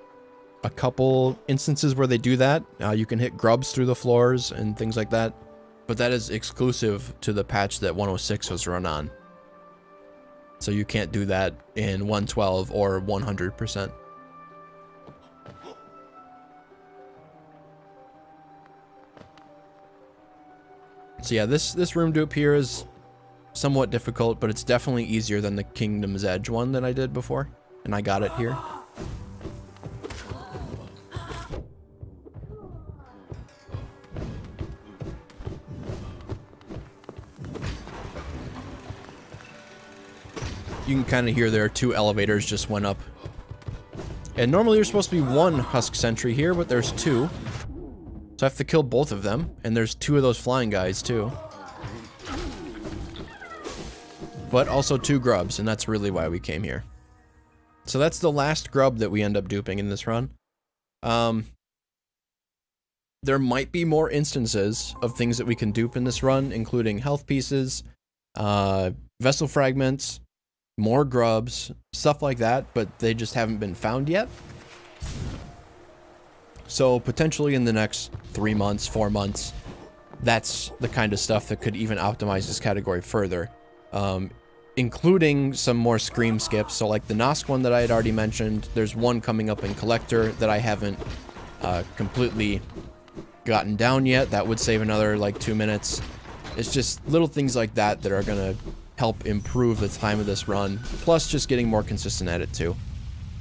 a couple instances where they do that. You can hit grubs through the floors and things like that. But that is exclusive to the patch that 106 was run on. So you can't do that in 112 or 100%. So yeah, this room dupe here is somewhat difficult, but it's definitely easier than the Kingdom's Edge one that I did before. And I got it here. You can kind of hear there 2 elevators just went up. And normally there's supposed to be 1 Husk Sentry here, but there's 2. So I have to kill both of them, and there's 2 of those flying guys too. But also 2 grubs, and that's really why we came here. So that's the last grub that we end up duping in this run. There might be more instances of things that we can dupe in this run, including health pieces, vessel fragments, more grubs, stuff like that, but they just haven't been found yet. So potentially in the next 3 months, 4 months, that's the kind of stuff that could even optimize this category further. Including some more scream skips. So like the Nosk one that I had already mentioned, there's one coming up in Collector that I haven't completely gotten down yet. That would save another like 2 minutes. It's just little things like that that are gonna help improve the time of this run, plus just getting more consistent at it too.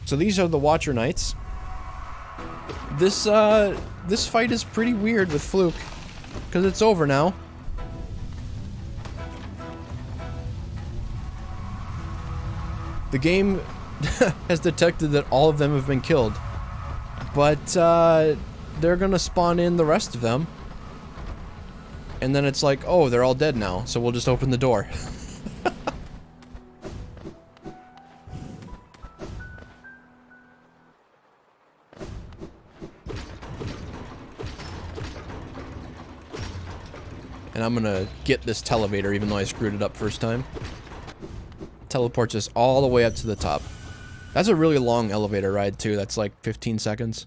So these are the Watcher Knights. This fight is pretty weird with Fluke, because it's over now. The game has detected that all of them have been killed. But they're gonna spawn in the rest of them. And then it's like, oh, they're all dead now, so we'll just open the door. And I'm gonna get this televator even though I screwed it up first time. Teleports us all the way up to the top. That's a really long elevator ride too, that's like 15 seconds.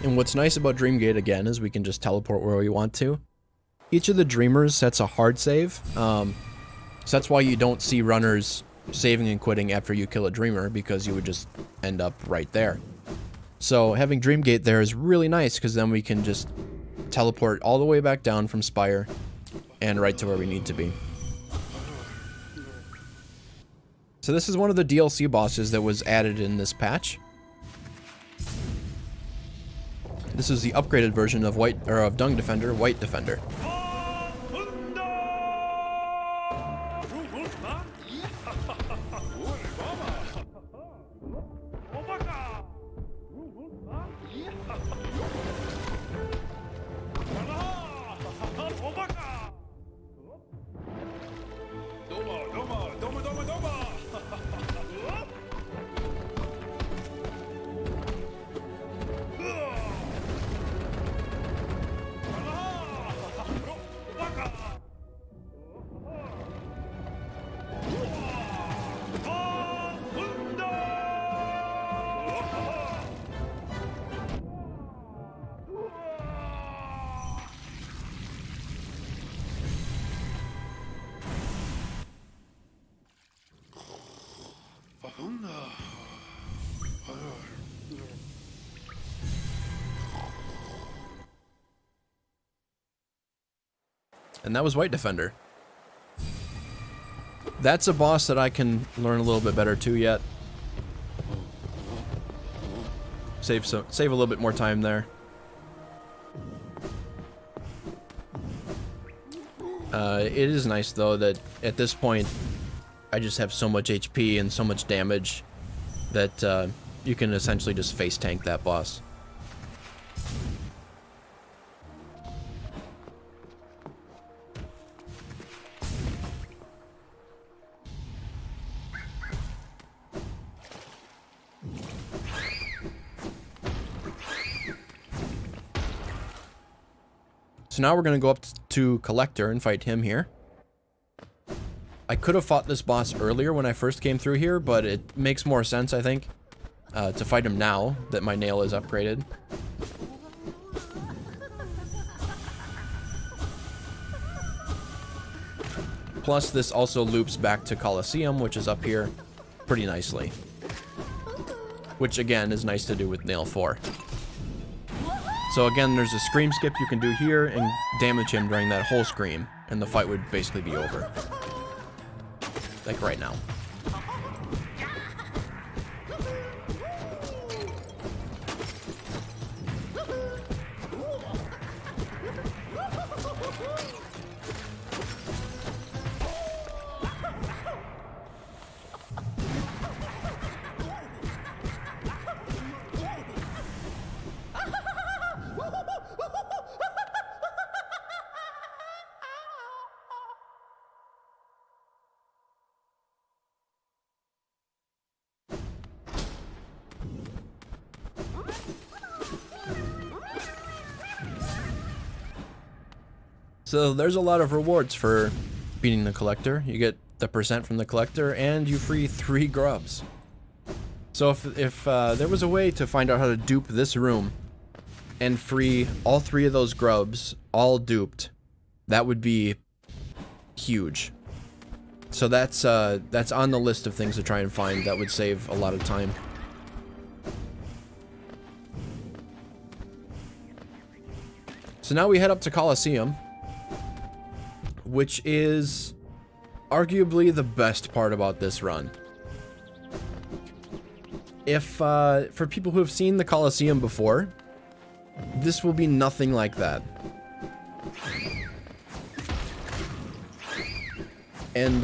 And what's nice about Dreamgate, again, is we can just teleport where we want to. Each of the Dreamers sets a hard save, so that's why you don't see runners saving and quitting after you kill a Dreamer, because you would just end up right there. So having Dreamgate there is really nice, because then we can just teleport all the way back down from Spire, and right to where we need to be. So this is one of the DLC bosses that was added in this patch. This is the upgraded version of Dung Defender, White Defender. And that was White Defender. That's a boss that I can learn a little bit better too yet. Save a little bit more time there. It is nice though that at this point I just have so much HP and so much damage that you can essentially just face tank that boss. So now we're going to go up to Collector and fight him here. I could have fought this boss earlier when I first came through here, but it makes more sense, I think, to fight him now that my nail is upgraded. Plus, this also loops back to Colosseum, which is up here pretty nicely. Which, again, is nice to do with Nail 4. So again, there's a scream skip you can do here and damage him during that whole scream, and the fight would basically be over. Like right now. So there's a lot of rewards for beating the Collector. You get the percent from the Collector, and you free 3 grubs. So if there was a way to find out how to dupe this room and free all 3 of those grubs, all duped, that would be huge. So that's on the list of things to try and find that would save a lot of time. So now we head up to Colosseum, which is arguably the best part about this run. If, for people who have seen the Colosseum before, this will be nothing like that. And,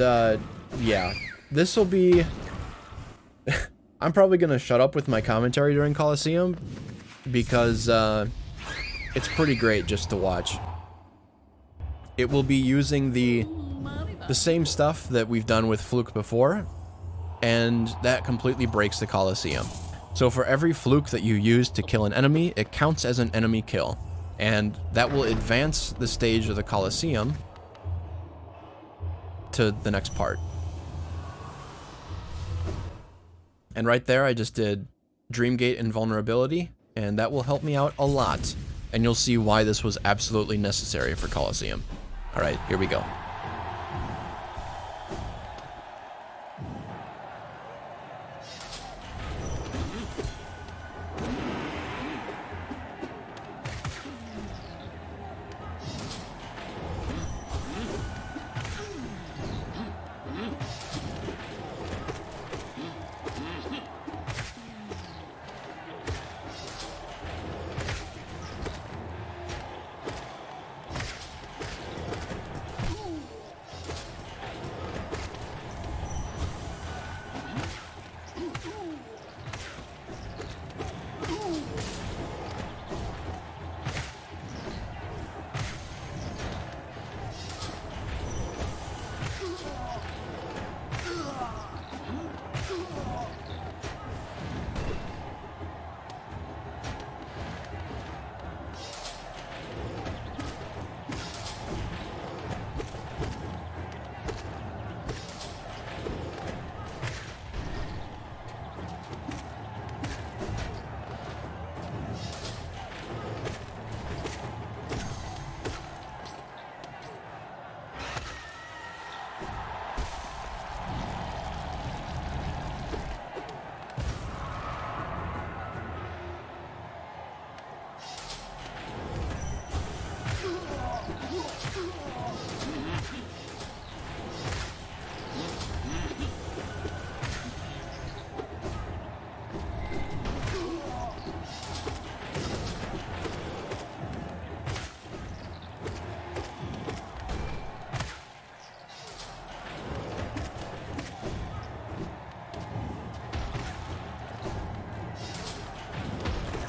yeah, this will be... I'm probably gonna shut up with my commentary during Colosseum, because, it's pretty great just to watch. It will be using the same stuff that we've done with Fluke before, and that completely breaks the Colosseum. So for every Fluke that you use to kill an enemy, it counts as an enemy kill, and that will advance the stage of the Colosseum to the next part. And right there, I just did Dreamgate Invulnerability, and that will help me out a lot. And you'll see why this was absolutely necessary for Colosseum. Alright, here we go.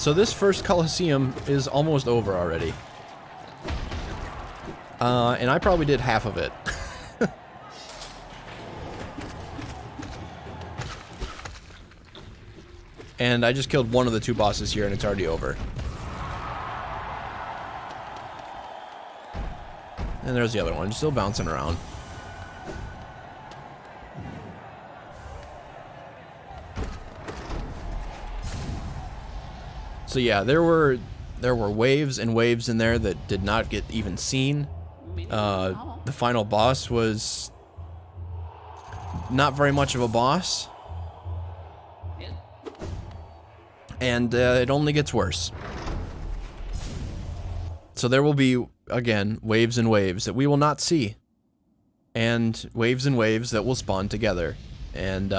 So this first Colosseum is almost over already. And I probably did half of it. And I just killed one of the two bosses here and it's already over. And there's the other one, still bouncing around. So yeah, there were waves and waves in there that did not get even seen. The final boss was not very much of a boss. And it only gets worse. So there will be, again, waves and waves that we will not see. And waves that will spawn together. And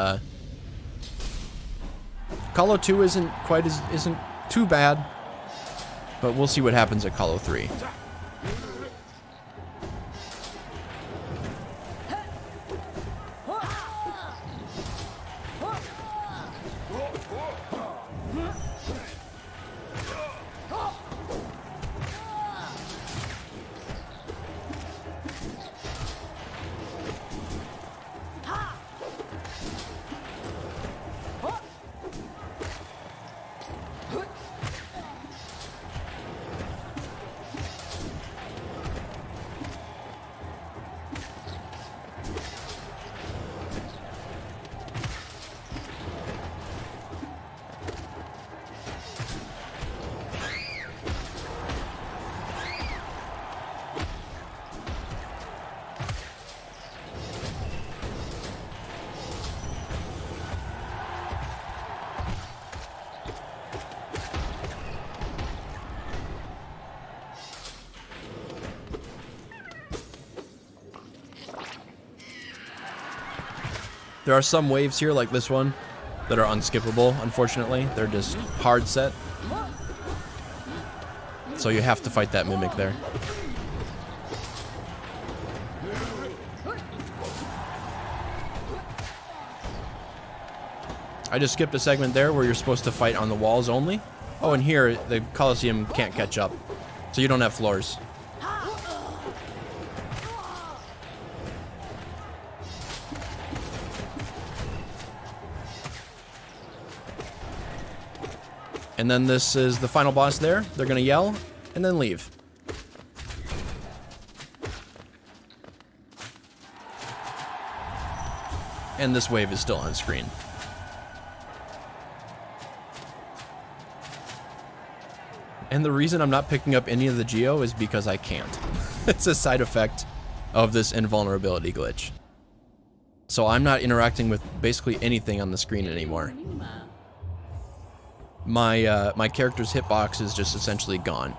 Colo 2 isn't too bad, but we'll see what happens at Colo 3. There are some waves here, like this one, that are unskippable, unfortunately. They're just hard set. So you have to fight that Mimic there. I just skipped a segment there where you're supposed to fight on the walls only. Oh, and here, the Colosseum can't catch up. So you don't have floors. And then this is the final boss there. They're gonna yell and then leave. And this wave is still on screen. And the reason I'm not picking up any of the Geo is because I can't. It's a side effect of this invulnerability glitch. So I'm not interacting with basically anything on the screen anymore. My character's hitbox is just essentially gone.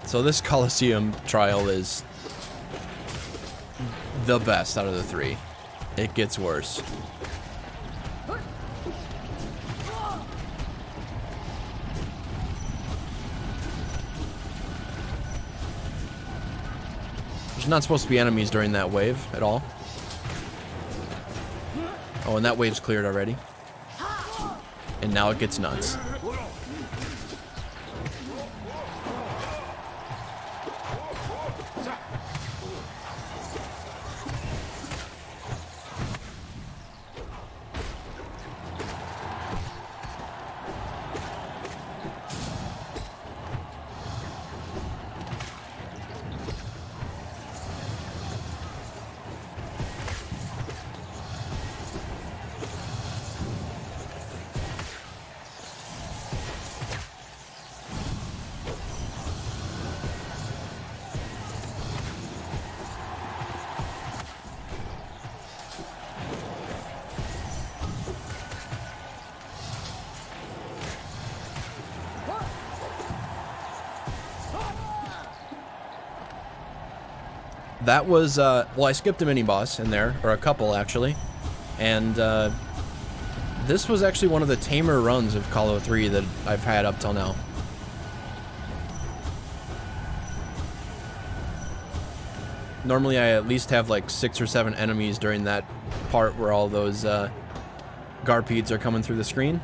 So this Colosseum Trial is the best out of the three. It gets worse. There's not supposed to be enemies during that wave at all. Oh, and that wave's cleared already. And now it gets nuts. That was, well, I skipped a mini-boss in there, or a couple, actually. And, this was actually one of the tamer runs of Call of 3 that I've had up till now. Normally, I at least have, like, 6 or 7 enemies during that part where all those, Garpedes are coming through the screen.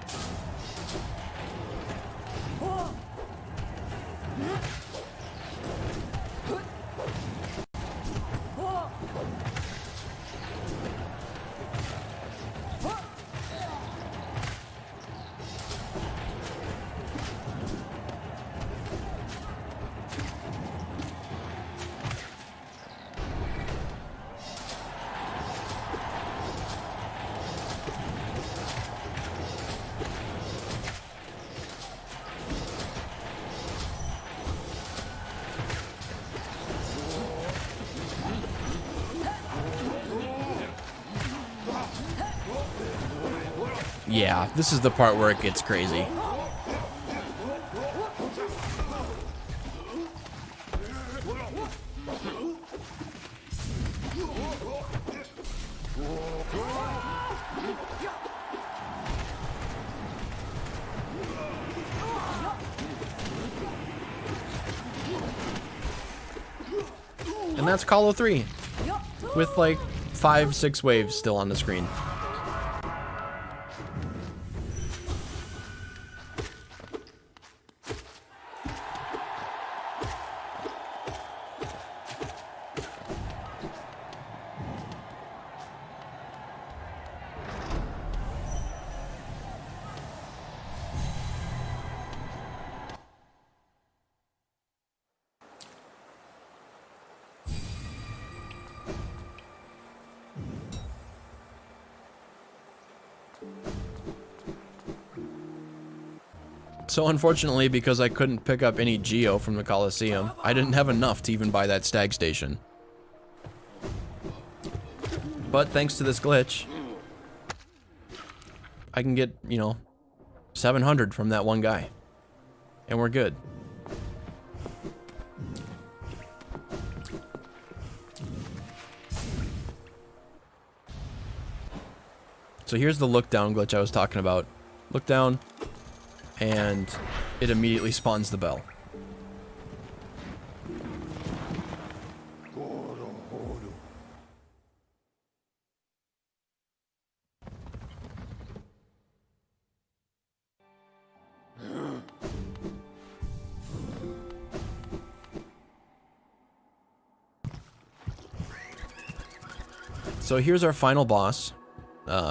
Yeah, this is the part where it gets crazy. And that's Colo 3. With like 5-6 waves still on the screen. So unfortunately, because I couldn't pick up any Geo from the Colosseum, I didn't have enough to even buy that stag station. But thanks to this glitch, I can get, you know, 700 from that one guy. And we're good. So here's the look down glitch I was talking about. Look down, and it immediately spawns the bell. So here's our final boss.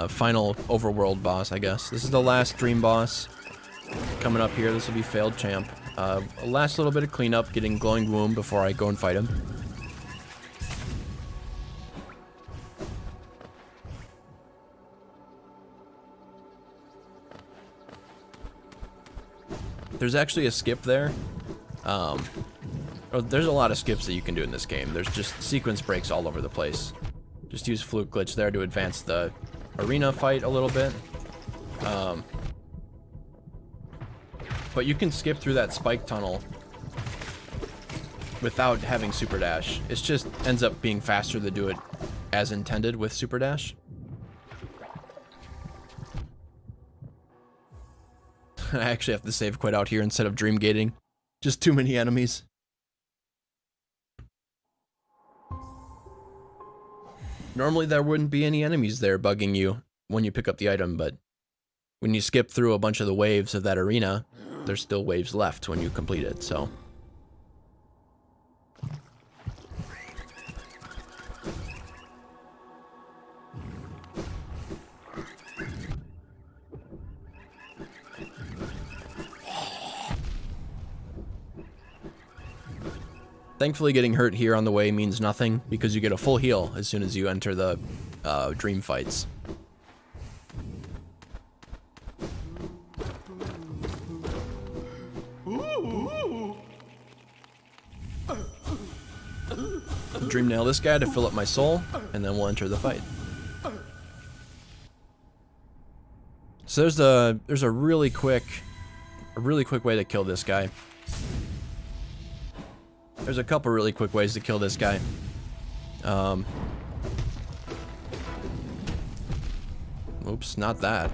Final overworld boss, I guess. This is the last dream boss. Coming up here, this will be Failed Champ. Last little bit of cleanup, getting Glowing Womb before I go and fight him. There's actually a skip there. There's a lot of skips that you can do in this game. There's just sequence breaks all over the place. Just use Flute Glitch there to advance the arena fight a little bit. But you can skip through that spike tunnel without having Super Dash. It just ends up being faster to do it as intended with Super Dash. I actually have to save quit out here instead of Dream Gating. Just too many enemies. Normally there wouldn't be any enemies there bugging you when you pick up the item, but when you skip through a bunch of the waves of that arena, there's still waves left when you complete it, so. Thankfully, getting hurt here on the way means nothing, because you get a full heal as soon as you enter the dream fights. Dream nail this guy to fill up my soul, and then we'll enter the fight. So there's a really quick way to kill this guy. There's a couple really quick ways to kill this guy. Oops, not that.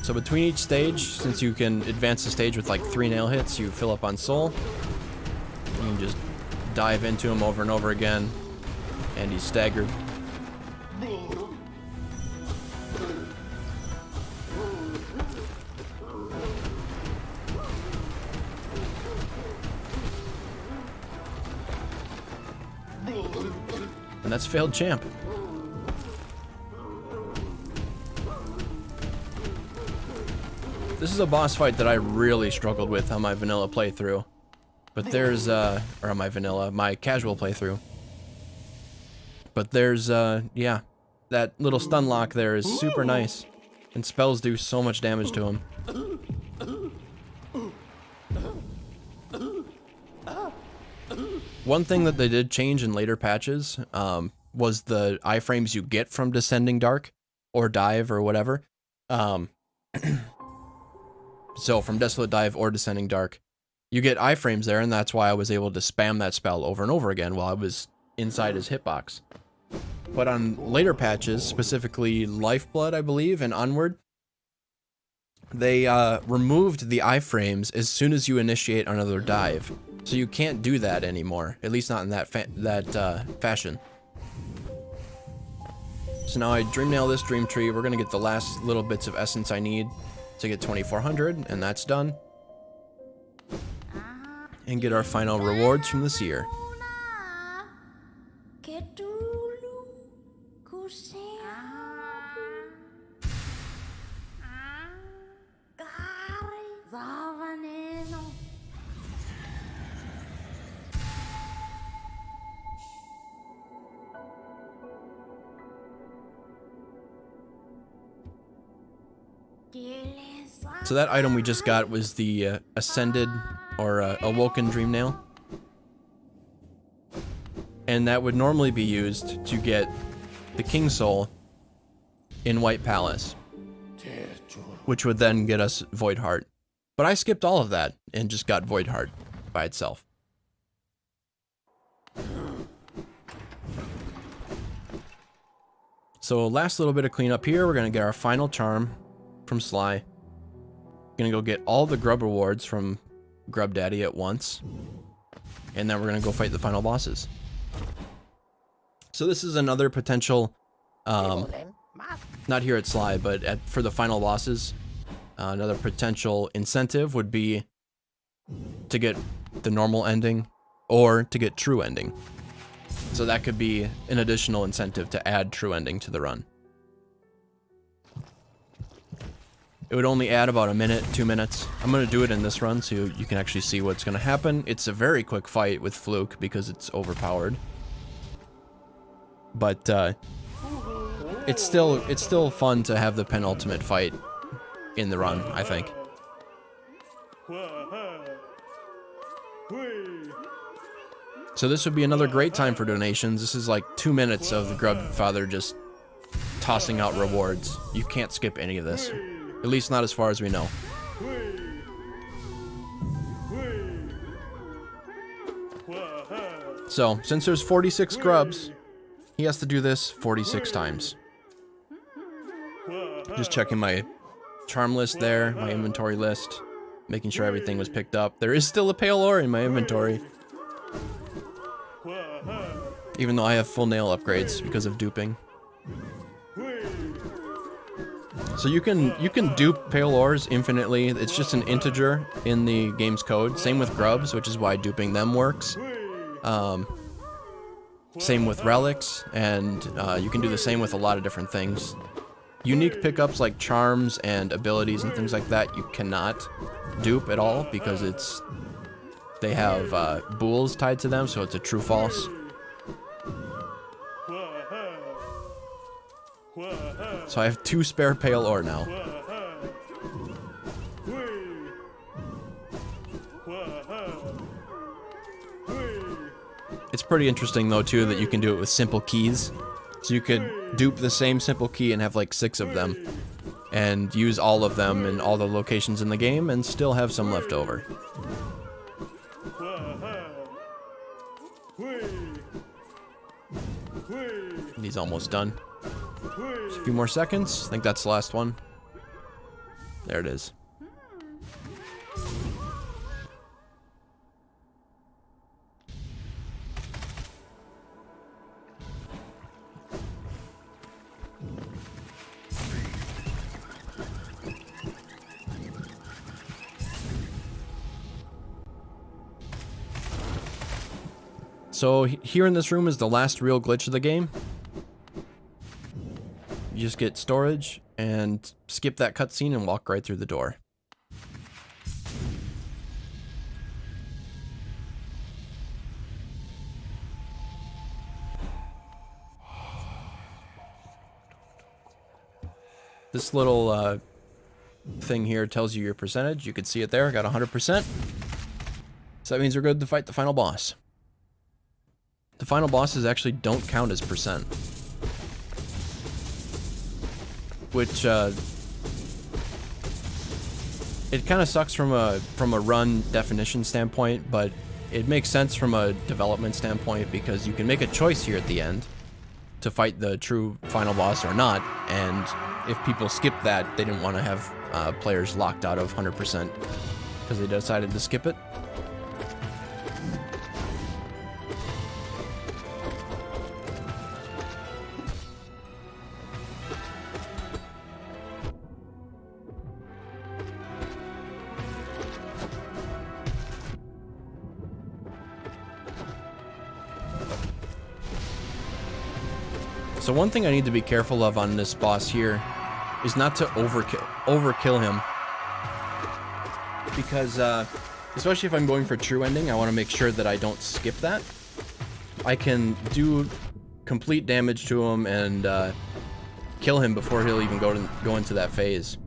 So between each stage, since you can advance the stage with like 3 nail hits, you fill up on soul. You can just dive into him over and over again, and he's staggered. And that's Failed Champ. This is a boss fight that I really struggled with on my vanilla playthrough. But there's, or on my casual playthrough. But there's, yeah, that little stun lock there is super nice. And spells do so much damage to him. One thing that they did change in later patches was the iframes you get from Descending Dark, or Dive, or whatever. So from Desolate Dive or Descending Dark, you get iframes there, and that's why I was able to spam that spell over and over again while I was inside his hitbox. But on later patches, specifically Lifeblood, I believe, and onward, they removed the iframes as soon as you initiate another dive. So you can't do that anymore, at least not in that fashion. So now I dream nail this dream tree. We're gonna get the last little bits of essence I need to get 2400, and that's done. And get our final rewards from the seer. So that item we just got was the Ascended or Awoken Dream Nail. And that would normally be used to get the King Soul in White Palace, which would then get us Void Heart. But I skipped all of that and just got Void Heart by itself. So last little bit of cleanup here, we're gonna get our final charm from Sly. Gonna go get all the Grub rewards from Grub Daddy at once. And then we're gonna go fight the final bosses. So this is another potential, not here at Sly, but for the final bosses, another potential incentive would be to get the normal ending or to get true ending. So that could be an additional incentive to add true ending to the run. It would only add about a minute, 2 minutes. I'm going to do it in this run so you can actually see what's going to happen. It's a very quick fight with Fluke because it's overpowered. But it's still fun to have the penultimate fight in the run, I think. So this would be another great time for donations. This is like 2 minutes of the Grub Father just tossing out rewards. You can't skip any of this. At least not as far as we know. So, since there's 46 grubs, he has to do this 46 times. Just checking my charm list there, my inventory list, making sure everything was picked up. There is still a Pail ore in my inventory, even though I have full nail upgrades because of duping. So you can dupe Pail ores infinitely. It's just an integer in the game's code. Same with grubs, which is why duping them works. Same with relics, and you can do the same with a lot of different things. Unique pickups like charms and abilities and things like that you cannot dupe at all because they have bools tied to them, so it's a true-false. So I have 2 spare Pail ore now. It's pretty interesting though too that you can do it with simple keys. So you could dupe the same simple key and have like 6 of them and use all of them in all the locations in the game and still have some left over. And he's almost done. Just a few more seconds. I think that's the last one. There it is. So here in this room is the last real glitch of the game. You just get storage and skip that cutscene and walk right through the door. This little thing here tells you your percentage. You can see it there. I got 100%. So that means we're good to fight the final boss. The final bosses actually don't count as percent. Which, it kind of sucks from a run definition standpoint, but it makes sense from a development standpoint because you can make a choice here at the end to fight the true final boss or not, and if people skip that, they didn't want to have players locked out of 100% because they decided to skip it. So one thing I need to be careful of on this boss here is not to overkill him. Because, especially if I'm going for true ending, I want to make sure that I don't skip that. I can do complete damage to him and kill him before he'll even go into that phase.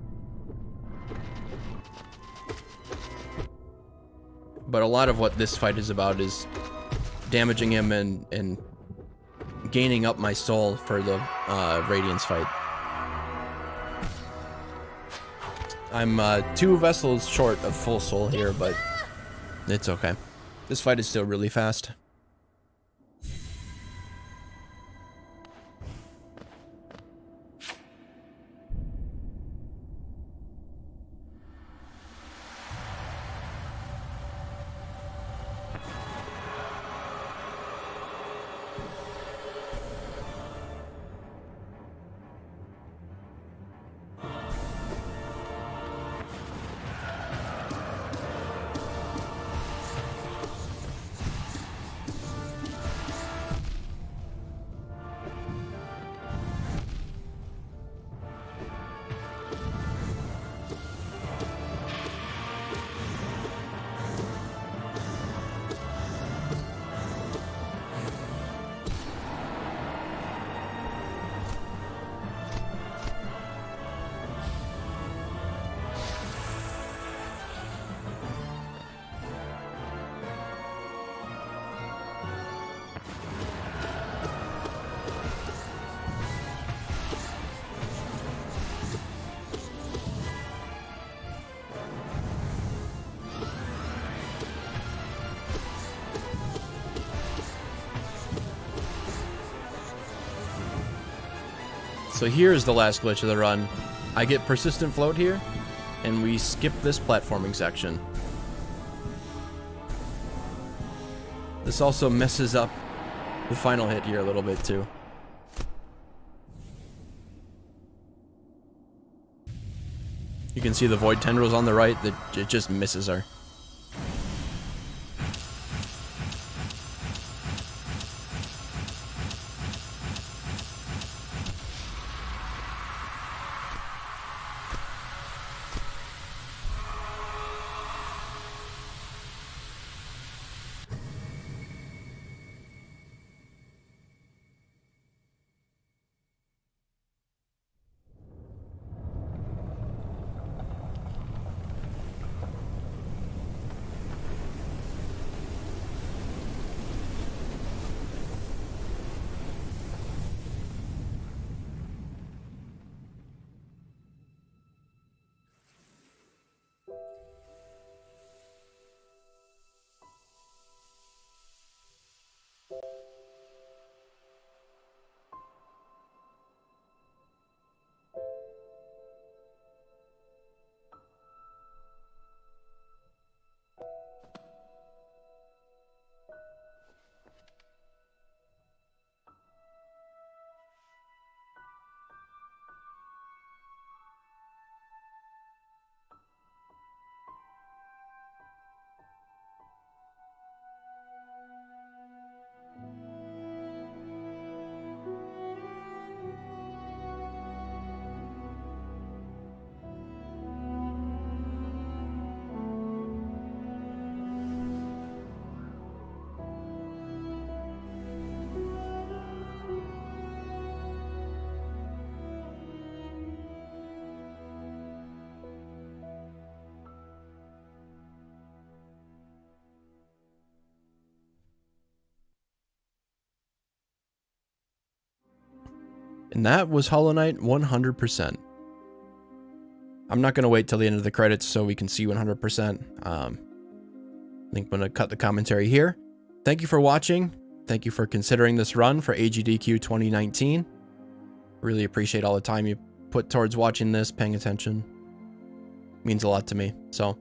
But a lot of what this fight is about is damaging him and gaining up my soul for the Radiance fight. I'm 2 vessels short of full soul here, but it's okay. This fight is still really fast. So here's the last glitch of the run. I get persistent float here, and we skip this platforming section. This also messes up the final hit here a little bit too. You can see the void tendrils on the right, that it just misses her. And that was Hollow Knight 100%. I'm not going to wait till the end of the credits so we can see 100%. I think I'm going to cut the commentary here. Thank you for watching. Thank you for considering this run for AGDQ 2019. Really appreciate all the time you put towards watching this, paying attention. Means a lot to me. So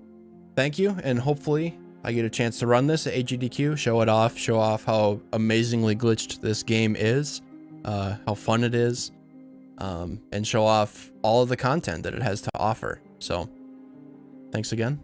thank you, and hopefully I get a chance to run this at AGDQ, show off how amazingly glitched this game is, how fun it is, and show off all of the content that it has to offer. So thanks again.